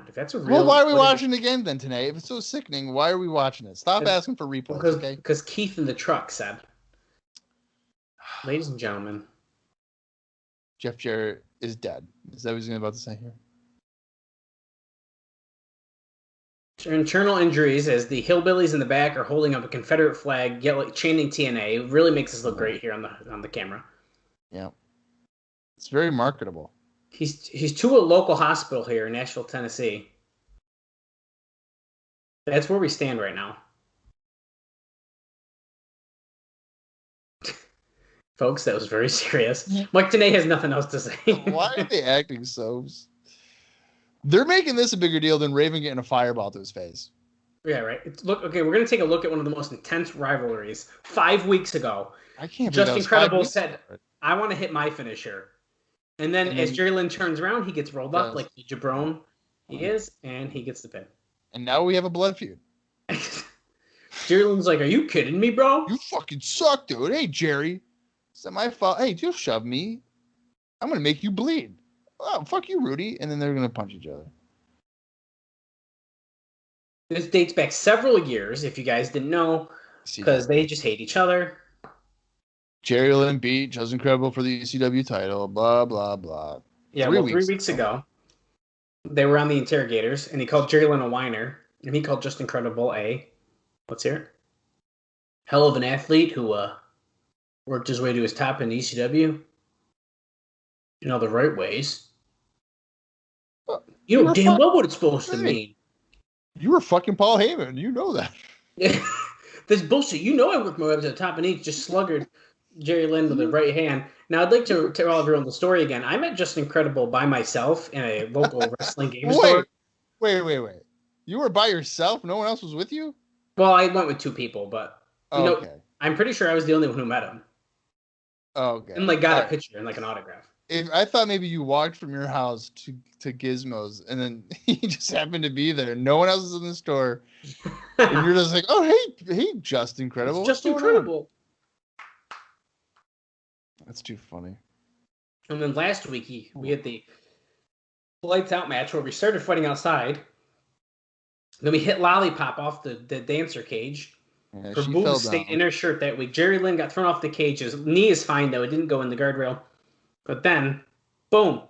If that's a real. Well, why are we watching it again then tonight? If it's so sickening, why are we watching it? Stop asking for replays, okay? Because Keith in the truck said. Ladies and gentlemen. Jeff Jarrett is dead. Is that what he's about to say here? Internal injuries as the hillbillies in the back are holding up a Confederate flag, chanting TNA. It really makes us look great here on the camera. Yeah. It's very marketable. He's to a local hospital here in Nashville, Tennessee. That's where we stand right now. Folks, that was very serious. Mike Tenay has nothing else to say. Why are they acting so... They're making this a bigger deal than Raven getting a fireball to his face. Yeah, right. Look, okay, we're going to take a look at one of the most intense rivalries. 5 weeks ago, I can't Justin Credible said, I want to hit my finisher. And then as Jerry Lynn turns around, he gets rolled up like the jabron he is, and he gets the pin. And now we have a blood feud. Jerry Lynn's like, are you kidding me, bro? You fucking suck, dude. Hey, Jerry. Is that my fault? Hey, you'll shove me. I'm going to make you bleed. Oh, fuck you, Rudy. And then they're going to punch each other. This dates back several years, if you guys didn't know, because they just hate each other. Jerry Lynn beat Justin Credible for the ECW title, blah, blah, blah. Yeah, 3 weeks ago, they were on the interrogators, and he called Jerry Lynn a whiner, and he called Justin Credible let's hear it, hell of an athlete who worked his way to his top in ECW. The right ways. You know damn well what it's supposed to mean. You were fucking Paul Heyman. You know that. Yeah, this bullshit. I worked my way up to the top, and he just sluggered Jerry Lynn with the right hand. Now, I'd like to tell everyone the story again. I met Justin Credible by myself in a local wrestling game store. Wait. You were by yourself? No one else was with you? Well, I went with 2 people, but okay. I'm pretty sure I was the only one who met him. Okay. And got a picture and an autograph. I thought maybe you walked from your house to Gizmo's, and then he just happened to be there. No one else is in the store, and you're just like, "Oh, hey, Justin Credible." It's Justin Credible. That's too funny. And then last week we had the lights out match where we started fighting outside. Then we hit Lollipop off the dancer cage. Yeah, her boobs stayed in her shirt that week. Jerry Lynn got thrown off the cage. His knee is fine though; it didn't go in the guardrail. But then, boom,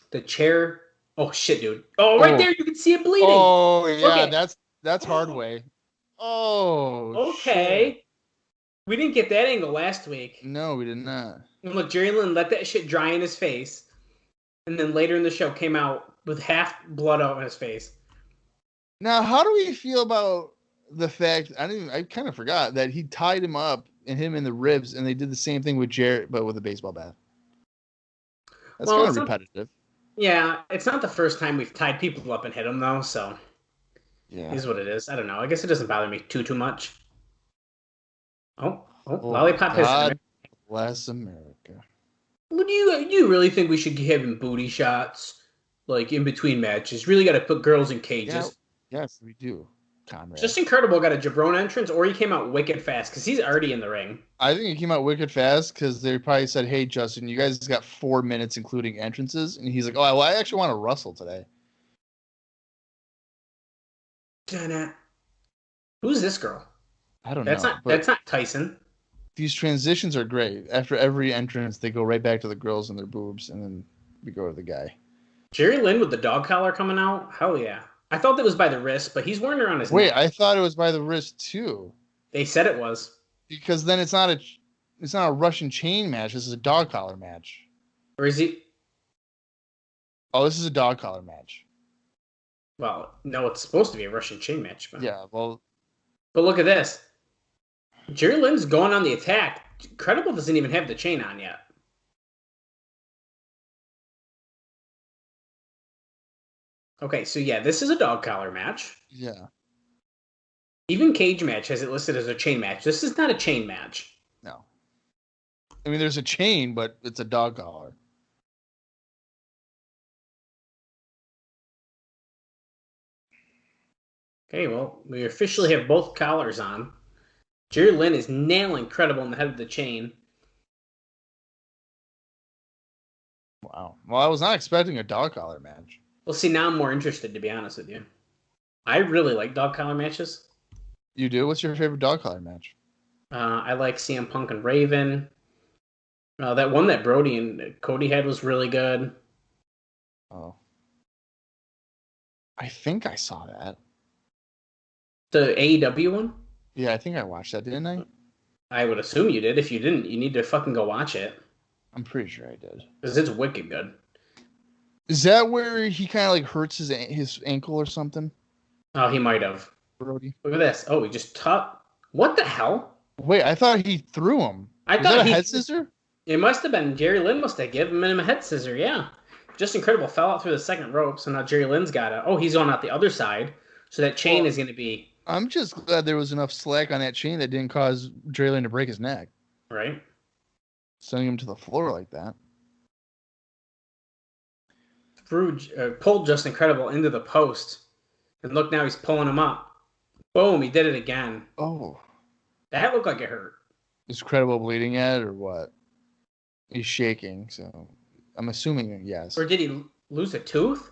the chair. Oh shit, dude! Oh, right there, you can see it bleeding. Oh yeah, okay. That's hard way. Oh. Okay. Shit. We didn't get that angle last week. No, we did not. And look, Jerry Lynn let that shit dry in his face, and then later in the show came out with half blood out of his face. Now, how do we feel about the fact? I kind of forgot that he tied him up and hit him in the ribs, and they did the same thing with Jarrett, but with a baseball bat. That's kind of repetitive. Yeah, it's not the first time we've tied people up and hit them, though, so yeah, it is what it is. I don't know. I guess it doesn't bother me too much. Oh, Lollipop God bless America. Do you really think we should give him booty shots, like, in between matches? Really got to put girls in cages? Yeah, yes, we do. Conrad. Justin Credible got a jabron entrance, or he came out wicked fast because he's already in the ring. I think he came out wicked fast because they probably said, "Hey, Justin, you guys got 4 minutes, including entrances," and he's like, "Oh, well, I actually want to wrestle today." Who's this girl? I don't know. That's not Tyson. These transitions are great. After every entrance, they go right back to the girls and their boobs, and then we go to the guy. Jerry Lynn with the dog collar coming out? Hell yeah. I thought that was by the wrist, but he's wearing it on his neck. I thought it was by the wrist too. They said it was. Because then it's not a Russian chain match. This is a dog collar match. Or is he? Oh, this is a dog collar match. Well, no, it's supposed to be a Russian chain match. But... yeah, well. But look at this. Jerry Lynn's going on the attack. Credible doesn't even have the chain on yet. Okay, so yeah, this is a dog collar match. Yeah. Even Cage Match has it listed as a chain match. This is not a chain match. No. I mean, there's a chain, but it's a dog collar. Okay, well, we officially have both collars on. Jerry Lynn is nailing Credible in the head of the chain. Wow. Well, I was not expecting a dog collar match. Well, see, now I'm more interested, to be honest with you. I really like dog collar matches. You do? What's your favorite dog collar match? I like CM Punk and Raven. That one that Brody and Cody had was really good. Oh. I think I saw that. The AEW one? Yeah, I think I watched that, didn't I? I would assume you did. If you didn't, you need to fucking go watch it. I'm pretty sure I did. Because it's wicked good. Is that where he kind of like hurts his ankle or something? Oh, he might have. Brody. Look at this. Oh, he just What the hell? Wait, I thought he threw him. I Was thought that a head scissor? It must have been. Jerry Lynn must have given him a head scissor, yeah. Justin Credible fell out through the second rope, so now Jerry Lynn's got it. Oh, he's going out the other side. So that chain is going to be... I'm just glad there was enough slack on that chain that didn't cause Jerry Lynn to break his neck. Right. Sending him to the floor like that. Pulled Justin Credible into the post. And look, now he's pulling him up. Boom, he did it again. Oh. That looked like it hurt. Is Credible bleeding yet or what? He's shaking, so I'm assuming yes. Or did he lose a tooth?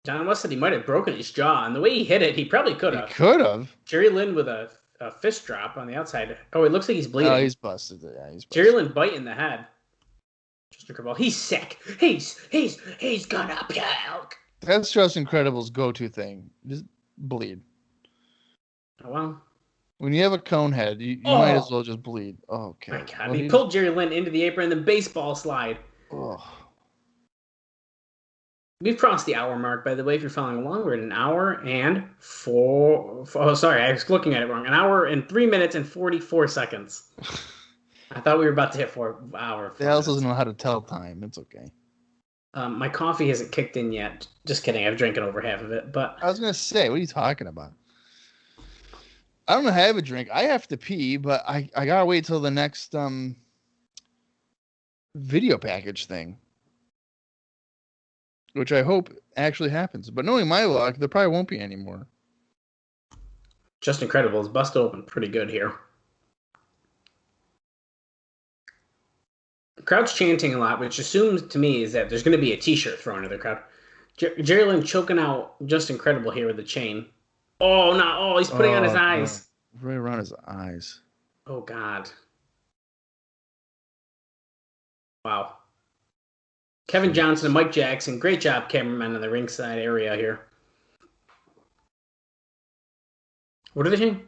John West said he might have broken his jaw, and the way he hit it, he probably could have. He could have. Jerry Lynn with a fist drop on the outside. Oh, it looks like he's bleeding. Oh, he's busted. Yeah, he's busted. Jerry Lynn biting the head. Justin Credible, he's sick. He's gonna puke. That's Justin Credible's go-to thing. Just bleed. Oh, well. When you have a cone head, you might as well just bleed. Oh, okay. My God, he pulled Jerry Lynn into the apron and the baseball slide. Oh. We've crossed the hour mark, by the way, if you're following along. We're at an hour and sorry, I was looking at it wrong. An hour and 3 minutes and 44 seconds. I thought we were about to hit 4 hours. They also doesn't know how to tell time. It's okay. My coffee hasn't kicked in yet. Just kidding. I've drinking over half of it. But I was going to say, what are you talking about? I don't know how to have a drink. I have to pee, but I got to wait till the next video package thing. Which I hope actually happens. But knowing my luck, there probably won't be anymore. Justin Credible is busted open pretty good here. The crowd's chanting a lot, which assumes to me is that there's going to be a t-shirt thrown into the crowd. Jerry Lynn choking out Justin Credible here with the chain. Oh, no. Oh, he's putting on his eyes. No. Right around his eyes. Oh, God. Wow. Kevin Johnson and Mike Jackson. Great job, cameramen in the ringside area here. What are they saying?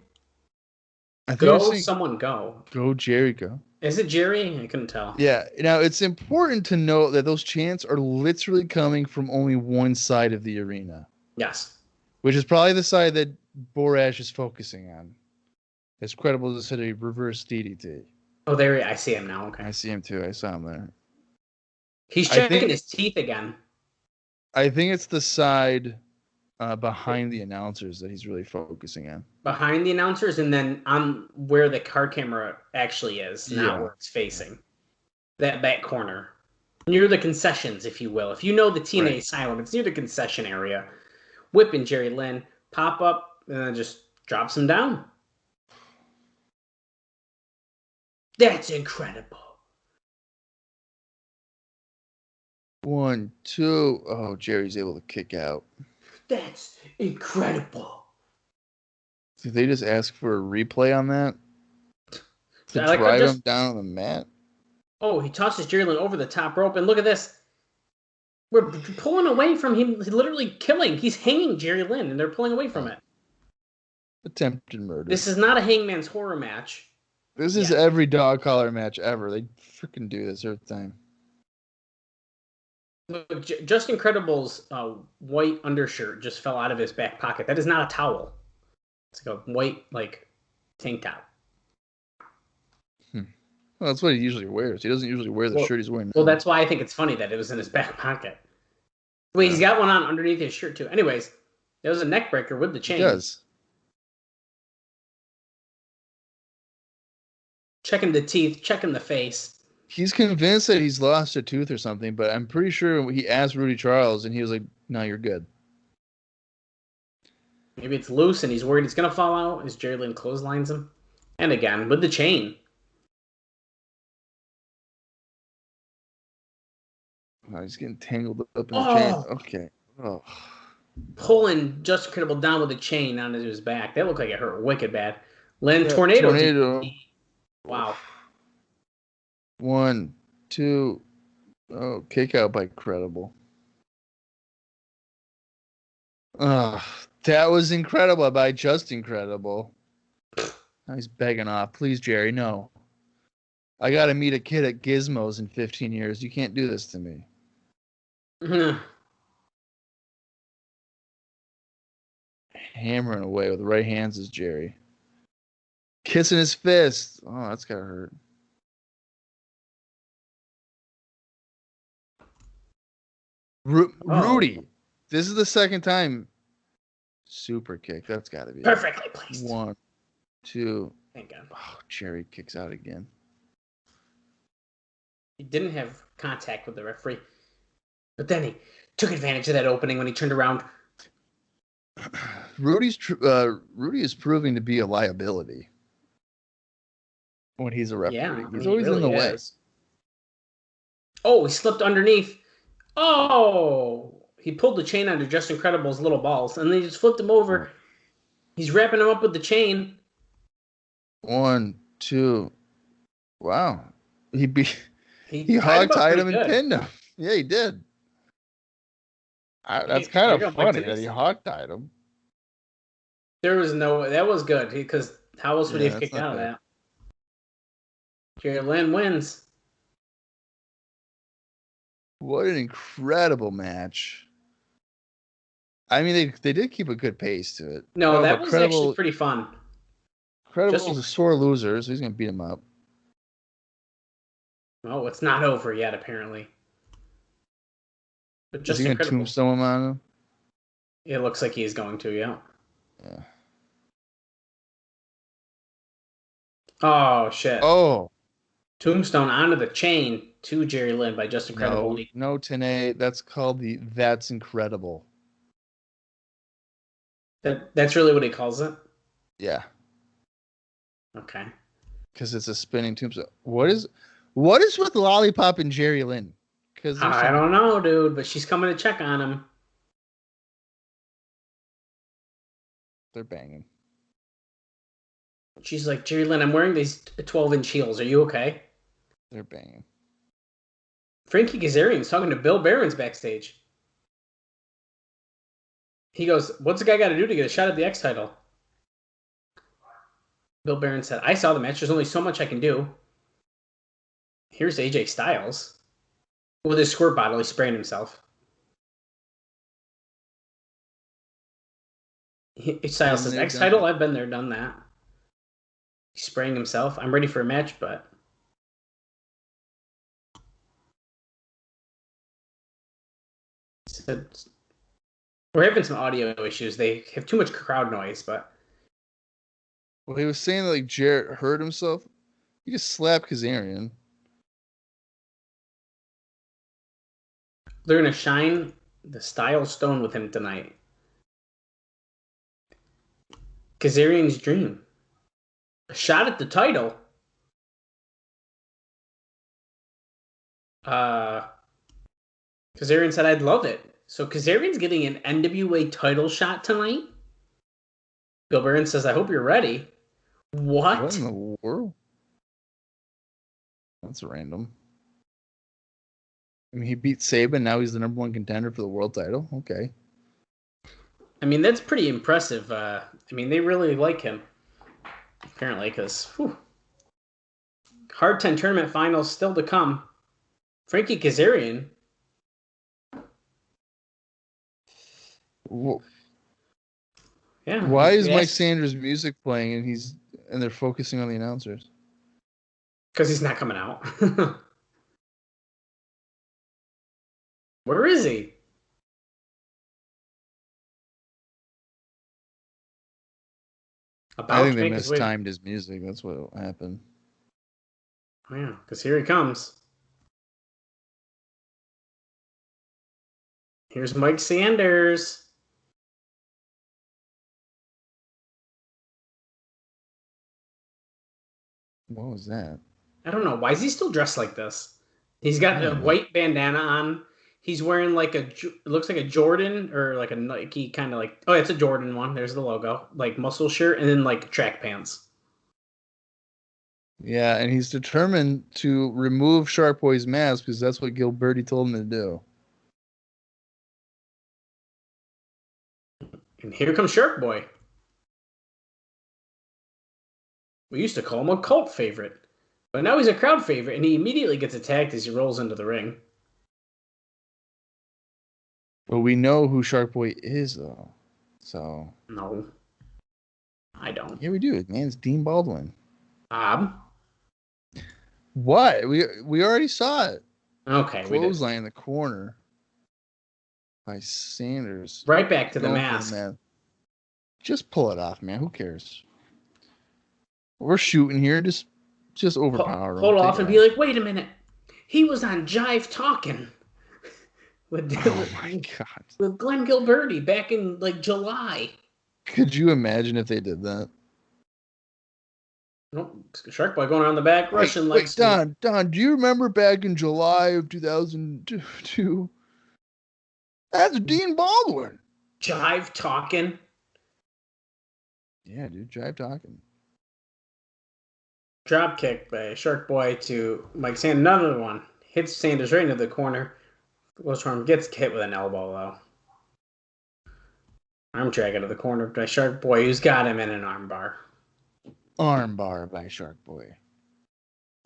Someone go. Go, Jerry, go. Is it Jerry? I couldn't tell. Yeah. Now, it's important to note that those chants are literally coming from only one side of the arena. Yes. Which is probably the side that Borash is focusing on. It's credible to say a reverse DDT. Oh, there I see him now. Okay. I see him too. I saw him there. He's checking his teeth again. I think it's the side behind the announcers that he's really focusing on. Behind the announcers, and then on where the car camera actually is, not where it's facing. That back corner. Near the concessions, if you will. If you know the TNA Asylum, it's near the concession area. Whipping Jerry Lynn, pop up, and then just drops him down. That's incredible. 1, 2. Oh, Jerry's able to kick out. That's incredible. Did they just ask for a replay on that? To drive him down on the mat? Oh, he tosses Jerry Lynn over the top rope, and look at this. We're pulling away from him. He's literally killing. He's hanging Jerry Lynn, and they're pulling away from it. Attempted murder. This is not a Hangman's Horror match. This is every dog collar match ever. They freaking do this every time. Look, Justin Credible's white undershirt just fell out of his back pocket. That is not a towel. It's like a white, tank top. Well, that's what he usually wears. He doesn't usually wear the shirt he's wearing now. Well, that's why I think it's funny that it was in his back pocket. Wait, he's got one on underneath his shirt, too. Anyways, there was a neck breaker with the chain. He does. checking the teeth, checking the face. He's convinced that he's lost a tooth or something, but I'm pretty sure he asked Rudy Charles, and he was like, "No, you're good." Maybe it's loose and he's worried it's going to fall out as Jerry Lynn clotheslines him. And again, with the chain. Oh, he's getting tangled up in the chain. Okay. Oh. Pulling Justin Credible down with the chain onto his back. That looked like it hurt wicked bad. Lynn tornado. Wow. 1, 2. Oh, kick out by Credible. Oh, that was incredible by Justin Credible. Now he's begging off. Please, Jerry, no. I got to meet a kid at Gizmos in 15 years. You can't do this to me. Hammering away with the right hands is Jerry. Kissing his fist. Oh, that's gotta hurt. Rudy. This is the second time. Super kick. That's gotta be perfectly placed. 1, 2. Thank God. Oh, Jerry kicks out again. He didn't have contact with the referee, but then he took advantage of that opening when he turned around. Rudy is proving to be a liability when he's a referee. Yeah, he's always really in the way. Oh, he slipped underneath. Oh, he pulled the chain under Justin Credible's little balls, and then he just flipped him over. He's wrapping him up with the chain. 1, 2. Wow. He hog-tied him and pinned him. Yeah, he did. That's kind of funny that he hog-tied him. That was good, because how else would he have kicked out of that? Jerry Lynn wins. What an incredible match. I mean, they did keep a good pace to it. No, that was actually pretty fun. Credible's a sore loser, so he's going to beat him up. Oh, it's not over yet, apparently. But is he going to tombstone him on him? It looks like he's going to, yeah. Yeah. Oh, shit. Oh. Tombstone onto the chain to Jerry Lynn by Justin Credible. No, TNA. That's called That's Incredible. That's really what he calls it? Yeah. Okay. Because it's a spinning tombstone. What is with Lollipop and Jerry Lynn? Because I don't know, dude, but she's coming to check on him. They're banging. She's like, Jerry Lynn, I'm wearing these 12-inch heels. Are you okay? They're banging. Frankie Kazarian's talking to Bill Barron's backstage. He goes, what's the guy got to do to get a shot at the X title? Bill Barron said, I saw the match. There's only so much I can do. Here's AJ Styles. With his squirt bottle, he's spraying himself. Styles says, X title? I've been there, done that. He's spraying himself. I'm ready for a match, but... We're having some audio issues. They have too much crowd noise, but... Well, he was saying that, like, Jarrett hurt himself. He just slapped Kazarian. They're going to shine the Styles stone with him tonight. Kazarian's dream. A shot at the title. Kazarian said, I'd love it. So Kazarian's getting an NWA title shot tonight? Bill Barron says, I hope you're ready. What in the world? That's random. I mean, he beat Saban. Now he's the #1 contender for the world title. Okay. I mean, that's pretty impressive. I mean, they really like him. Apparently, because Hard 10 tournament finals still to come. Frankie Kazarian. Whoa. Yeah. Why is Mike Sanders' music playing and they're focusing on the announcers? Because he's not coming out. Where is he? I think they mistimed his music. That's what happened. Yeah, because here he comes. Here's Mike Sanders. What was that? I don't know. Why is he still dressed like this? He's got a white bandana on. He's wearing like it looks like a Jordan or like a Nike kind of like, oh, it's a Jordan one. There's the logo. Like muscle shirt and then like track pants. Yeah, and he's determined to remove Shark Boy's mask because that's what Gilberti told him to do. And here comes Shark Boy. We used to call him a cult favorite. But now he's a crowd favorite, and he immediately gets attacked as he rolls into the ring. But we know who Shark Boy is, though. So. No. I don't. Yeah, we do. Man's Dean Baldwin. What? We already saw it. Okay, Clothesline in the corner by Sanders. Right back to the mask. Just pull it off, man. Who cares? We're shooting here. Just overpower him. Hold off and be like, wait a minute. He was on Jive Talking. Oh my God. With Glenn Gilberti back in like July. Could you imagine if they did that? Nope. Shark Boy going around the back, Russian like. Don, do you remember back in July of 2002? That's Dean Baldwin. Jive Talking. Yeah, dude, Jive Talking. Drop kick by Shark Boy to Mike Sanders. Another one. Hits Sanders right into the corner. Goes for him. Gets hit with an elbow, though. Arm drag out of the corner by Shark Boy, who's got him in an armbar. Armbar by Shark Boy.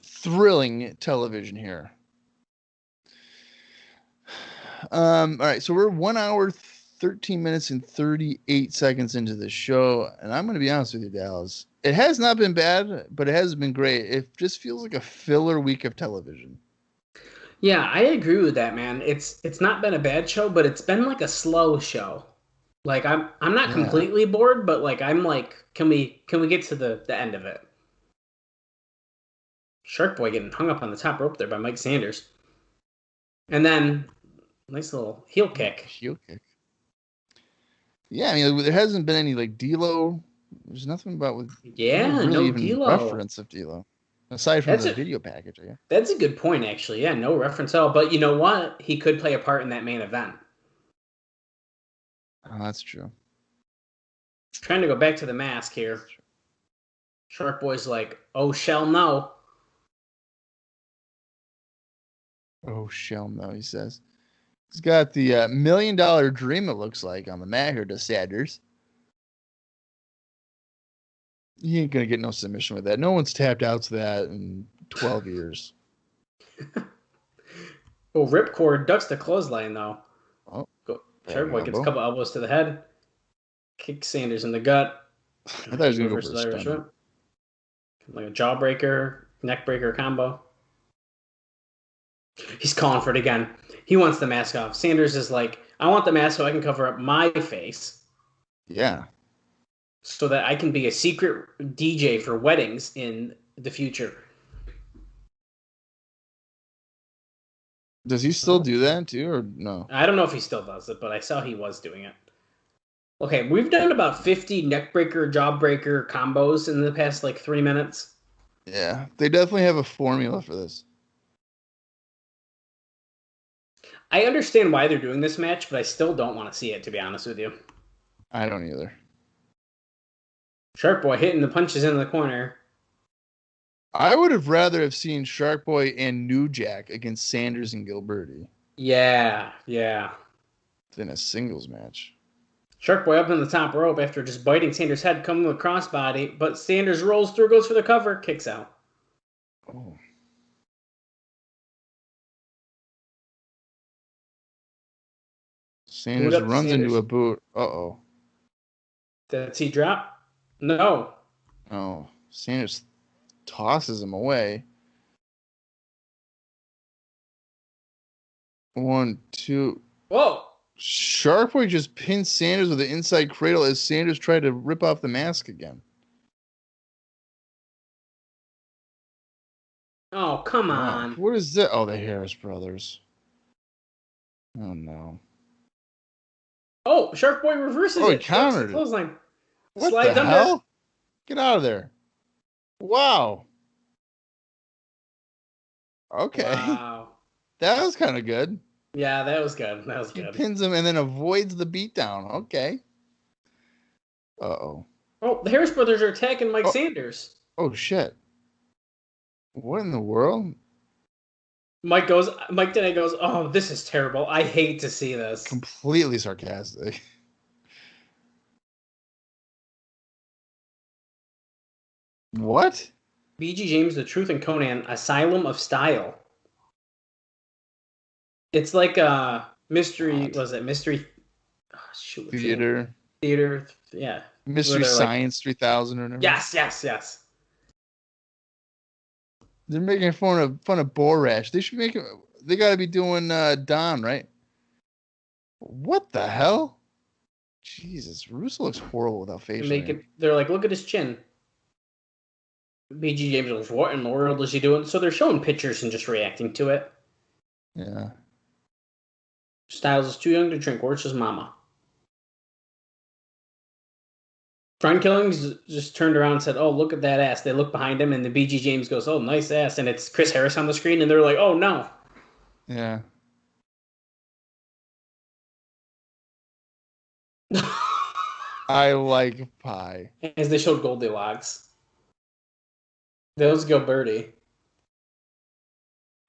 Thrilling television here. All right, so we're 1 hour, 13 minutes, and 38 seconds into the show, and I'm going to be honest with you, Dallas. It has not been bad, but it hasn't been great. It just feels like a filler week of television. Yeah, I agree with that, man. It's not been a bad show, but it's been like a slow show. Like I'm not completely bored, but like I'm like, can we get to the end of it? Shark Boy getting hung up on the top rope there by Mike Sanders. And then nice little heel kick. Yeah, I mean there hasn't been any like D'Lo. There's nothing about with no even D'Lo reference of D'Lo. Aside from the video package, yeah. That's a good point, actually. Yeah, no reference at all. But you know what? He could play a part in that main event. Oh, that's true. Trying to go back to the mask here. Shark Boy's like, oh, shall no. Oh, shall no, he says. He's got the $1 million dream, it looks like, on the mat here to Sanders. He ain't going to get no submission with that. No one's tapped out to that in 12 years. Oh, Ripcord ducks the clothesline, though. Oh. Shark Boy gets a couple elbows to the head. Kicks Sanders in the gut. I thought he was going to go for a spin. Like a jawbreaker, neckbreaker combo. He's calling for it again. He wants the mask off. Sanders is like, I want the mask so I can cover up my face. Yeah. So that I can be a secret DJ for weddings in the future. Does he still do that too, or no? I don't know if he still does it, but I saw he was doing it. Okay, we've done about 50 neckbreaker, jawbreaker combos in the past, 3 minutes. Yeah, they definitely have a formula for this. I understand why they're doing this match, but I still don't want to see it, to be honest with you. I don't either. Shark Boy hitting the punches in the corner. I would have rather have seen Shark Boy and New Jack against Sanders and Gilberti. Yeah. Than a singles match. Shark Boy up in the top rope after just biting Sanders' head, coming with a crossbody, but Sanders rolls through, goes for the cover, kicks out. Oh. Sanders runs into a boot. Uh-oh. Does he drop? No. Oh, Sanders tosses him away. 1, 2. Whoa. Shark Boy just pinned Sanders with the inside cradle as Sanders tried to rip off the mask again. Oh, come Wow. on. What is that? Oh, the Harris brothers. Oh, no. Oh, Shark Boy reverses Oh, he it. Ducks the countered it. clothesline. What the Slides under. hell? Get out of there. Wow. Okay. Wow. That was kind of good. Yeah, that was good. That was He good. pins him and then avoids the beatdown. Okay. Uh-oh. Oh, the Harris brothers are attacking Mike Oh. Sanders. Oh, shit. What in the world? Mike TNA goes, oh, this is terrible. I hate to see this. Completely sarcastic. What? BG James, The Truth, and Conan, Asylum of Style. It's like a mystery. God. Was it mystery? Oh, shoot, what's the name? Theater. Yeah. Mystery they're Science 3000 or whatever. Yes. They're making fun of Borash. They should make it. They got to be doing Don, right? What the hell? Jesus, Russo looks horrible without facial hair. They're like, look at his chin. BG James goes, what in the world is he doing? So they're showing pictures and just reacting to it. Yeah. Styles is too young to drink. Where's his mama? Frank Killings just turned around and said, oh, look at that ass. They look behind him, and the BG James goes, oh, nice ass. And it's Chris Harris on the screen, and they're like, oh, no. Yeah. I like pie. As they showed Goldilocks. Those go Birdie.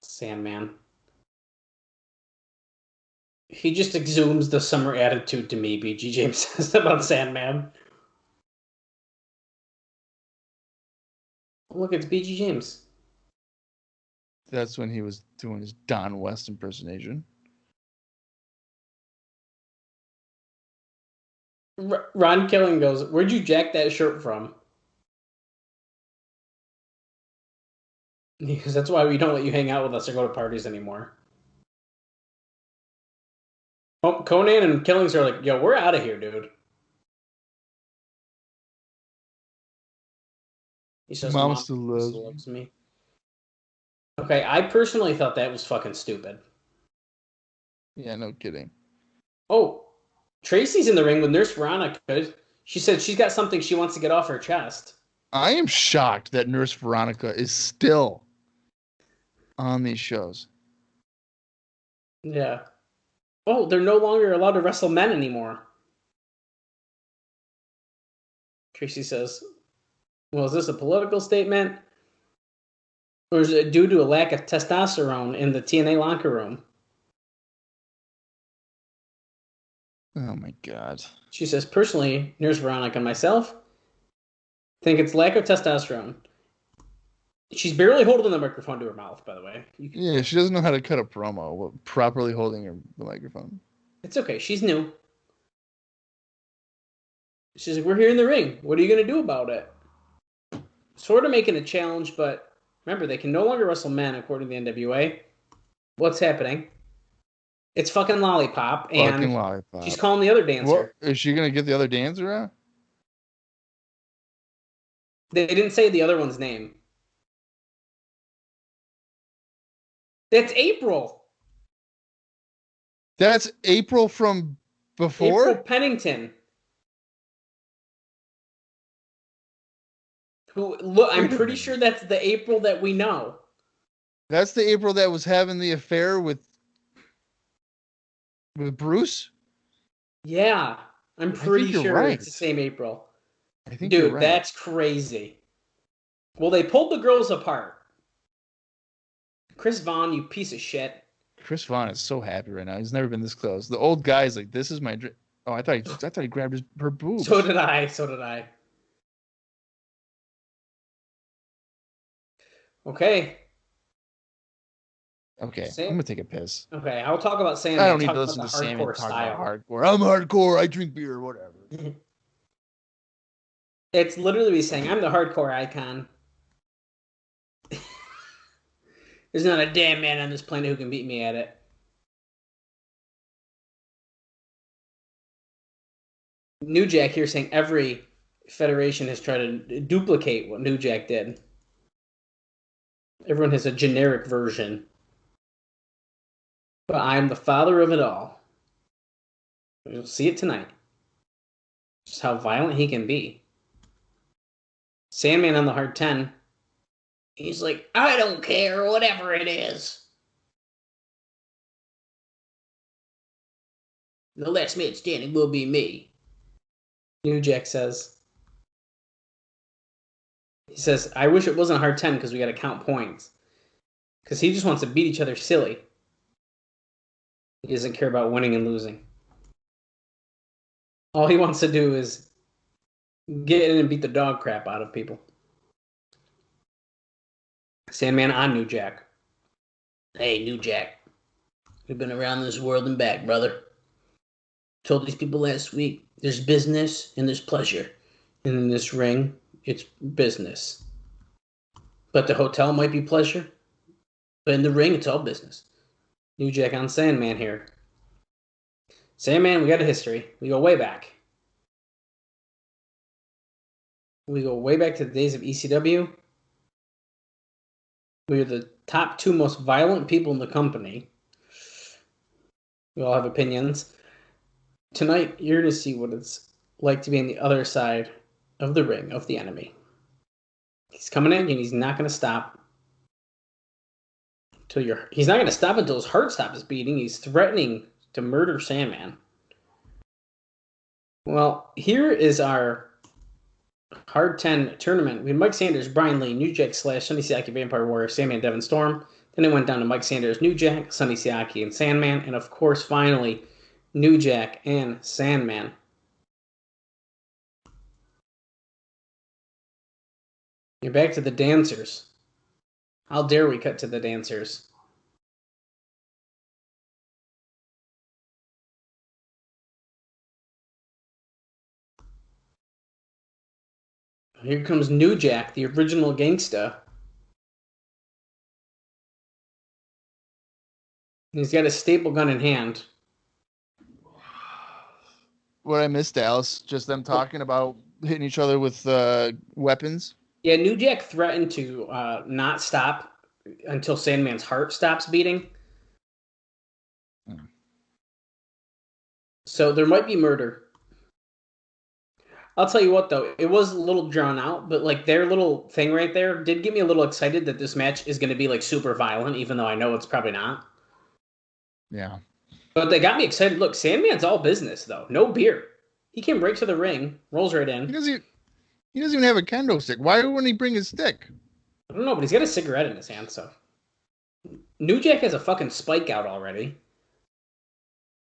Sandman. He just exhumes the summer attitude to me, BG James says about Sandman. Look, it's BG James. That's when he was doing his Don West impersonation. Ron Killing goes, where'd you jack that shirt from? Because that's why we don't let you hang out with us or go to parties anymore. Oh, Conan and Killings are like, yo, we're out of here, dude. He says, Mom Mom still loves me. Okay, I personally thought that was fucking stupid. Yeah, no kidding. Oh, Tracy's in the ring with Nurse Veronica. She said she's got something she wants to get off her chest. I am shocked that Nurse Veronica is still on these shows. Yeah. Oh, they're no longer allowed to wrestle men anymore. Tracy says, well, is this a political statement? Or is it due to a lack of testosterone in the TNA locker room? Oh my God. She says, personally, Nurse Veronica and myself think it's lack of testosterone. She's barely holding the microphone to her mouth, by the way. Yeah, she doesn't know how to cut a promo properly holding the microphone. It's okay. She's new. She's like, we're here in the ring. What are you going to do about it? Sort of making a challenge, but remember, they can no longer wrestle men, according to the NWA. What's happening? It's fucking Lollipop, and Fucking Lollipop. she's calling the other dancer. What? Is she going to get the other dancer out? They didn't say the other one's name. That's April. That's April from before? April Pennington. Who? Look, I'm pretty sure that's the April that we know. That's the April that was having the affair with Bruce? Yeah, I'm pretty sure right. it's the same April. I think Dude, you're right. that's crazy. Well, they pulled the girls apart. Chris Vaughn, you piece of shit. Chris Vaughn is so happy right now. He's never been this close. The old guy's like, "This is my dream." Oh, I thought he grabbed her boobs. So did I. Okay. Okay, I'm gonna take a piss. Okay, I'll talk about Sandman. I don't need to listen to Sammy talk style. about hardcore. I'm hardcore. I drink beer, whatever. It's literally me saying, I'm the hardcore icon. There's not a damn man on this planet who can beat me at it. New Jack here saying every federation has tried to duplicate what New Jack did. Everyone has a generic version. But I am the father of it all. You'll see it tonight. Just how violent he can be. Sandman on the hard 10. He's like, I don't care, whatever it is. The last man standing will be me. New Jack says. He says, I wish it wasn't a hard 10 because we got to count points. Because he just wants to beat each other silly. He doesn't care about winning and losing. All he wants to do is get in and beat the dog crap out of people. Sandman on New Jack. Hey, New Jack. We've been around this world and back, brother. Told these people last week, there's business and there's pleasure. And in this ring, it's business. But the hotel might be pleasure. But in the ring, it's all business. New Jack on Sandman here. Sandman, we got a history. We go way back. We go way back to the days of ECW. We are the top 2 most violent people in the company. We all have opinions. Tonight, you're going to see what it's like to be on the other side of the ring of the enemy. He's coming in and he's not going to stop he's not going to stop until his heart stops beating. He's threatening to murder Sandman. Well, here is our Hard 10 tournament. We had Mike Sanders, Brian Lee, New Jack / Sonny Siaki, Vampire Warrior, Sandman, Devin Storm. Then it went down to Mike Sanders, New Jack, Sonny Siaki, and Sandman. And of course, finally, New Jack and Sandman. You're back to the dancers. How dare we cut to the dancers? Here comes New Jack, the original gangsta. He's got a staple gun in hand. What I missed, Dallas, just them talking about hitting each other with weapons. Yeah, New Jack threatened to not stop until Sandman's heart stops beating. So there might be murder. I'll tell you what, though, it was a little drawn out, but like their little thing right there did get me a little excited that this match is going to be like super violent, even though I know it's probably not. Yeah. But they got me excited. Look, Sandman's all business, though. No beer. He came right to the ring, rolls right in. He doesn't even have a kendo stick. Why wouldn't he bring his stick? I don't know, but he's got a cigarette in his hand, so. New Jack has a fucking spike out already.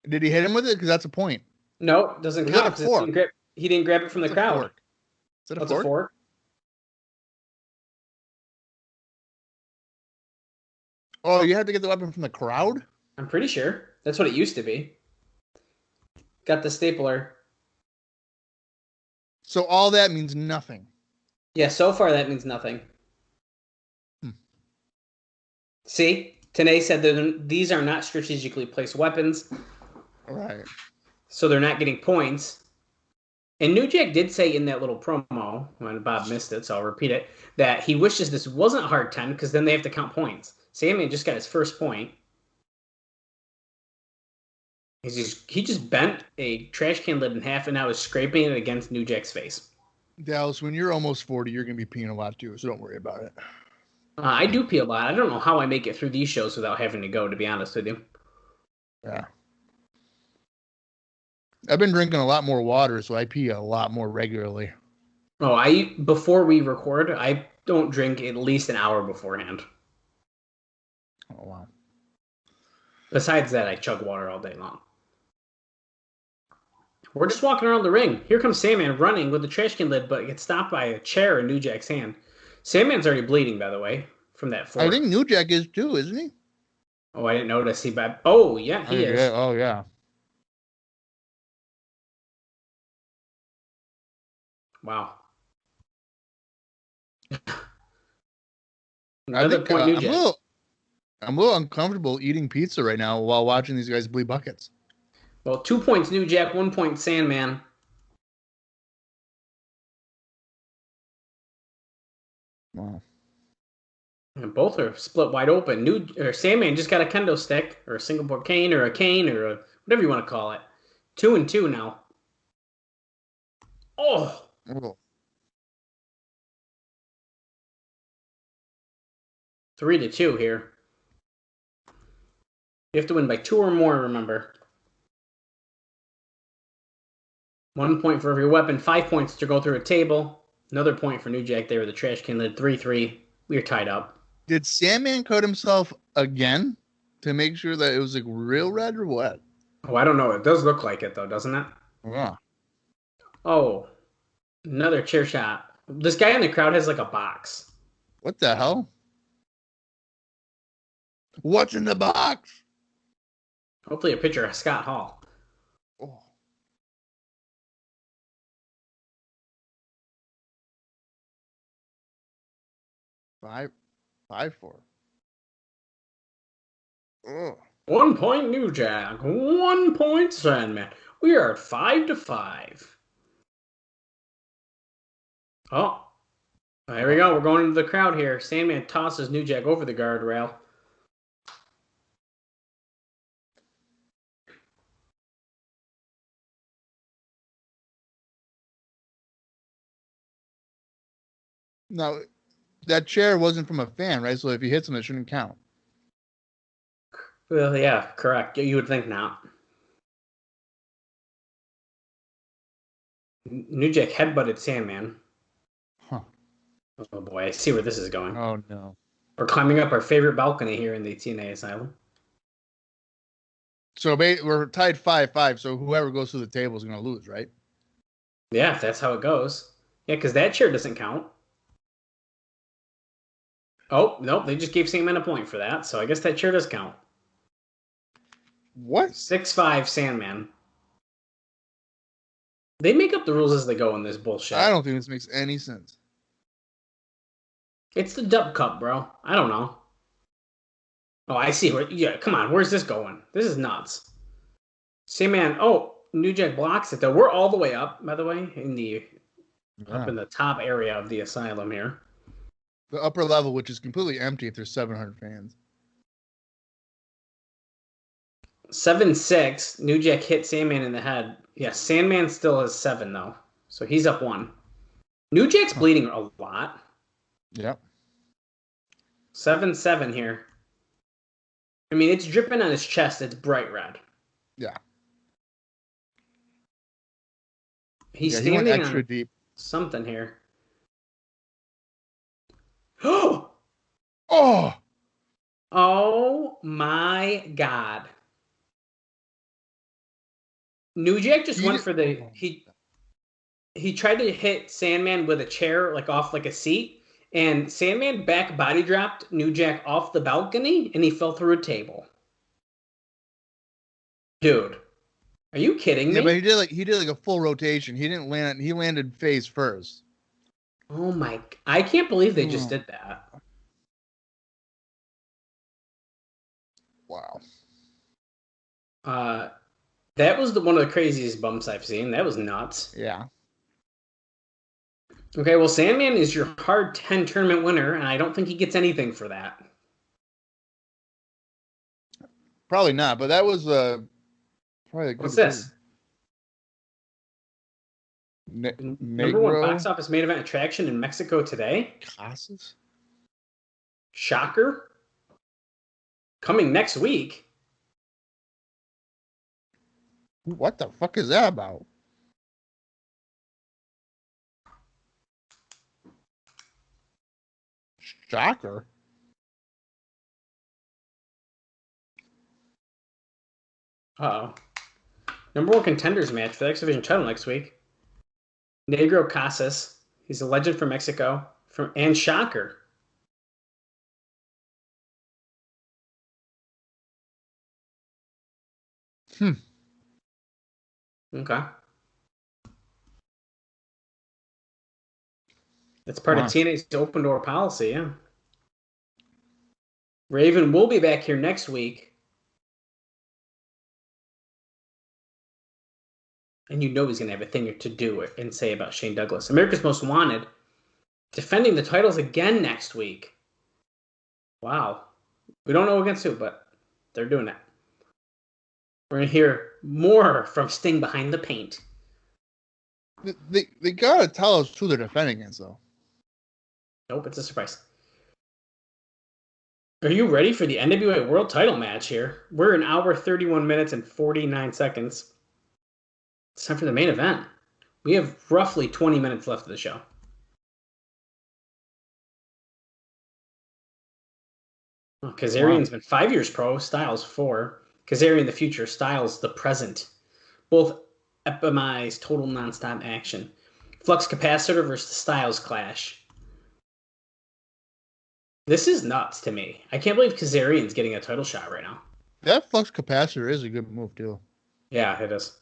Did he hit him with it? Because that's a point. No, it doesn't count. Is that a fork? He didn't grab it from the crowd. Is that a fork? Oh, you had to get the weapon from the crowd? I'm pretty sure. That's what it used to be. Got the stapler. So all that means nothing. Yeah, so far that means nothing. See? TNA said that these are not strategically placed weapons. Right. So they're not getting points. And New Jack did say in that little promo, when Bob missed it, so I'll repeat it, that he wishes this wasn't a hard 10 because then they have to count points. Sandman just got his first point. He just bent a trash can lid in half and now is scraping it against New Jack's face. Dallas, when you're almost 40, you're going to be peeing a lot too, so don't worry about it. I do pee a lot. I don't know how I make it through these shows without having to go, to be honest with you. Yeah. I've been drinking a lot more water, so I pee a lot more regularly. Oh, before we record, I don't drink at least an hour beforehand. Oh, wow. Besides that, I chug water all day long. We're just walking around the ring. Here comes Sandman running with the trash can lid, but gets stopped by a chair in New Jack's hand. Sandman's already bleeding, by the way, from that fork. I think New Jack is too, isn't he? Oh, I didn't notice. Oh, yeah, he is. Yeah. Oh, yeah. Wow. I think I'm a little uncomfortable eating pizza right now while watching these guys bleed buckets. Well, 2 points New Jack, 1 point Sandman. Wow. And both are split wide open. Sandman just got a kendo stick, or a single board cane, or a cane, or whatever you want to call it. 2-2 now. Oh! Oh. 3-2 here. You have to win by 2 or more, remember. 1 point for every weapon, 5 points to go through a table. Another point for New Jack there with the trash can lid. 3-3. We are tied up. Did Sandman cut himself again to make sure that it was like real red or what? Oh, I don't know. It does look like it, though, doesn't it? Yeah. Oh, another chair shot. This guy in the crowd has like a box. What the hell? What's in the box? Hopefully a picture of Scott Hall. Oh. Five, 4. Oh. 1 point New Jack. 1 point Sandman. We are at 5-5. Oh, there we go. We're going into the crowd here. Sandman tosses New Jack over the guardrail. Now, that chair wasn't from a fan, right? So if he hits him, it shouldn't count. Well, yeah, correct. You would think not. New Jack headbutted Sandman. Huh. Oh boy, I see where this is going. Oh, no. We're climbing up our favorite balcony here in the TNA Asylum. So we're tied 5-5, so whoever goes through the table is going to lose, right? Yeah, if that's how it goes. Yeah, because that chair doesn't count. Oh, nope, they just gave Sandman a point for that, so I guess that chair does count. What? 6-5 Sandman. They make up the rules as they go in this bullshit. I don't think this makes any sense. It's the Dub Cup, bro. I don't know. Oh, I see. Yeah, come on. Where's this going? This is nuts. Sandman. Oh, New Jack blocks it, though. We're all the way up, by the way, up in the top area of the asylum here. The upper level, which is completely empty if there's 700 fans. 7-6. New Jack hit Sandman in the head. Yeah, Sandman still has 7, though. So he's up 1. New Jack's bleeding a lot. Yep. 7-7 here. I mean, it's dripping on his chest. It's bright red. Yeah. He's he went standing extra on deep. something here. Oh! Oh! Oh my God. New Jack just went for the he tried to hit Sandman with a chair, like off like a seat, and Sandman back body dropped New Jack off the balcony and he fell through a table. Dude, are you kidding me? Yeah, but he did like a full rotation. He didn't land. He landed face first. Oh my! I can't believe they just did that. Wow. That was one of the craziest bumps I've seen. That was nuts. Yeah. Okay, well, Sandman is your hard 10 tournament winner, and I don't think he gets anything for that. Probably not, but that was probably a good. What's this? Negro? Number 1 box office main event attraction in Mexico today. Casas? Shocker. Coming next week. What the fuck is that about? Shocker. Uh-oh. Number 1 contenders match for the X Division title next week. Negro Casas. He's a legend from Mexico. And Shocker. Okay. That's part of TNA's open door policy, yeah. Raven will be back here next week. And you know he's going to have a thing to do and say about Shane Douglas. America's Most Wanted, defending the titles again next week. Wow. We don't know against who, but they're doing it. We're going to hear more from Sting behind the paint. They gotta tell us who they're defending against, though. Nope, it's a surprise. Are you ready for the NWA World Title match here? We're an hour, 31 minutes, and 49 seconds. It's time for the main event. We have roughly 20 minutes left of the show. Well, Kazarian's been 5 years pro, Styles 4. Kazarian the future, Styles the present. Both epitomize total nonstop action. Flux capacitor versus the Styles clash. This is nuts to me. I can't believe Kazarian's getting a title shot right now. That flux capacitor is a good move, too. Yeah, it is.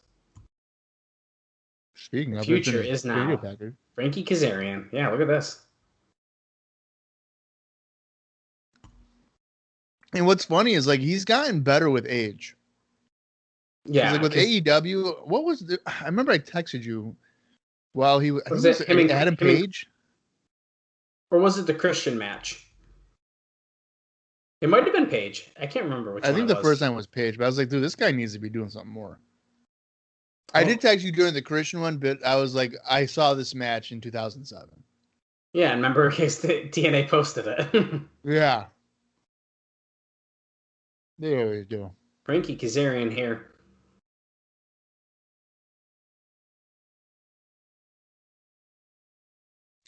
Speaking of, future is now. Frankie Kazarian. Yeah, look at this. And what's funny is, like, he's gotten better with age. Yeah. Like with AEW, what was the... I remember I texted you while he was... Was it Adam Page? Or was it the Christian match? It might have been Page. I can't remember which one. I think the first time was Page, but I was like, dude, this guy needs to be doing something more. Oh. I did text you during the Christian one, but I was like, I saw this match in 2007. Yeah, remember in case the TNA posted it. Yeah. They always do. Frankie Kazarian here.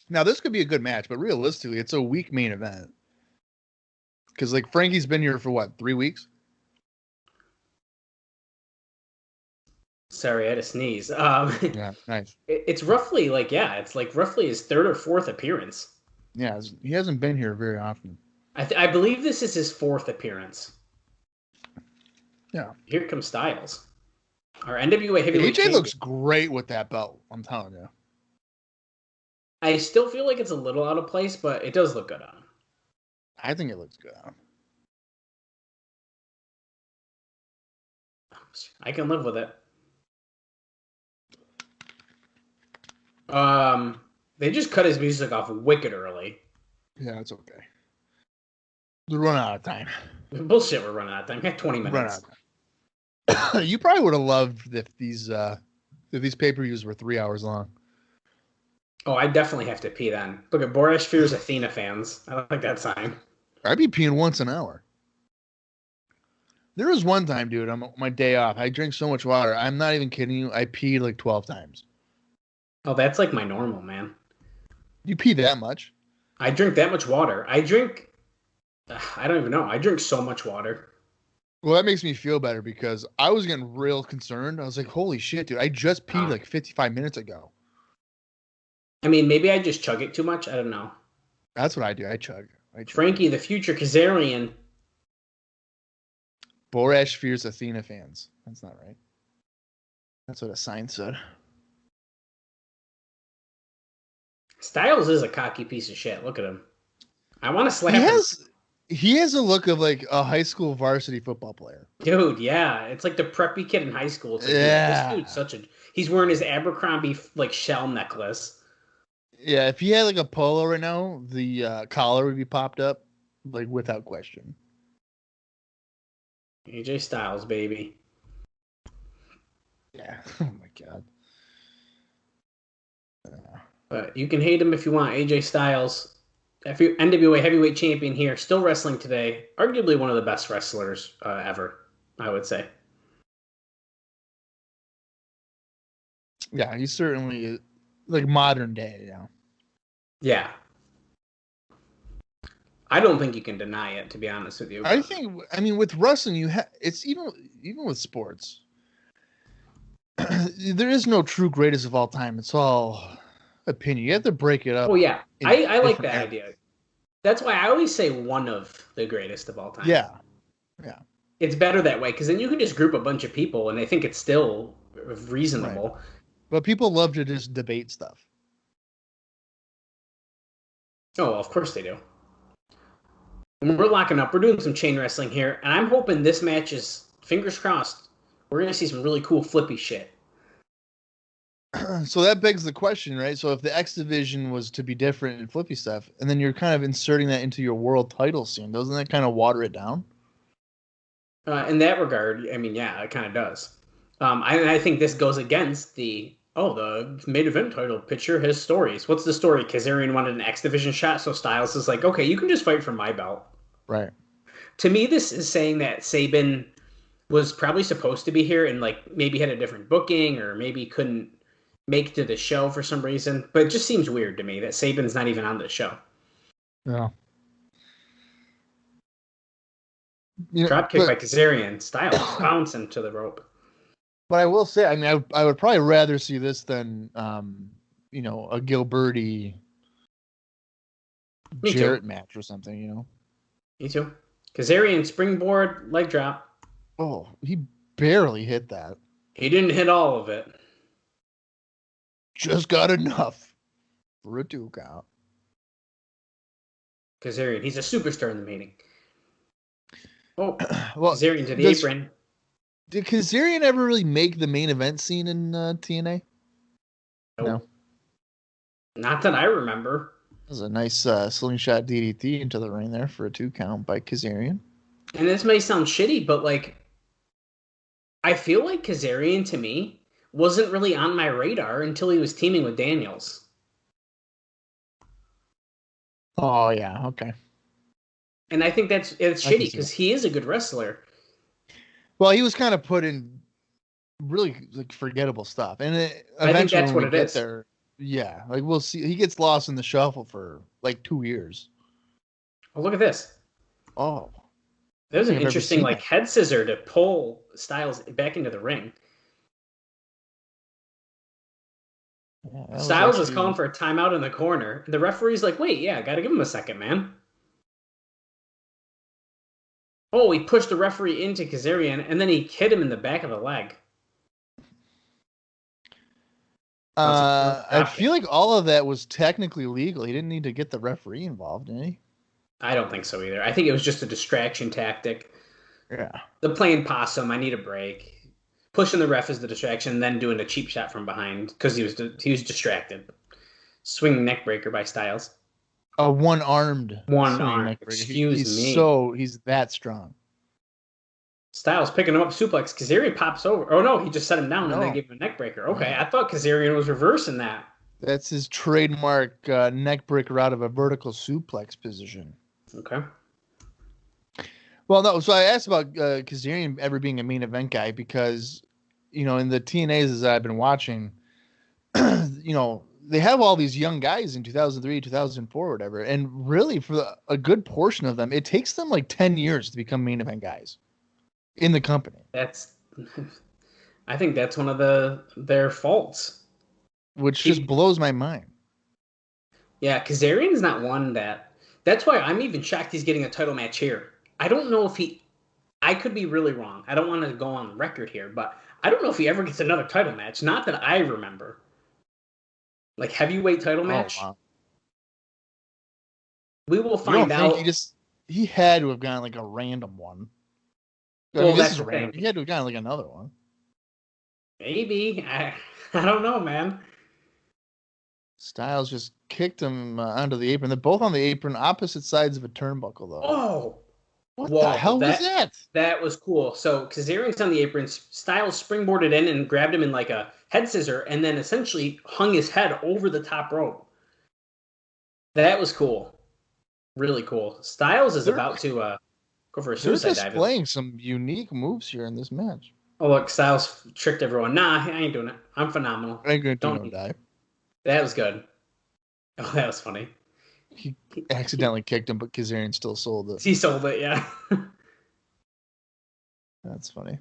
Now, this could be a good match, but realistically, it's a weak main event. Because, like, Frankie's been here for, what, 3 weeks? Sorry, I had a sneeze. Yeah, nice. It's roughly, it's like roughly his third or fourth appearance. Yeah, he hasn't been here very often. I believe this is his fourth appearance. Yeah. Here comes Styles. Our NWA heavyweight AJ looks great with that belt, I'm telling you. I still feel like it's a little out of place, but it does look good on him. I think it looks good on him. I can live with it. They just cut his music off wicked early. Yeah, it's okay. We're running out of time. Bullshit, we're running out of time. We got 20 minutes. Run out of time. You probably would have loved if these pay-per-views were 3 hours long. Oh, I definitely have to pee then. Look at Borash Fears Athena fans. I like that sign. I'd be peeing once an hour. There was one time, dude, on my day off, I drank so much water. I'm not even kidding you. I peed like 12 times. Oh, that's like my normal, man. You pee that much? I drink that much water. I don't even know. I drink so much water. Well, that makes me feel better because I was getting real concerned. I was like, holy shit, dude. I just peed like 55 minutes ago. I mean, maybe I just chug it too much. I don't know. That's what I do. I chug. Frankie, the future Kazarian. Borash Fears Athena fans. That's not right. That's what a sign said. Styles is a cocky piece of shit. Look at him. I want to slap him. He has a look of like a high school varsity football player. Dude, yeah. It's like the preppy kid in high school. It's like, yeah. This dude's he's wearing his Abercrombie like shell necklace. Yeah, if he had like a polo right now, the collar would be popped up, like without question. AJ Styles, baby. Yeah. Oh my god. But you can hate him if you want. AJ Styles, NWA heavyweight champion here, still wrestling today. Arguably one of the best wrestlers ever, I would say. Yeah, he's certainly like modern day, yeah. Yeah. I don't think you can deny it, to be honest with you. I mean, with wrestling, it's even with sports. There is no true greatest of all time. It's all opinion. You have to break it up. Oh yeah, I like that idea. That's why I always say one of the greatest of all time. Yeah. It's better that way because then you can just group a bunch of people and I think it's still reasonable. Right. But people love to just debate stuff. Oh, of course they do. And we're locking up. We're doing some chain wrestling here, and I'm hoping this match is, fingers crossed, we're going to see some really cool flippy shit. So that begs the question, right? So if the X division was to be different and flippy stuff, and then you're kind of inserting that into your world title scene, doesn't that kind of water it down? In that regard, I mean, yeah, it kind of does. I think this goes against the main event title picture has stories. What's the story? Kazarian wanted an X Division shot, so Styles is like, okay, you can just fight for my belt. Right. To me, this is saying that Sabin was probably supposed to be here and like maybe had a different booking or maybe couldn't make it to the show for some reason. But it just seems weird to me that Sabin's not even on the show. Yeah. Dropkick by Kazarian. Styles bouncing to the rope. But I will say, I mean, I would probably rather see this than, a Gilberti Jarrett match or something, Me too. Kazarian springboard leg drop. Oh, he barely hit that. He didn't hit all of it. Just got enough for a 2 count. Kazarian, he's a superstar in the meeting. Oh, well, Kazarian to the apron. Did Kazarian ever really make the main event scene in TNA? Nope. No. Not that I remember. That was a nice slingshot DDT into the ring there for a 2 count by Kazarian. And this may sound shitty, but like, I feel like Kazarian to me wasn't really on my radar until he was teaming with Daniels. Oh, yeah. Okay. And I think it's shitty because he is a good wrestler. Well, he was kind of put in really like forgettable stuff, and I think that's what it is. There, yeah, like we'll see. He gets lost in the shuffle for like 2 years. Oh, look at this! Oh, there's an interesting like head scissor to pull Styles back into the ring. Yeah, Styles is calling for a timeout in the corner. The referee's like, "Wait, yeah, got to give him a second, man." Oh, he pushed the referee into Kazarian, and then he hit him in the back of the leg. I feel like all of that was technically legal. He didn't need to get the referee involved, did he? I don't think so either. I think it was just a distraction tactic. Yeah. The playing possum, I need a break. Pushing the ref is the distraction, then doing a cheap shot from behind because he was distracted. Swinging neck breaker by Styles. A one-armed. One-armed. Excuse me. He's that strong. Styles picking him up, suplex. Kazarian pops over. Oh, no, he just set him down and then gave him a neck breaker. Okay, I thought Kazarian was reversing that. That's his trademark neck breaker out of a vertical suplex position. Okay. Well, no, so I asked about Kazarian ever being a main event guy because, in the TNAs that I've been watching, they have all these young guys in 2003, 2004, whatever. And really, for a good portion of them, it takes them like 10 years to become main event guys in the company. I think that's one of their faults. Which just blows my mind. Yeah, Kazarian's not one that's why I'm even shocked he's getting a title match here. I don't know if I could be really wrong. I don't want to go on record here, but I don't know if he ever gets another title match. Not that I remember. Like heavyweight title match. Oh, wow. We will find out. He had to have gotten like a random one. Well, that's the thing. He had to have gotten like another one. Maybe. I don't know, man. Styles just kicked him onto the apron. They're both on the apron, opposite sides of a turnbuckle, though. Oh! What the hell was that? That was cool. So Kazarian's on the apron. Styles springboarded in and grabbed him in like a head scissor and then essentially hung his head over the top rope. That was cool. Really cool. Styles is about to go for a suicide dive. They're displaying some unique moves here in this match. Oh, look, Styles tricked everyone. Nah, I ain't doing it. I'm phenomenal. I ain't going to do no dive. That was good. Oh, that was funny. He accidentally kicked him, but Kazarian still sold it. He sold it, yeah. That's funny.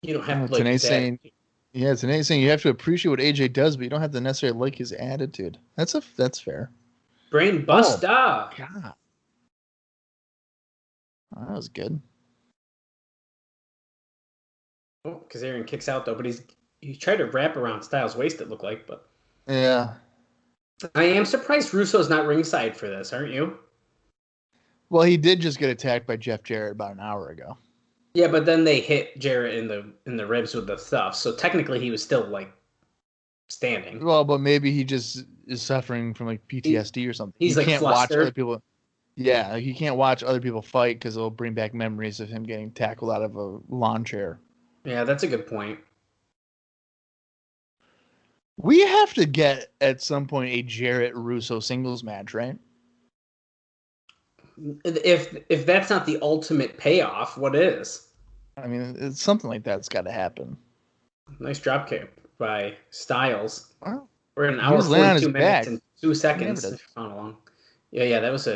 You don't have to like that. Saying you have to appreciate what AJ does, but you don't have to necessarily like his attitude. That's fair. Brain buster. Oh, God. Oh, that was good. Oh, Kazarian kicks out though, but he tried to wrap around Styles' waist. It looked like, but yeah. I am surprised Russo's not ringside for this, aren't you? Well, he did just get attacked by Jeff Jarrett about an hour ago. Yeah, but then they hit Jarrett in the ribs with the stuff. So technically, he was still like standing. Well, but maybe he just is suffering from like PTSD or something. He's he like can't flustered. watch other people. Yeah, he can't watch other people fight because it'll bring back memories of him getting tackled out of a lawn chair. Yeah, that's a good point. We have to get at some point a Jarrett Russo singles match, right? If that's not the ultimate payoff, what is? I mean, it's something like that's got to happen. Nice drop kick by Styles. Well, We're at an hour 42 minutes back. and 2 seconds. Found along. Yeah, that was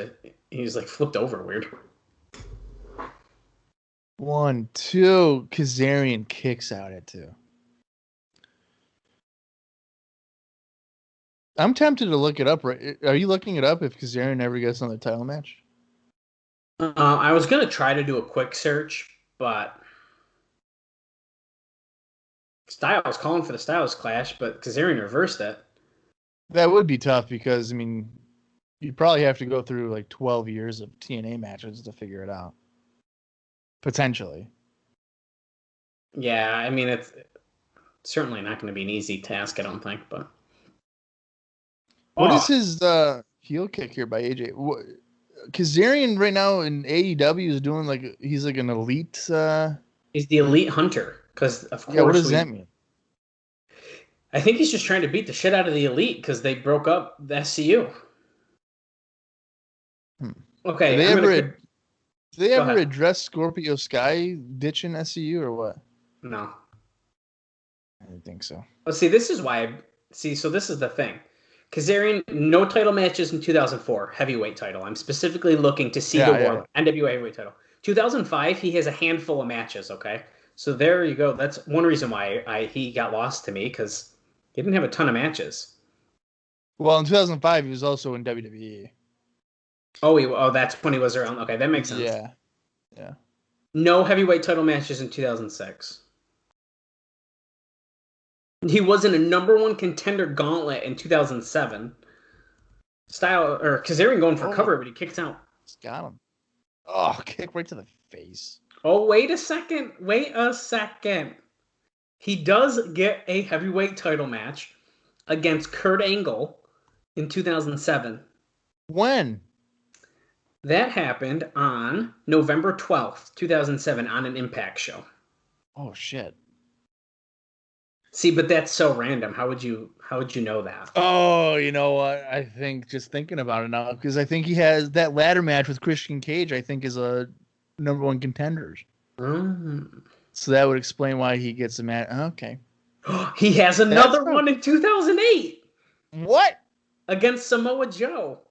he was like flipped over weird. 1, 2. Kazarian kicks out at 2. I'm tempted to look it up. Are you looking it up if Kazarian ever gets another title match? I was gonna try to do a quick search, but Styles calling for the Styles Clash, but Kazarian reversed it. That would be tough because, I mean, you'd probably have to go through like 12 years of TNA matches to figure it out. Potentially. Yeah, I mean, it's certainly not going to be an easy task, I don't think, but... What is his heel kick here by AJ? Kazarian right now in AEW is doing like, he's like an elite... He's the elite hunter, because of course... Yeah, what does that mean? I think he's just trying to beat the shit out of the elite because they broke up the SCU. Okay, Did they ever address Scorpio Sky ditching SCU or what? No. I didn't think so. Well, see, this is why... so this is the thing. Kazarian, no title matches in 2004, heavyweight title. I'm specifically looking to see the war, NWA heavyweight title. 2005, he has a handful of matches, okay? So there you go. That's one reason why he got lost to me, because he didn't have a ton of matches. Well, in 2005, he was also in WWE. Oh, that's when he was around. Okay, that makes sense. Yeah. No heavyweight title matches in 2006. He was in a #1 contender gauntlet in 2007. Kazarian going for cover, but he kicks out. He's got him. Oh, kick right to the face. Oh, wait a second. He does get a heavyweight title match against Kurt Angle in 2007. When? That happened on November 12th, 2007 on an Impact show. Oh, shit. See, but that's so random. How would you know that? Oh, you know what? I think just thinking about it now, because I think he has that ladder match with Christian Cage, I think is a #1 contenders. So that would explain why he gets a match. Okay. He has another one in 2008. What? Against Samoa Joe.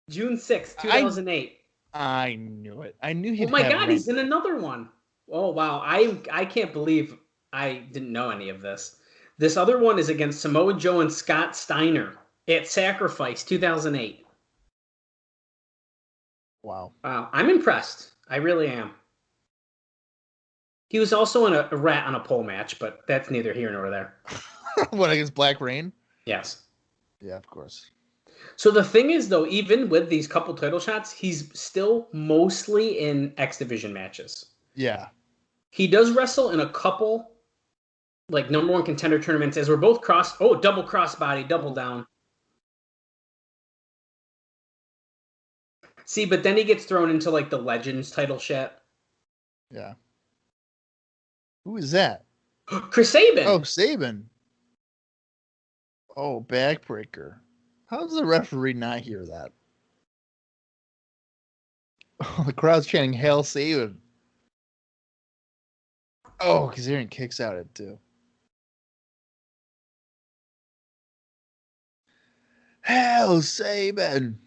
June 6th, 2008. I knew it. I knew he'd Oh my God, he's in another one. Oh, wow. I can't believe I didn't know any of this. This other one is against Samoa Joe and Scott Steiner at Sacrifice 2008. Wow. I'm impressed. I really am. He was also in a rat on a pole match, but that's neither here nor there. What, against Black Rain? Yes. Yeah, of course. So the thing is, though, even with these couple title shots, he's still mostly in X Division matches. Yeah. He does wrestle in a couple like #1 contender tournaments as we're both double crossbody, double down. See, but then he gets thrown into like the Legends title shit. Yeah. Who is that? Chris Sabin. Oh, Sabin. Oh, backbreaker. How does the referee not hear that? Oh, the crowd's chanting Hail Sabin. Oh, Kazarian kicks out at 2. Hail Sabin.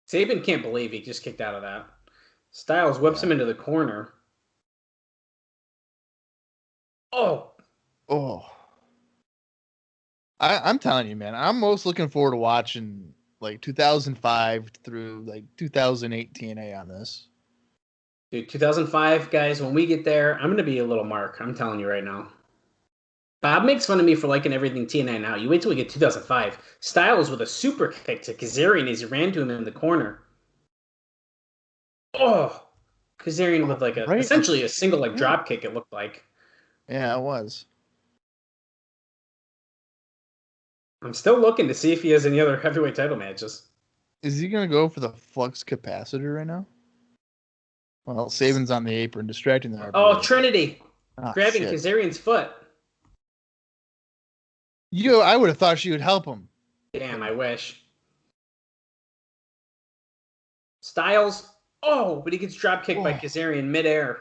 Sabin can't believe he just kicked out of that. Styles whips him into the corner. Oh. I'm telling you, man, I'm most looking forward to watching like 2005 through like 2008 TNA on this. Dude, 2005, guys, when we get there, I'm going to be a little mark. I'm telling you right now. Bob makes fun of me for liking everything TNA now. You wait till we get 2005. Styles with a super kick to Kazarian as he ran to him in the corner. Oh, Kazarian with like right? essentially a single like drop kick. It looked like. Yeah, it was. I'm still looking to see if he has any other heavyweight title matches. Is he gonna go for the flux capacitor right now? Well, Saban's on the apron, distracting the Oh, RBA. Trinity Ah, grabbing shit. Kazarian's foot. I would have thought she would help him. Damn, I wish. Styles. Oh, but he gets drop kicked by Kazarian midair.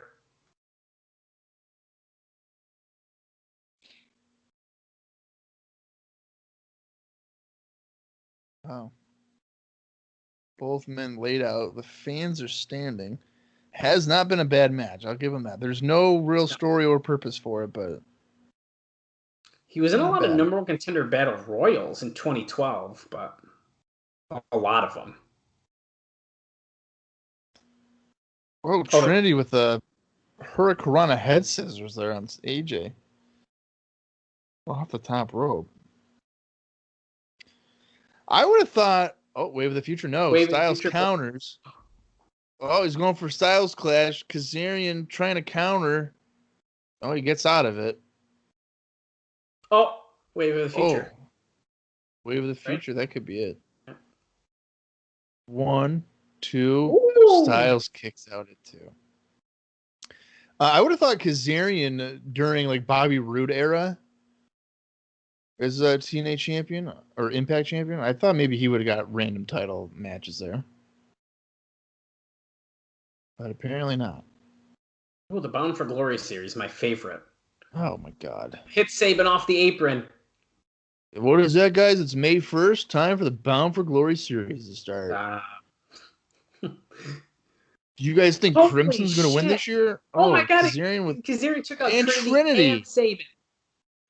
Wow. Both men laid out. The fans are standing. Has not been a bad match. I'll give him that. There's no real story or purpose for it, but He was in a not lot of bad. number one contender battle royals in 2012, but a lot of them. Oh, Trinity with a Hurricanrana head scissors there on AJ. Off the top rope. I would have thought, Wave of the Future. No, Wave of the Styles Future. counters. Oh, he's going for Styles Clash. Kazarian trying to counter. Oh, he gets out of it. Oh, Wave of the Future. Oh. Wave of the Future. Right? That could be it. Yeah. 1, 2. Ooh. Styles kicks out at 2. I would have thought Kazarian during like Bobby Roode era is a TNA champion or Impact champion. I thought maybe he would have got random title matches there. But apparently not. Oh, the Bound for Glory series, my favorite. Oh my God. Hit Saban off the apron. What is that, guys? It's May 1st. Time for the Bound for Glory series to start. Do you guys think Crimson's going to win this year? Oh my God. Kazarian took out and Trinity and Saban.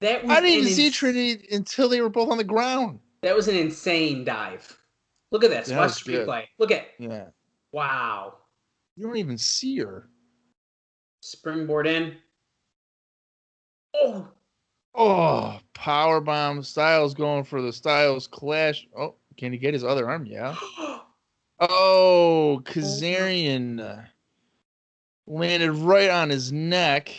I didn't even see Trinity until they were both on the ground. That was an insane dive. Look at this. Watch the replay. Look at. Yeah. Wow. You don't even see her. Springboard in. Oh. Oh, powerbomb. Styles going for the Styles Clash. Oh, can he get his other arm? Yeah. Oh, Kazarian landed right on his neck.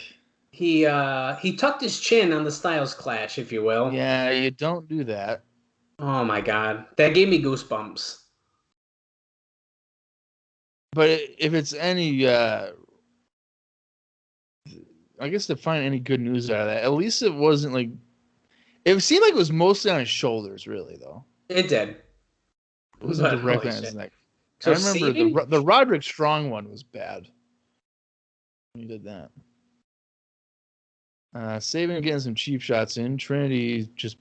He tucked his chin on the Styles Clash, if you will. Yeah, you don't do that. Oh my God, that gave me goosebumps. But if it's any, I guess to find any good news out of that, at least it wasn't like. It seemed like it was mostly on his shoulders, really, though. It did. It wasn't directly on his neck. So I remember the Roderick Strong one was bad. He did that. Saban getting some cheap shots in. Trinity just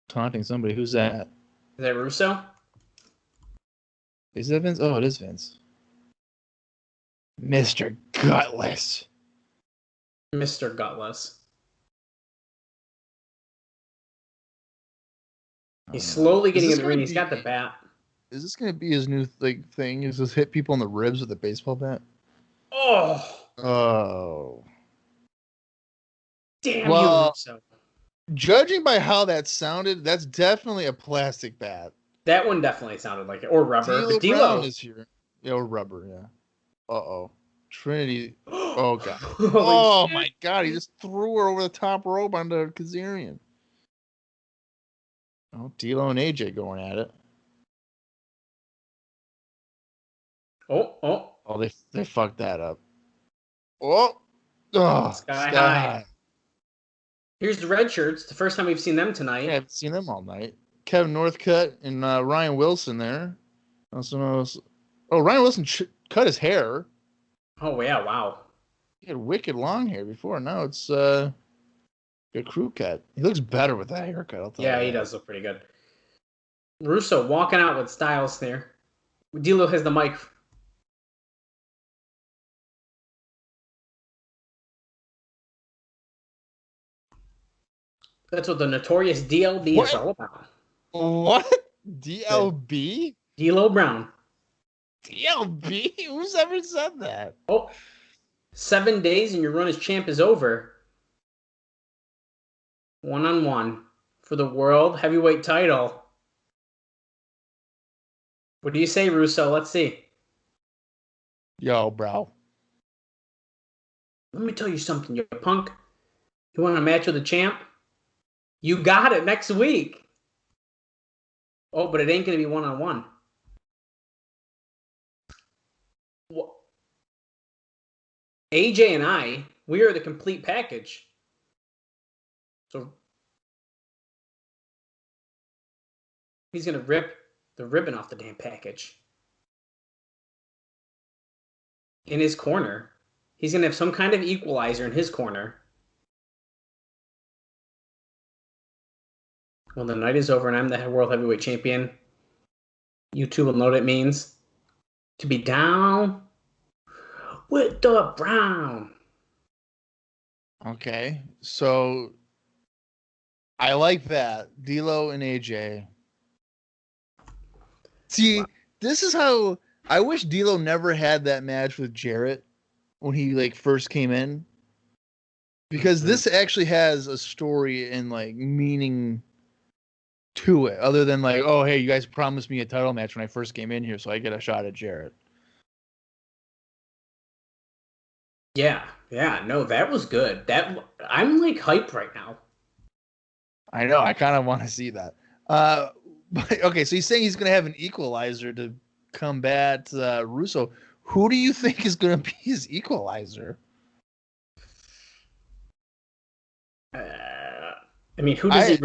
taunting somebody. Who's that? Is that Russo? Is that Vince? Oh, it is Vince. Mr. Gutless. Mr. Gutless. He's slowly getting in the ring. He's got the bat. Is this going to be his new thing? Is this hit people in the ribs with a baseball bat? Oh. Damn you, Russo. Judging by how that sounded, that's definitely a plastic bat. That one definitely sounded like it. Or rubber. But Brown is here. Yeah, or rubber, yeah. Uh-oh. Trinity. Oh, God. Oh, my God. He just threw her over the top rope onto Kazarian. Oh, D'Lo and AJ going at it. Oh, they fucked that up. Oh, Sky High. Here's the red shirts. The first time we've seen them tonight. Yeah, I haven't seen them all night. Kevin Northcutt and Ryan Wilson there. Also knows. Oh, Ryan Wilson cut his hair. Oh yeah, wow. He had wicked long hair before. Now it's a crew cut. He looks better with that haircut. I'll tell you. He does look pretty good. Russo walking out with Styles there. D'Lo has the mic. That's what the notorious DLB is all about. What? DLB? D'Lo Brown. DLB? Who's ever said that? Oh, 7 days and your run as champ is over. 1-on-1 for the World Heavyweight title. What do you say, Russo? Let's see. Yo, bro. Let me tell you something, you punk. You want a match with the champ? You got it next week. Oh, but it ain't going to be one-on-one. AJ and I, we are the complete package. So he's going to rip the ribbon off the damn package. In his corner. He's going to have some kind of equalizer in his corner. Well, the night is over and I'm the World Heavyweight Champion. You two will know what it means to be down with the Brown. Okay, so I like that. D'Lo and AJ. See, this is how I wish D'Lo never had that match with Jarrett when he like first came in, because this actually has a story and like meaning to it, other than like, oh hey, you guys promised me a title match when I first came in here, so I get a shot at Jarrett. Yeah, no, that was good. I'm like hyped right now. I know, I kind of want to see that. But okay, so he's saying he's going to have an equalizer to combat Russo. Who do you think is going to be his equalizer? I mean, who does he?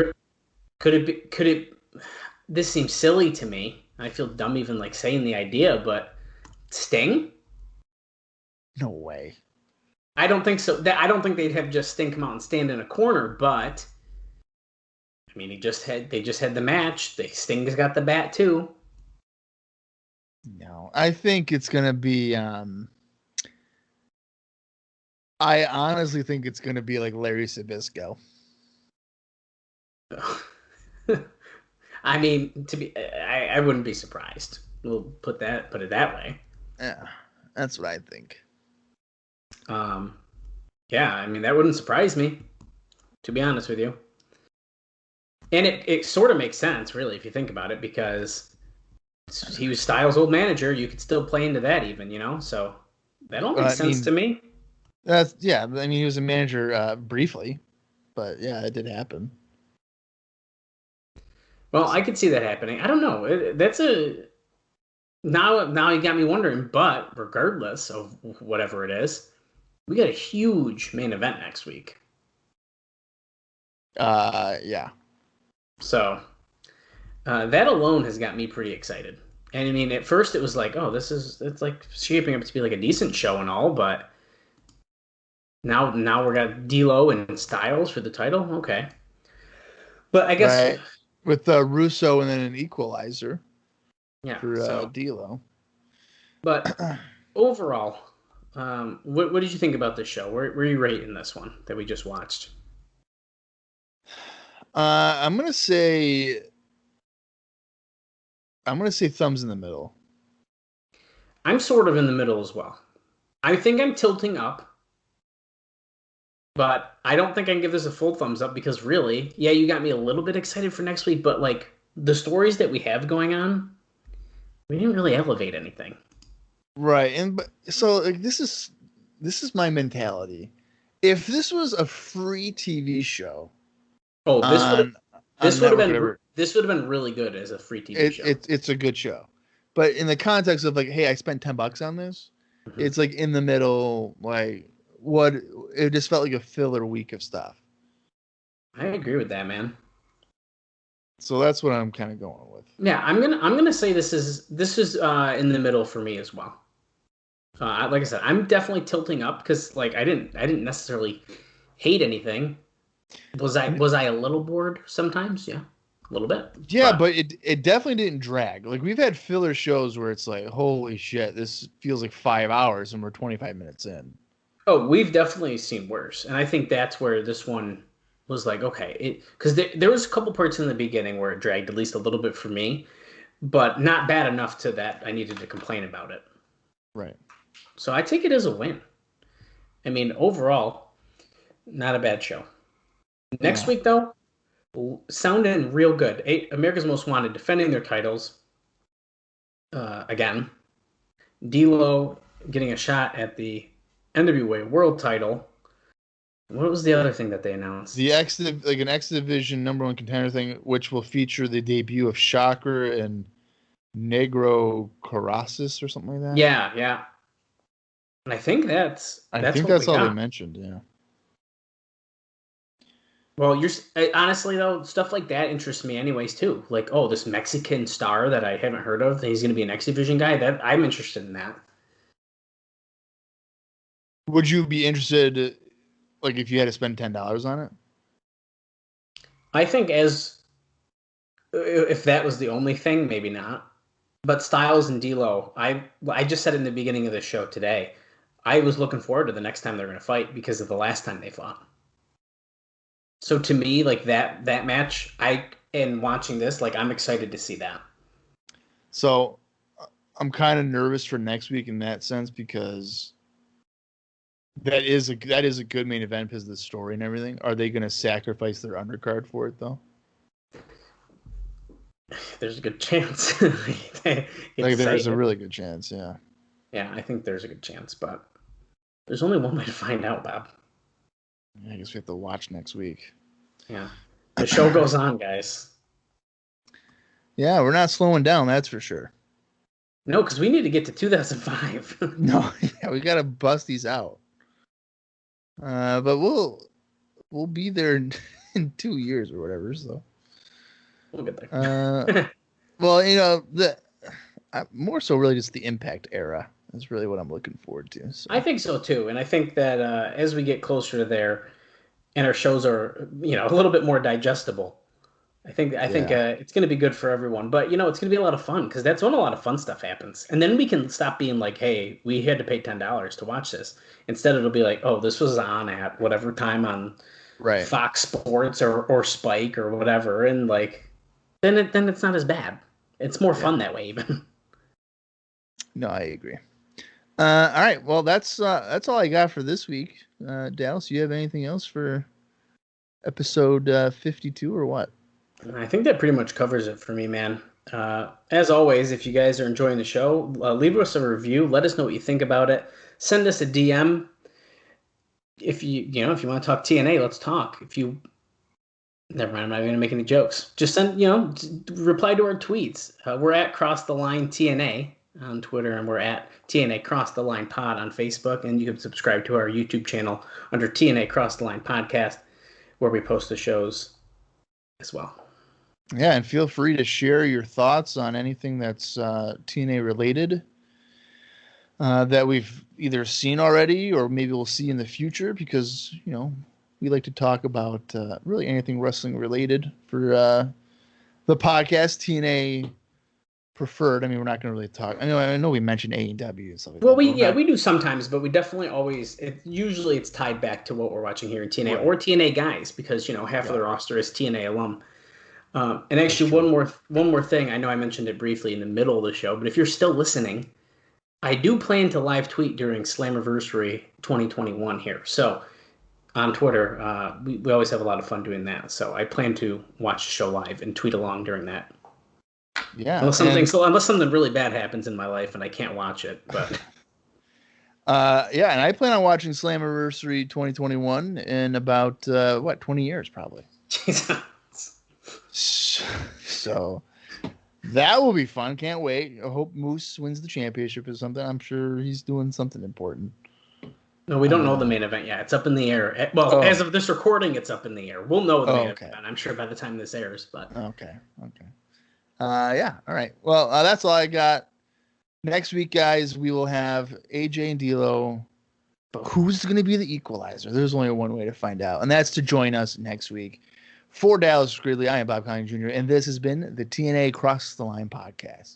Could it be? Could it? This seems silly to me. I feel dumb even like saying the idea, but Sting? No way. I don't think so. I don't think they'd have just Sting come out and stand in a corner, but I mean, they just had the match. Sting has got the bat too. No, I think it's gonna be. I honestly think it's gonna be like Larry Sabisco. I mean, I wouldn't be surprised. We'll put it that way. Yeah, that's what I think. Yeah, I mean, that wouldn't surprise me, to be honest with you. And it sort of makes sense, really, if you think about it, because he was Styles' old manager. You could still play into that even, you know? So that all makes sense to me. I mean, he was a manager briefly, but yeah, it did happen. Well, I could see that happening. I don't know. Now you got me wondering, but regardless of whatever it is, we got a huge main event next week. Yeah. So that alone has got me pretty excited. And I mean, at first it was like, oh, it's like shaping up to be like a decent show and all, but now we got D'Lo and Styles for the title. Okay. But I guess right. With Russo and then an equalizer. Yeah. For D'Lo. But overall, what did you think about this show? Where are you rating this one that we just watched? I'm gonna say thumbs in the middle. I'm sort of in the middle as well. I think I'm tilting up, but I don't think I can give this a full thumbs up because really, yeah, you got me a little bit excited for next week, but like the stories that we have going on, we didn't really elevate anything. Right, so like, this is my mentality. If this was a free TV show, this would have been really good as a free TV show. It's a good show, but in the context of like, hey, I spent $10 on this, it's like in the middle. Like, what? It just felt like a filler week of stuff. I agree with that, man. So that's what I'm kind of going with. Yeah, I'm gonna say this is in the middle for me as well. Like I said, I'm definitely tilting up because like I didn't necessarily hate anything. Was I a little bored sometimes? Yeah, a little bit. Yeah, but it definitely didn't drag. Like we've had filler shows where it's like, holy shit, this feels like 5 hours and we're 25 minutes in. Oh, we've definitely seen worse, and I think that's where this one was like, okay, because there was a couple parts in the beginning where it dragged at least a little bit for me, but not bad enough to that I needed to complain about it. Right. So I take it as a win. I mean, overall, not a bad show. Next week, though, sounding real good. America's Most Wanted defending their titles again. D'Lo getting a shot at the NWA World Title. What was the other thing that they announced? The an X Division #1 contender thing, which will feature the debut of Shocker and Negro Carasis or something like that. Yeah. And I think that's all got. they mentioned. Yeah. Well, honestly though, stuff like that interests me anyways too. Like, oh, this Mexican star that I haven't heard of, he's going to be an X Division guy. That I'm interested in that. Would you be interested, like, if you had to spend $10 on it? I think if that was the only thing, maybe not. But Styles and D'Lo, I just said in the beginning of the show today, I was looking forward to the next time they're going to fight because of the last time they fought. So to me, like that match, and watching this, like I'm excited to see that. So I'm kind of nervous for next week in that sense because that is a good main event because of the story and everything. Are they going to sacrifice their undercard for it though? There's a good chance. There's a really good chance, yeah. Yeah, I think there's a good chance, but there's only one way to find out, Bob. I guess we have to watch next week. Yeah. The show goes on, guys. Yeah, we're not slowing down, that's for sure. No, because we need to get to 2005. No, yeah, we got to bust these out. But we'll be there in 2 years or whatever, so. We'll get there. Well, more so really just the Impact era is really what I'm looking forward to. So. I think so too, and I think that as we get closer to there, and our shows are a little bit more digestible, I think it's going to be good for everyone. But it's going to be a lot of fun because that's when a lot of fun stuff happens, and then we can stop being like, hey, we had to pay $10 to watch this. Instead, it'll be like, oh, this was on at whatever time on Fox Sports or Spike or whatever, and like. Then it's not as bad. It's more fun that way, even. No, I agree. All right, well, that's all I got for this week. Dallas, you have anything else for episode 52 or what? I think that pretty much covers it for me, man. As always, if you guys are enjoying the show, leave us a review. Let us know what you think about it. Send us a DM. If you want to talk TNA, let's talk. Never mind, I'm not going to make any jokes. Just send, reply to our tweets. We're at Cross the Line TNA on Twitter, and we're at TNA Cross the Line Pod on Facebook, and you can subscribe to our YouTube channel under TNA Cross the Line Podcast, where we post the shows as well. Yeah, and feel free to share your thoughts on anything that's TNA related that we've either seen already or maybe we'll see in the future because, we like to talk about really anything wrestling related for the podcast. TNA preferred. I mean, we're not going to really talk. I know we mentioned AEW and stuff like that. We do sometimes, but we definitely always. Usually, it's tied back to what we're watching here in TNA or TNA guys because half of the roster is TNA alum. And actually, one more thing. I know I mentioned it briefly in the middle of the show, but if you're still listening, I do plan to live tweet during Slammiversary 2021 here. So. On Twitter, we always have a lot of fun doing that. So I plan to watch the show live and tweet along during that. Yeah. Unless something really bad happens in my life and I can't watch it. But and I plan on watching Slammiversary 2021 in about 20 years probably. Jesus. So that will be fun. Can't wait. I hope Moose wins the championship or something. I'm sure he's doing something important. No, we don't know the main event yet. It's up in the air. Well, as of this recording, it's up in the air. We'll know the main event, I'm sure, by the time this airs. But Okay. Yeah, all right. Well, that's all I got. Next week, guys, we will have AJ and D'Lo. But who's going to be the equalizer? There's only one way to find out, and that's to join us next week. For Dallas Gridley, I am Bob Colling Jr., and this has been the TNA Cross the Line Podcast.